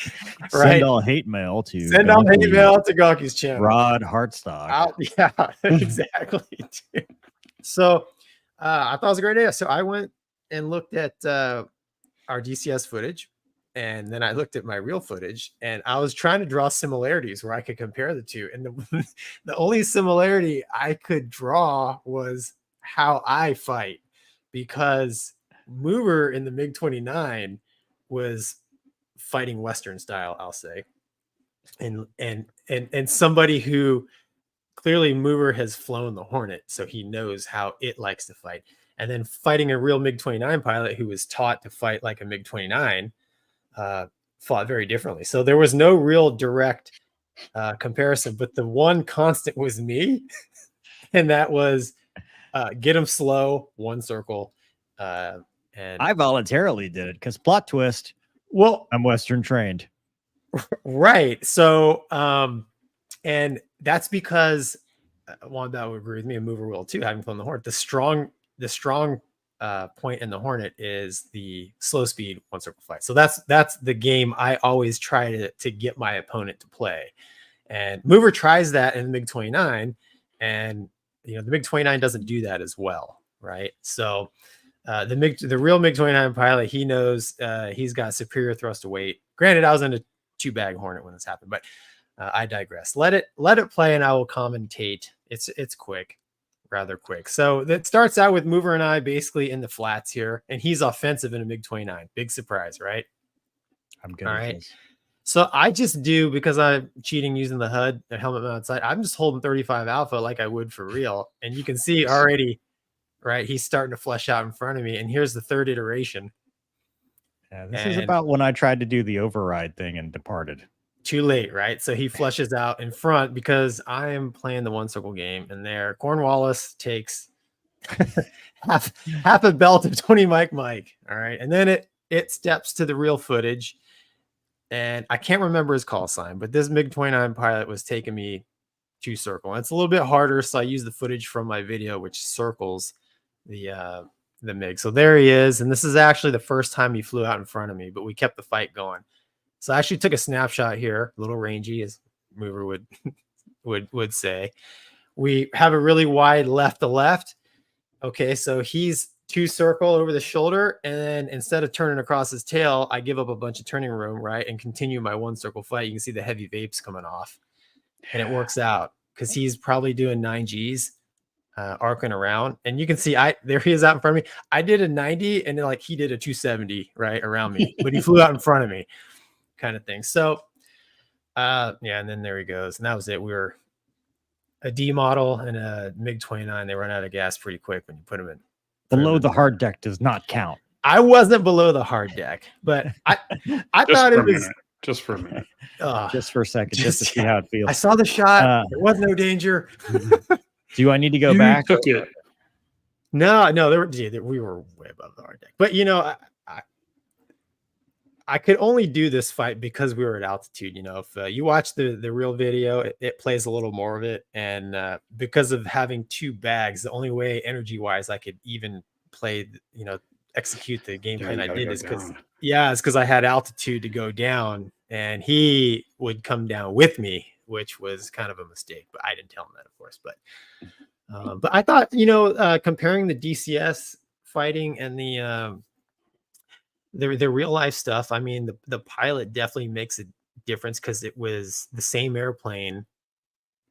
Send all hate mail to Gonky's channel. Rod Hartstock. Yeah, exactly. So I thought it was a great idea. So I went and looked at our DCS footage, and then I looked at my real footage, and I was trying to draw similarities where I could compare the two. And the only similarity I could draw was how I fight, because Mover in the MiG-29 was fighting Western style, I'll say. And somebody who clearly Mover has flown the Hornet, so he knows how it likes to fight. And then fighting a real MiG-29 pilot who was taught to fight like a MiG-29 fought very differently. So there was no real direct comparison, but the one constant was me. And that was get him slow, one circle. And I voluntarily did it because plot twist. Well, I'm Western trained. Right. So, and that's because Wanda would agree with me, and Mover will too, having flown the Hornet. The strong point in the Hornet is the slow speed one circle flight. So that's the game I always try to get my opponent to play. And Mover tries that in the MiG-29, and the MiG-29 doesn't do that as well, right? So the real MiG-29 pilot, he knows he's got superior thrust to weight. Granted, I was in a 2-bag Hornet when this happened, but I digress. Let it play, and I will commentate. It's quick, rather quick. So that starts out with Mover and I basically in the flats here, and he's offensive in a MiG-29. Big surprise, right? I'm good. All right. So I just do, because I'm cheating using the HUD, the helmet mount sight, I'm just holding 35 alpha like I would for real. And you can see already, right, he's starting to flesh out in front of me. And here's the third iteration. Yeah, this is about when I tried to do the override thing and departed. Too late, right? So he flushes out in front because I am playing the one circle game, and there Cornwallis takes half a belt of 20 Mike. All right. And then it steps to the real footage. And I can't remember his call sign, but this MiG-29 pilot was taking me to circle. And it's a little bit harder, so I use the footage from my video, which circles the MiG. So there he is, and this is actually the first time he flew out in front of me, but we kept the fight going. So I actually took a snapshot here, a little rangy, as Mover would say. We have a really wide left to left. Okay, so he's 2 circle over the shoulder, and then instead of turning across his tail, I give up a bunch of turning room, right, and continue my 1 circle flight. You can see the heavy vapes coming off, and it works out because he's probably doing 9 Gs arcing around, and you can see there he is out in front of me. I did a 90, and then like he did a 270 right around me, but he flew out in front of me, kind of thing. So, yeah, and then there he goes, and that was it. We were a D model and a MiG-29. They run out of gas pretty quick when you put them in. Below the hard deck does not count. I wasn't below the hard deck, but I thought it was just for a minute, just for a second, just to see how it feels. I saw the shot. There was no danger. Do I need to go back? Took it. No, we were way above the hard deck. But you know, I could only do this fight because we were at altitude. You know, if you watch the real video, it plays a little more of it, and because of having 2 bags, the only way energy wise I could even play, you know, execute the game plan I did is because I had altitude to go down, and he would come down with me, which was kind of a mistake, but I didn't tell him that, of course. But I thought, you know, comparing the DCS fighting and the real life stuff, I mean, the pilot definitely makes a difference because it was the same airplane,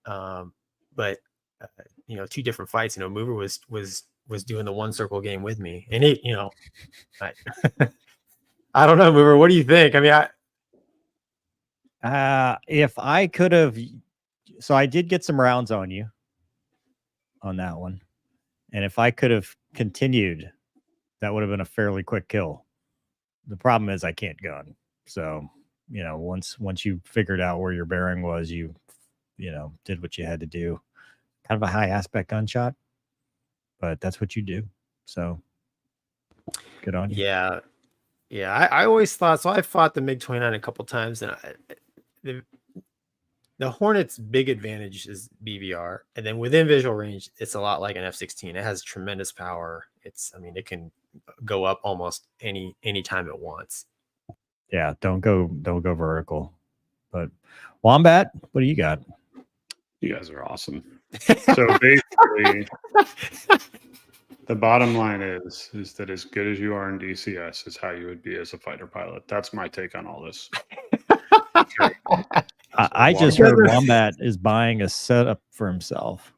but you know, 2 different fights. You know, Mover was doing the 1 circle game with me, and it, you know, I don't know, Mover, what do you think? I mean, if I could have, so I did get some rounds on you on that one, and if I could have continued, that would have been a fairly quick kill. The problem is I can't gun, so you know, once you figured out where your bearing was, you know, did what you had to do. Kind of a high aspect gunshot, but that's what you do. So good on you. Yeah. I always thought so. I fought the MiG-29 a couple times, and the Hornet's big advantage is BVR, and then within visual range, it's a lot like an F-16. It has tremendous power. I mean, it can go up almost any time it wants. Yeah, don't go vertical. But Wombat, what do you got? You guys are awesome. So basically, the bottom line is that as good as you are in DCS is how you would be as a fighter pilot. That's my take on all this. I just heard Wombat is buying a setup for himself.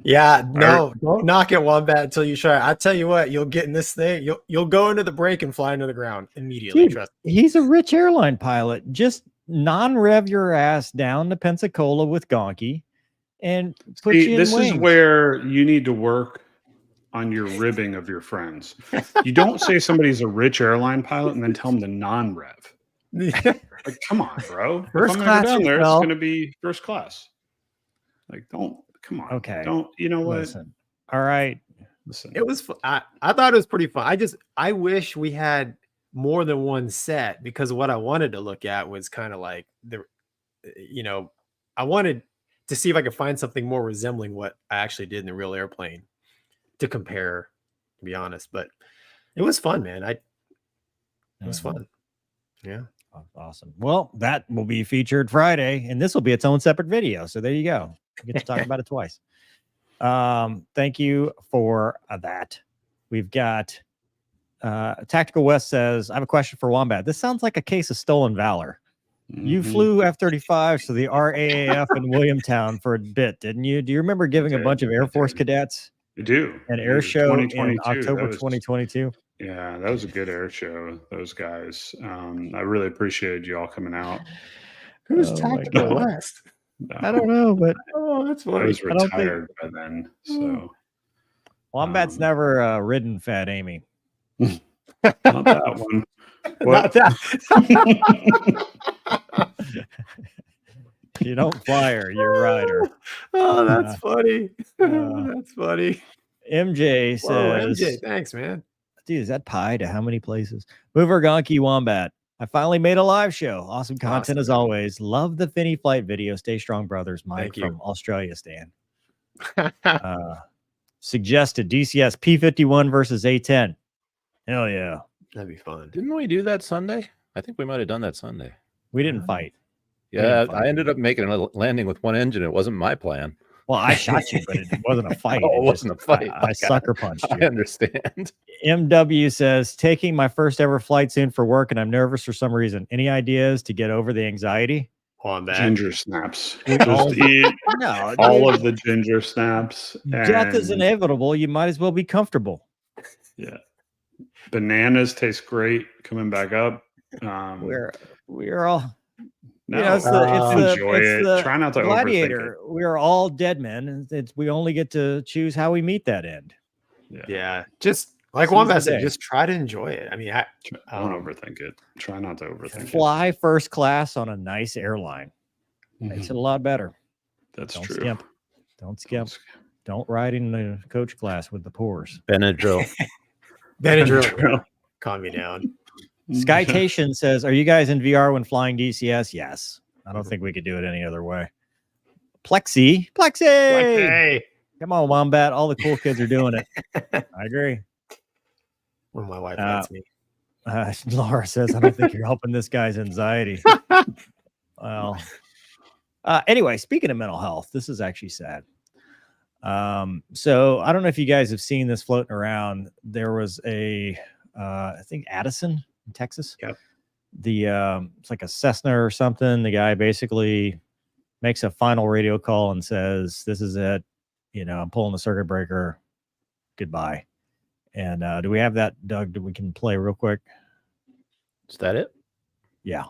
Yeah, no, don't knock it, Wombat, until you try. I tell you what, you'll get in this thing. You'll go into the break and fly into the ground immediately. Dude, trust me. He's a rich airline pilot. Just non-rev your ass down to Pensacola with Gonky and put you in this wings. is where you need to work on your ribbing of your friends. You don't say somebody's a rich airline pilot and then tell them to non-rev. Like, come on, bro. First if I'm class gonna go down there, yourself. it's going to be first class. Like, come on. Okay. You know what? Listen. All right. Listen. It was. I thought it was pretty fun. I wish we had more than one set, because what I wanted to look at was kind of like I wanted to see if I could find something more resembling what I actually did in the real airplane to compare, to be honest. But it was fun, man. It was fun. Yeah. Awesome. Well, that will be featured Friday, and this will be its own separate video. So there you go. You get to talk about it twice. Thank you for that. We've got Tactical West says, I have a question for Wombat. This sounds like a case of stolen valor. You flew F-35s to the RAAF in Williamtown for a bit, didn't you? Do you remember giving a bunch of Air Force cadets an air show in October 2022? Yeah, that was a good air show, those guys. I really appreciated you all coming out. Who's Tactical West? I don't know, but that's funny. I was retired by then. So Wombat's never ridden Fat Amy. Not that one. Not that. You don't fly her, you ride her. Oh, that's funny. That's funny. MJ says, MJ, thanks, man. Dude, is that pie to how many places? Mover, Gonky, Wombat. I finally made a live show. Awesome content as always. Love the Finny flight video. Stay strong, brothers. Mike from Australia, Stan. Suggested DCS P-51 versus A-10. Hell yeah. That'd be fun. Didn't we do that Sunday? I think we might have done that Sunday. We didn't fight. Yeah, I ended up making a landing with one engine. It wasn't my plan. Well, I shot you, but it wasn't a fight. Oh, it wasn't a fight. I sucker punched you. I understand. MW says, taking my first ever flight soon for work, and I'm nervous for some reason. Any ideas to get over the anxiety? Wombat. Ginger snaps. We Just all- eat No, all dude, of the ginger snaps. death is and- inevitable. You might as well be comfortable. Yeah. Bananas taste great coming back up. We're all No, you know, it's enjoy the it. Try not to overthink gladiator. We are all dead men. We only get to choose how we meet that end. it. Yeah. Just like Seize Wombat the said, day. just try to enjoy it. I mean, Don't overthink it. Try not to overthink it. Fly first class on a nice airline. Makes it a lot better. That's Don't true. skimp. Don't skimp. Don't ride in the coach class with the pores. Benadryl. Benadryl. Calm me down. Skytation says, "Are you guys in VR when flying DCS?" Yes. I don't think we could do it any other way. Plexi. Hey. Come on, Wombat. All the cool kids are doing it. I agree. When my wife lets me. Laura says, "I don't think you're helping this guy's anxiety." Well, anyway, speaking of mental health, this is actually sad. So I don't know if you guys have seen this floating around. There was I think Addison in Texas. Yep. It's like a Cessna or something. The guy basically makes a final radio call and says, "This is it. I'm pulling the circuit breaker. Goodbye." And do we have that, Doug, that we can play real quick? Is that it? Yeah.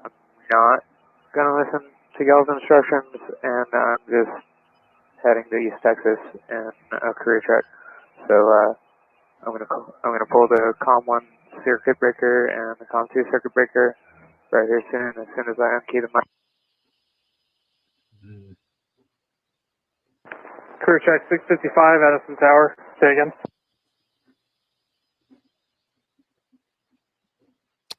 I'm not going to listen to y'all's instructions, and I'm just heading to East Texas in a career track. So I'm gonna pull the COM1 circuit breaker and the COM2 circuit breaker right here soon. As soon as I unkey the mic. Career track 655, Addison Tower. Say again.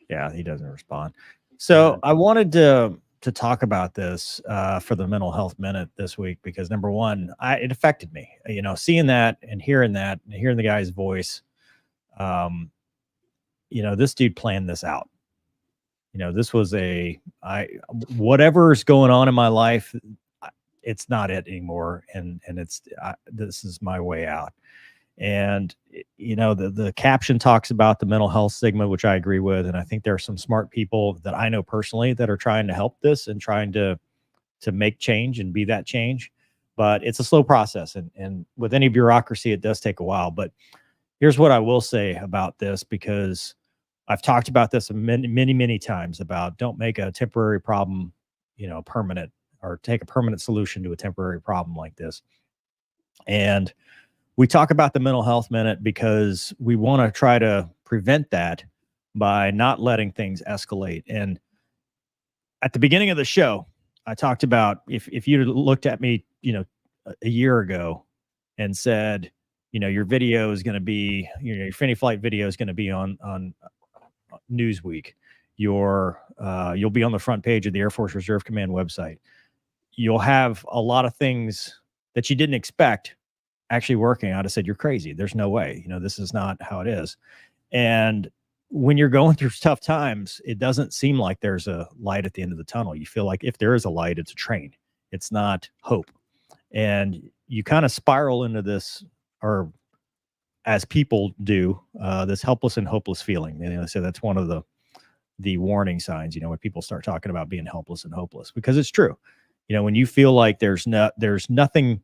Yeah, he doesn't respond. So I wanted to talk about this for the mental health minute this week because number one, it affected me. Seeing that and hearing the guy's voice. This dude planned this out. This was whatever's going on in my life, it's not it anymore, and this is my way out. And the caption talks about the mental health stigma, which I agree with, and I think there are some smart people that I know personally that are trying to help this and trying to make change and be that change. But it's a slow process, and with any bureaucracy, it does take a while. But here's what I will say about this, because I've talked about this many times about don't make a temporary problem, permanent, or take a permanent solution to a temporary problem like this. And we talk about the mental health minute because we want to try to prevent that by not letting things escalate. And at the beginning of the show, I talked about if you'd looked at me, a year ago and said, your video is going to be, your Finny flight video is going to be on Newsweek. You'll be on the front page of the Air Force Reserve Command website. You'll have a lot of things that you didn't expect actually working. I'd have said, you're crazy. There's no way, this is not how it is. And when you're going through tough times, it doesn't seem like there's a light at the end of the tunnel. You feel like if there is a light, it's a train. It's not hope. And you kind of spiral into this, or as people do, this helpless and hopeless feeling. So that's one of the warning signs, when people start talking about being helpless and hopeless, because it's true. When you feel like there's nothing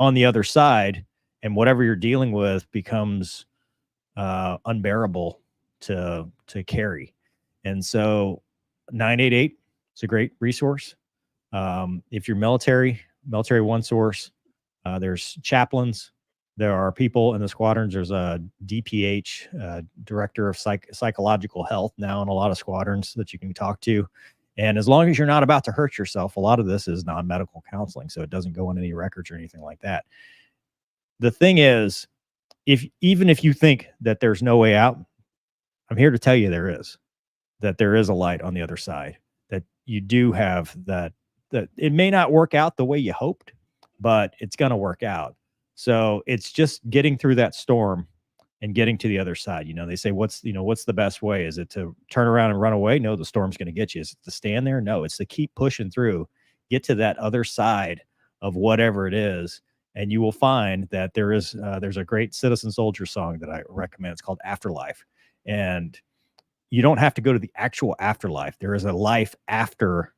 on the other side, and whatever you're dealing with becomes unbearable to carry. And so 988 is a great resource. If you're military one source, there's chaplains. There are people in the squadrons. There's a DPH, director of psychological health now in a lot of squadrons that you can talk to. And as long as you're not about to hurt yourself, a lot of this is non-medical counseling, so it doesn't go on any records or anything like that. The thing is, even if you think that there's no way out, I'm here to tell you that there is a light on the other side, that you do have that it may not work out the way you hoped, but it's going to work out. So it's just getting through that storm and getting to the other side. They say, what's the best way? Is it to turn around and run away? No, the storm's going to get you. Is it to stand there? No, it's to keep pushing through, get to that other side of whatever it is. And you will find that there's a great Citizen Soldier song that I recommend. It's called Afterlife. And, you don't have to go to the actual afterlife. There is a life after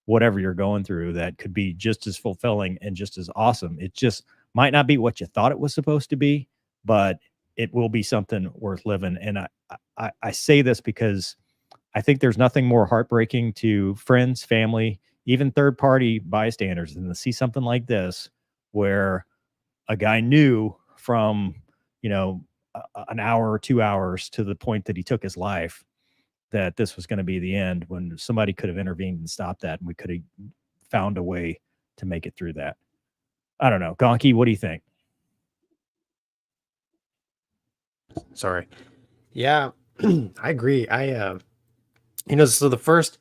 whatever you're going through that could be just as fulfilling and just as awesome. It just might not be what you thought it was supposed to be, but it will be something worth living. And I say this because I think there's nothing more heartbreaking to friends, family, even third-party bystanders than to see something like this, where a guy knew from, an hour or 2 hours to the point that he took his life, that this was going to be the end, when somebody could have intervened and stopped that, and we could have found a way to make it through that. I don't know. Gonky, what do you think? Sorry. Yeah, I agree. So the first,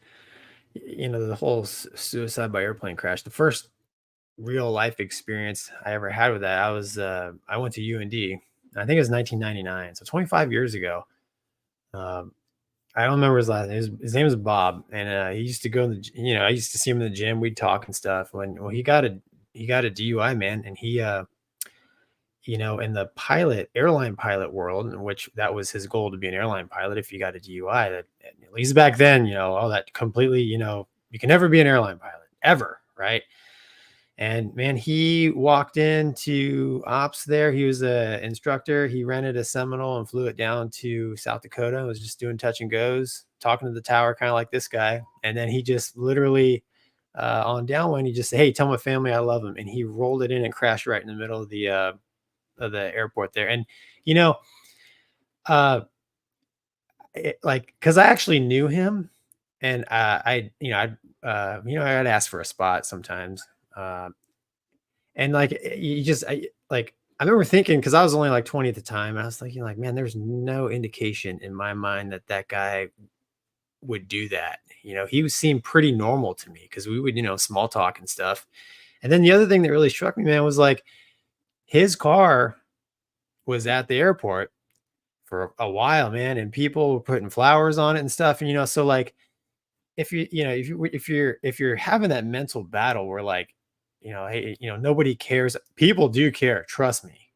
the whole suicide by airplane crash, the first real life experience I ever had with that, I went to UND. I think it was 1999, so 25 years ago. I don't remember his last name. His name was Bob, and he used to go in the, I used to see him in the gym. We'd talk and stuff. Well, he got a DUI, man, and he, in the airline pilot world, in which that was his goal, to be an airline pilot. If you got a DUI, that at least back then, that completely, you can never be an airline pilot ever, right? And man, he walked into ops there. He was an instructor. He rented a Seminole and flew it down to South Dakota and was just doing touch and goes, talking to the tower, kind of like this guy. And then he just literally on downwind, he just said, "Hey, tell my family I love them." And he rolled it in and crashed right in the middle of the airport there. And, cause I actually knew him, and I'd ask for a spot sometimes. And I remember thinking, cause I was only like 20 at the time, I was thinking like, man, there's no indication in my mind that guy would do that. He seemed pretty normal to me, cause we would, small talk and stuff. And then the other thing that really struck me, man, was like, his car was at the airport for a while, man, and people were putting flowers on it and stuff. And, so like, if you're having that mental battle where like, hey, nobody cares. People do care. Trust me.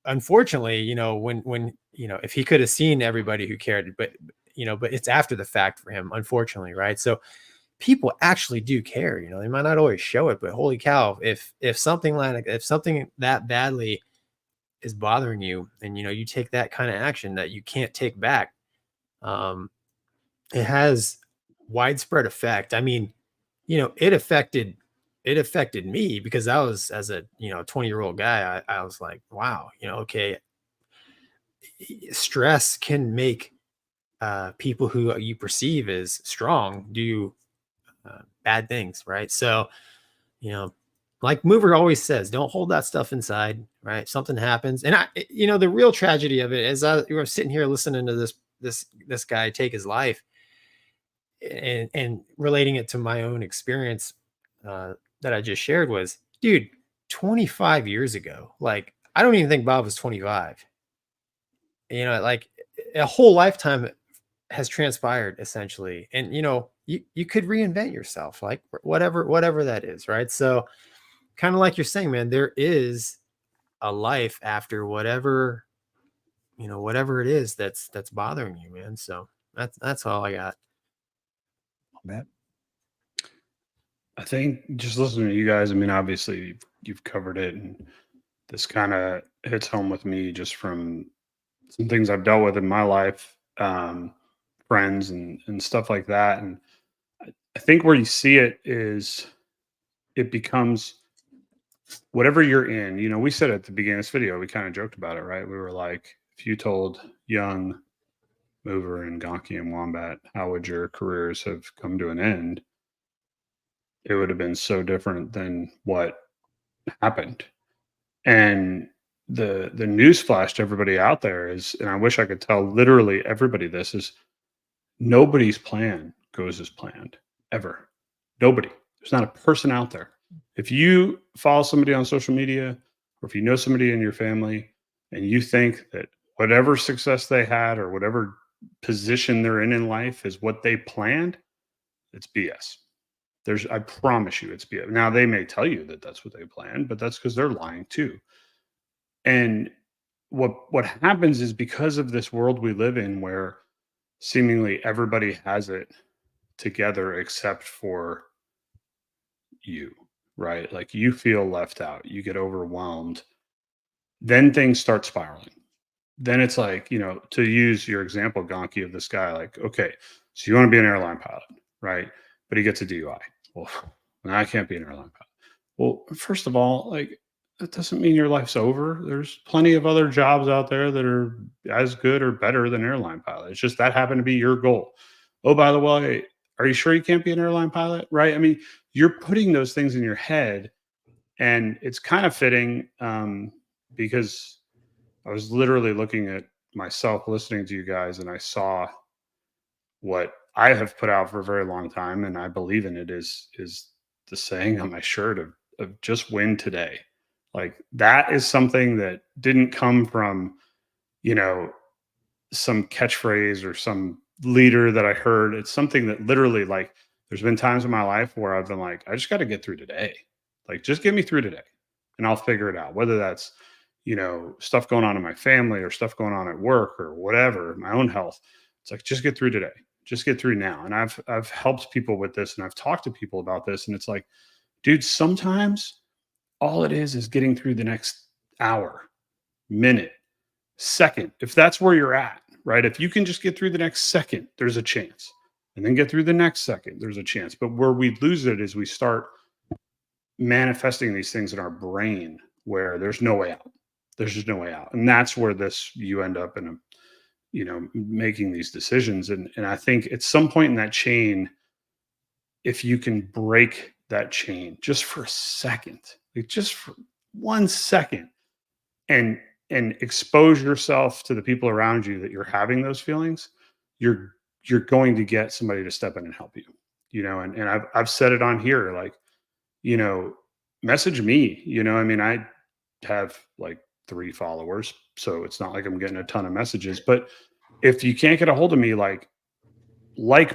Unfortunately, when if he could have seen everybody who cared, but it's after the fact for him, unfortunately. Right. So people actually do care, they might not always show it, but holy cow, if something that badly is bothering you, and, you take that kind of action that you can't take back, it has widespread effect. I mean, it affected me, because I was, as a 20-year-old guy, I was like, wow, okay, stress can make people who you perceive as strong do bad things, right? So, like Mover always says, don't hold that stuff inside, right? Something happens, and the real tragedy of it is, you were sitting here listening to this guy take his life, and relating it to my own experience that I just shared was, dude, 25 years ago. Like, I don't even think Bob was 25. Like a whole lifetime has transpired essentially. And, you could reinvent yourself, like whatever that is. Right. So kind of like you're saying, man, there is a life after whatever it is that's bothering you, man. So that's all I got. Matt? I think just listening to you guys, I mean, obviously you've covered it, and this kind of hits home with me just from some things I've dealt with in my life, friends and stuff like that. And I think where you see it is it becomes whatever you're in. We said at the beginning of this video, we kind of joked about it, right? We were like, if you told young Mover and Gonky and Wombat, how would your careers have come to an end? It would have been so different than what happened. And the news flash to everybody out there is, and I wish I could tell literally everybody this, is nobody's plan goes as planned, ever. Nobody. There's not a person out there. If you follow somebody on social media, or if you know somebody in your family, and you think that whatever success they had or whatever position they're in life is what they planned, it's BS. I promise you it's BS. Now, they may tell you that that's what they planned, but that's because they're lying too. And what happens is, because of this world we live in, where seemingly everybody has it together except for you, right? Like you feel left out, you get overwhelmed, then things start spiraling. Then it's like, to use your example, Gonky, of this guy, like, okay, so you want to be an airline pilot, right? But he gets a DUI. Well, I can't be an airline pilot. Well, first of all, like, that doesn't mean your life's over. There's plenty of other jobs out there that are as good or better than airline pilot. It's just that happened to be your goal. Oh, by the way, are you sure you can't be an airline pilot? Right? I mean, you're putting those things in your head, and it's kind of fitting because I was literally looking at myself listening to you guys, and I saw what I have put out for a very long time, and I believe in it, is the saying on my shirt of just win today. Like that is something that didn't come from, some catchphrase or some leader that I heard. It's something that literally, like, there's been times in my life where I've been like, I just got to get through today. Like, just get me through today and I'll figure it out. Whether that's, stuff going on in my family or stuff going on at work or whatever, my own health. It's like, just get through today. Just get through now. And I've helped people with this, and I've talked to people about this. And it's like, dude, sometimes all it is getting through the next hour, minute, second. If that's where you're at, right? If you can just get through the next second, there's a chance. And then get through the next second, there's a chance. But where we lose it is we start manifesting these things in our brain where there's no way out. There's just no way out. And that's where you end up in making these decisions. And I think at some point in that chain, if you can break that chain just for a second, like just for 1 second, and expose yourself to the people around you that you're having those feelings, you're going to get somebody to step in and help you. And I've said it on here, like, message me. I mean, I have like 3 followers, so it's not like I'm getting a ton of messages. But if you can't get a hold of me, like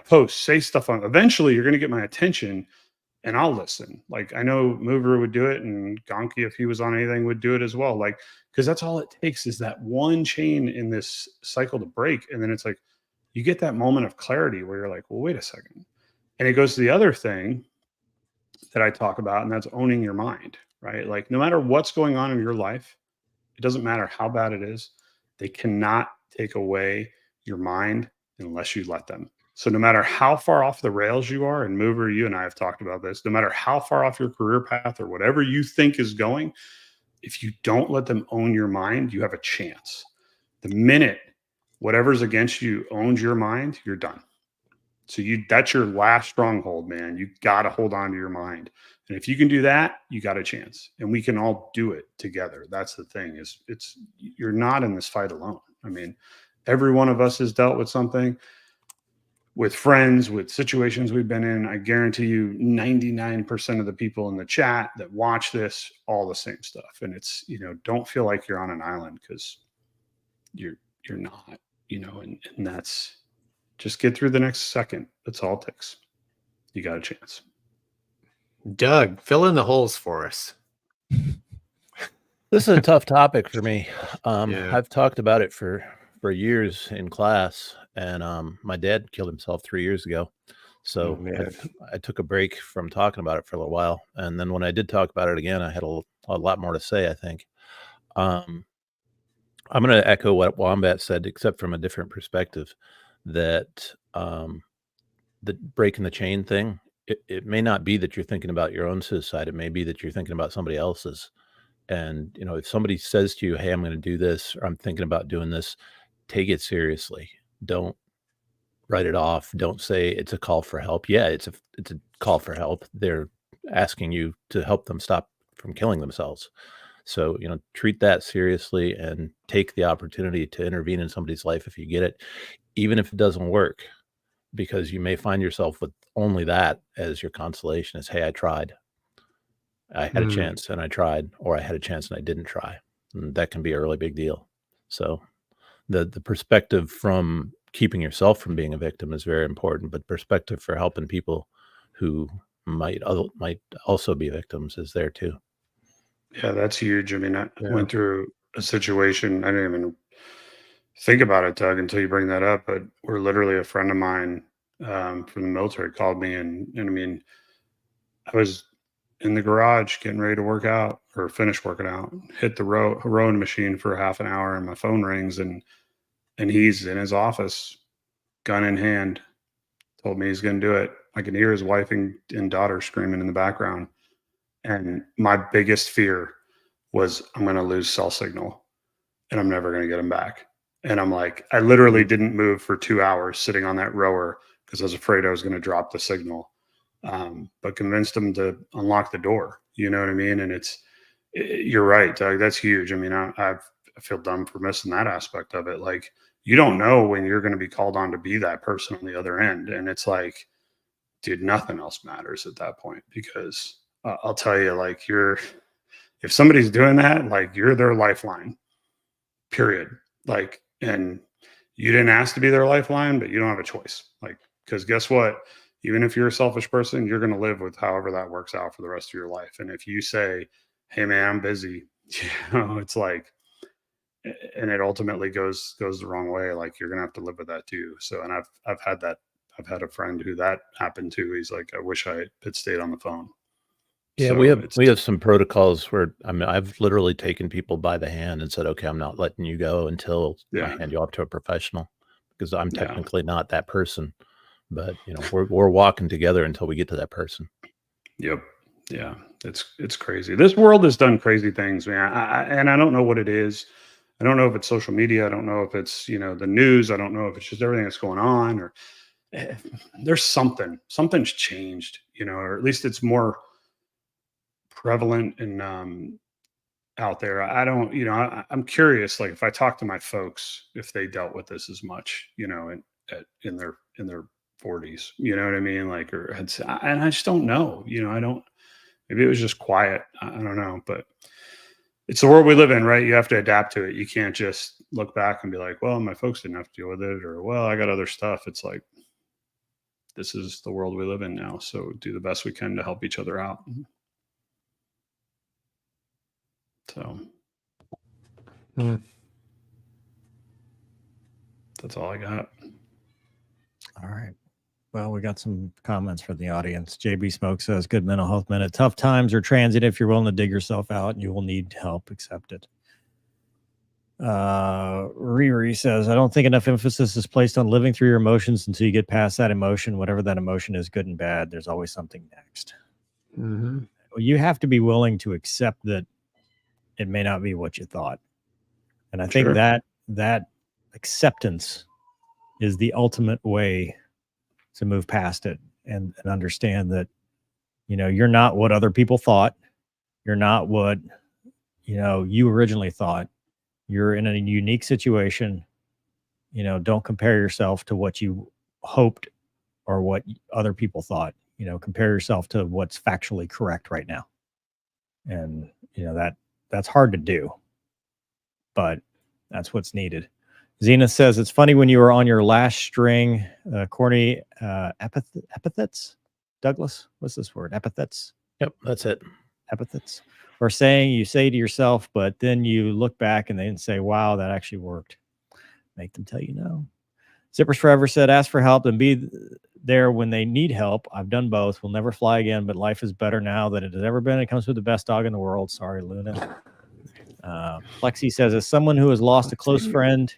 posts, say stuff on. Eventually, you're going to get my attention, and I'll listen. Like, I know Mover would do it, and Gonky, if he was on anything, would do it as well. Like, because that's all it takes is that one chain in this cycle to break, and then it's like you get that moment of clarity where you're like, well, wait a second. And it goes to the other thing that I talk about, and that's owning your mind, right? Like, no matter what's going on in your life, it doesn't matter how bad it is, they cannot take away your mind unless you let them. So no matter how far off the rails you are, and Mover, you and I have talked about this, no matter how far off your career path or whatever you think is going, if you don't let them own your mind, you have a chance. The minute whatever's against you owns your mind, you're done. So that's your last stronghold, man. You got to hold on to your mind. And if you can do that, you got a chance. And we can all do it together. That's the thing, is you're not in this fight alone. I mean, every one of us has dealt with something, with friends, with situations we've been in. I guarantee you 99% of the people in the chat that watch this, all the same stuff. And it's, don't feel like you're on an island, because you're not, and that's, just get through the next second. That's all it takes. You got a chance. Doug, fill in the holes for us. This is a tough topic for me. Yeah. I've talked about it for years in class, and my dad killed himself 3 years ago. So I took a break from talking about it for a little while. And then when I did talk about it again, I had a lot more to say, I think. I'm going to echo what Wombat said, except from a different perspective, that the breaking the chain thing, it may not be that you're thinking about your own suicide. It may be that you're thinking about somebody else's. And, if somebody says to you, hey, I'm going to do this, or I'm thinking about doing this, take it seriously. Don't write it off. Don't say it's a call for help. Yeah, it's a call for help. They're asking you to help them stop from killing themselves. So, treat that seriously and take the opportunity to intervene in somebody's life if you get it, even if it doesn't work, because you may find yourself with only that as your consolation is, hey, I tried. I had a chance and I tried, or I had a chance and I didn't try. And that can be a really big deal. So the perspective from keeping yourself from being a victim is very important, but perspective for helping people who might also be victims is there too. Yeah, that's huge. I mean, I went through a situation. I didn't even think about it, Doug, until you bring that up. But we're literally a friend of mine from the military called me, and I mean, I was in the garage getting ready to work out or finish working out, hit the rowing machine for half an hour, and my phone rings, and he's in his office, gun in hand, told me he's going to do it. I can hear his wife and daughter screaming in the background. And my biggest fear was I'm going to lose cell signal and I'm never going to get him back. And I'm like, I literally didn't move for 2 hours sitting on that rower because I was afraid I was going to drop the signal. But convinced him to unlock the door. You know what I mean? And you're right, Doug. That's huge. I mean, I feel dumb for missing that aspect of it. Like, you don't know when you're going to be called on to be that person on the other end. And it's like, dude, nothing else matters at that point, because I'll tell you, like, if somebody's doing that, like, you're their lifeline, period. Like, and you didn't ask to be their lifeline, but you don't have a choice. Like, because guess what? Even if you're a selfish person, you're going to live with however that works out for the rest of your life. And if you say, hey man, I'm busy, you know, it's like, and it ultimately goes the wrong way. Like, you're going to have to live with that too. So, and I've had that. I've had a friend who that happened to. He's like, I wish I had stayed on the phone. Yeah, So we have some protocols where, I mean, I've literally taken people by the hand and said, okay, I'm not letting you go until I hand you off to a professional, because I'm technically not that person. But, you know, we're walking together until we get to that person. Yep. Yeah. It's crazy. This world has done crazy things, man. And I don't know what it is. I don't know if it's social media. I don't know if it's, you know, the news. I don't know if it's just everything that's going on, or there's something's changed, you know, or at least it's more prevalent and out there. I don't, you know, I'm curious, like, if I talk to my folks, if they dealt with this as much, you know, in their 40s, you know what I mean? Like, and I just don't know, you know, maybe it was just quiet. I don't know, but it's the world we live in, right? You have to adapt to it. You can't just look back and be like, well, my folks didn't have to deal with it, or, well, I got other stuff. It's like, this is the world we live in now. So do the best we can to help each other out. So that's all I got. All right. Well, we got some comments from the audience. JB Smoke says, good mental health minute. Tough times are transient. If you're willing to dig yourself out, you will need help. Accept it. Riri says, I don't think enough emphasis is placed on living through your emotions until you get past that emotion, whatever that emotion is, good and bad. There's always something next. Mm-hmm. Well, you have to be willing to accept that it may not be what you thought. And I think that acceptance is the ultimate way to move past it and understand that, you know, you're not what other people thought. You're not what, you know, you originally thought. You're in a unique situation. You know, don't compare yourself to what you hoped or what other people thought. You know, compare yourself to what's factually correct right now. And, you know, that's hard to do, but that's what's needed. Zena says, it's funny when you were on your last string, corny epithets. Douglas, what's this word? Epithets? Yep, that's it. Epithets. Or saying you say to yourself, but then you look back and then say, wow, that actually worked. Make them tell you no. Zippers Forever said, ask for help and be there when they need help. I've done both. We'll never fly again, but life is better now than it has ever been. It comes with the best dog in the world. Sorry, Luna. Plexi says, as someone who has lost a close friend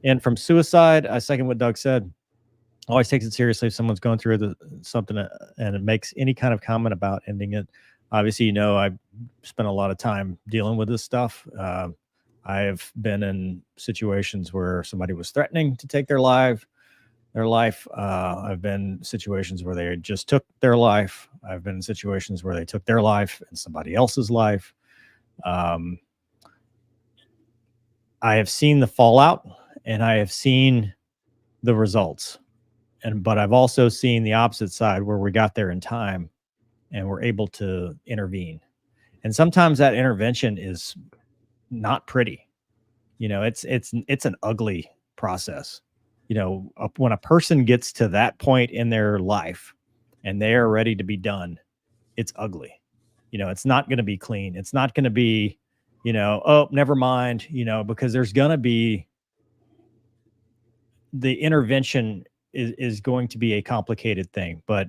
and from suicide, I second what Doug said. Always takes it seriously if someone's going through something and it makes any kind of comment about ending it. Obviously, you know, I spent a lot of time dealing with this stuff. I have been in situations where somebody was threatening to take their life. I've been in situations where they just took their life. I've been in situations where they took their life and somebody else's life. I have seen the fallout and I have seen the results. But I've also seen the opposite side where we got there in time and we're able to intervene. And sometimes that intervention is not pretty. You know, it's an ugly process. You know, when a person gets to that point in their life and they are ready to be done, it's ugly. You know, it's not going to be clean. It's not going to be, you know, oh, never mind, you know, because there's going to be the intervention is going to be a complicated thing, but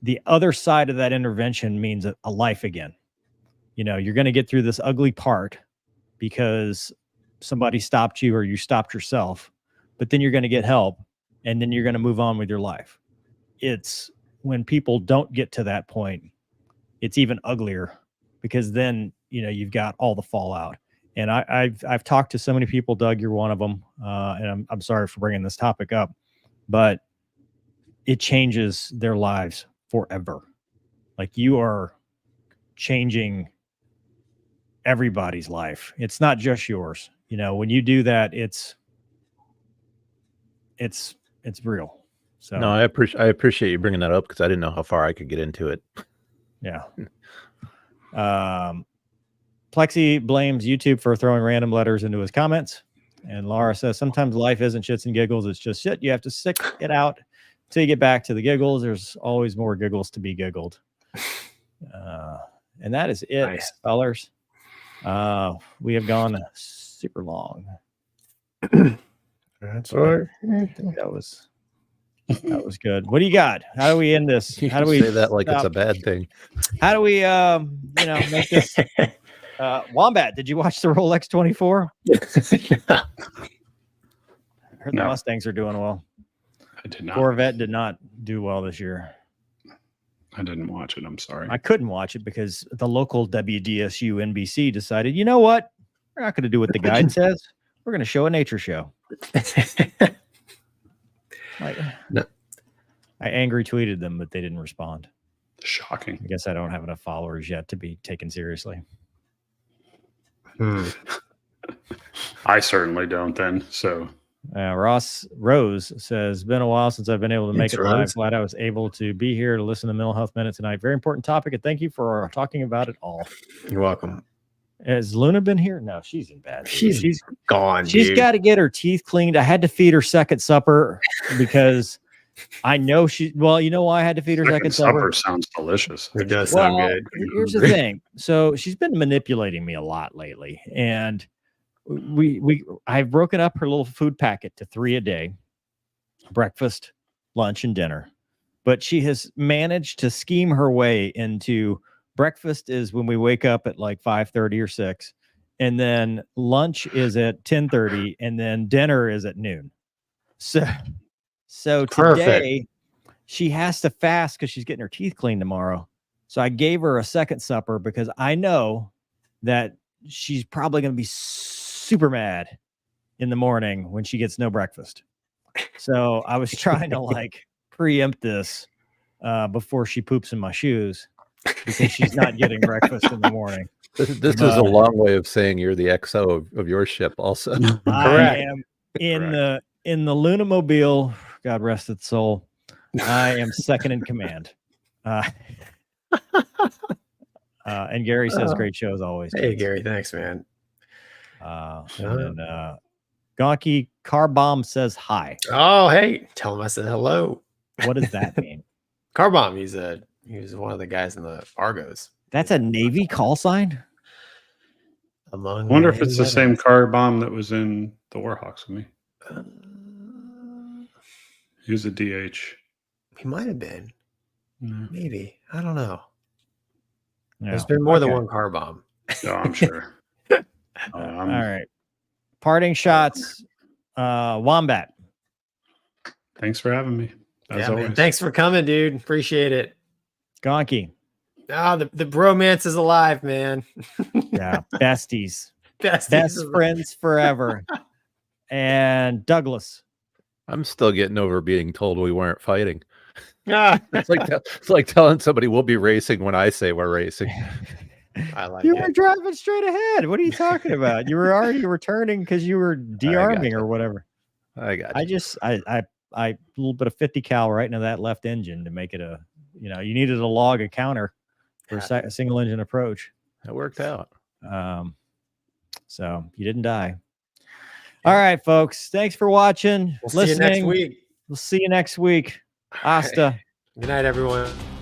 the other side of that intervention means a life again. You know, you're going to get through this ugly part because somebody stopped you or you stopped yourself, but then you're going to get help and then you're going to move on with your life. It's when people don't get to that point, it's even uglier because then, you know, you've got all the fallout. And I've talked to so many people, Doug, you're one of them. And I'm sorry for bringing this topic up, but it changes their lives forever. Like, you are changing everybody's life. It's not just yours. You know, when you do that, it's real. So no, I appreciate you bringing that up because I didn't know how far I could get into it. Yeah. Plexi blames YouTube for throwing random letters into his comments. And Laura says, sometimes life isn't shits and giggles. It's just shit. You have to stick it out until you get back to the giggles. There's always more giggles to be giggled. And that is it, nice. Fellas. We have gone super long. That's right. I think that was good. What do you got? How do we end this? How do we say that like it's a bad thing? How do we make this Wombat, did you watch the Rolex 24? I heard the Mustangs are doing well. I did not. Corvette did not do well this year. I didn't watch it. I'm sorry. I couldn't watch it because the local WDSU NBC decided, you know what? We're not going to do what the guide says. We're going to show a nature show. No. I angry tweeted them, but they didn't respond. Shocking. I guess I don't have enough followers yet to be taken seriously. I certainly don't then. So Ross Rose says, been a while since I've been able to make it live. Glad I was able to be here to listen to Mental Health Minute tonight. Very important topic, and thank you for talking about it all. You're welcome. Has Luna been here? No, she's in bed. She's gone. She's got to get her teeth cleaned. I had to feed her second supper because I know well, you know why I had to feed her second supper? Sounds delicious. It does sound good. Here's the thing. So she's been manipulating me a lot lately, and I've broken up her little food packet to 3 a day, breakfast, lunch, and dinner. But she has managed to scheme her way into breakfast is when we wake up at like 5:30 or 6, and then lunch is at 10:30, and then dinner is at noon. So today she has to fast because she's getting her teeth cleaned tomorrow. So I gave her a second supper because I know that she's probably going to be super mad in the morning when she gets no breakfast. So I was trying to like preempt this before she poops in my shoes because she's not getting breakfast in the morning. This is a long way of saying you're the XO of your ship also. I am in the Lunamobile. God rest its soul. I am second in command. And Gary says, great show as always. Hey, Gary. Thanks, man. And Gonky Car Bomb says hi. Oh, hey. Tell him I said hello. What does that mean? Car Bomb. He was one of the guys in the Argos. That's a Navy call sign? I wonder if it's the same car bomb that was in the Warhawks with me. He was a DH. He might have been. Maybe. I don't know. Yeah. There's been more than one car bomb. No, I'm sure. All right. Parting shots. Wombat. Thanks for having me. As always. Man. Thanks for coming, dude. Appreciate it. Gonky. The bromance is alive, man. Yeah. Besties. Best friends forever. And Douglas. I'm still getting over being told we weren't fighting. It's like telling somebody we'll be racing when I say we're racing. I like you were driving straight ahead. What are you talking about? You were already returning because you were dearming or whatever. I got I a little bit of 50 cal right into that left engine to make it you needed a log a counter for a single engine approach. That worked out. So you didn't die. All right, folks. Thanks for watching. We'll see you next week. We'll see you next week. Hasta. Good night, everyone.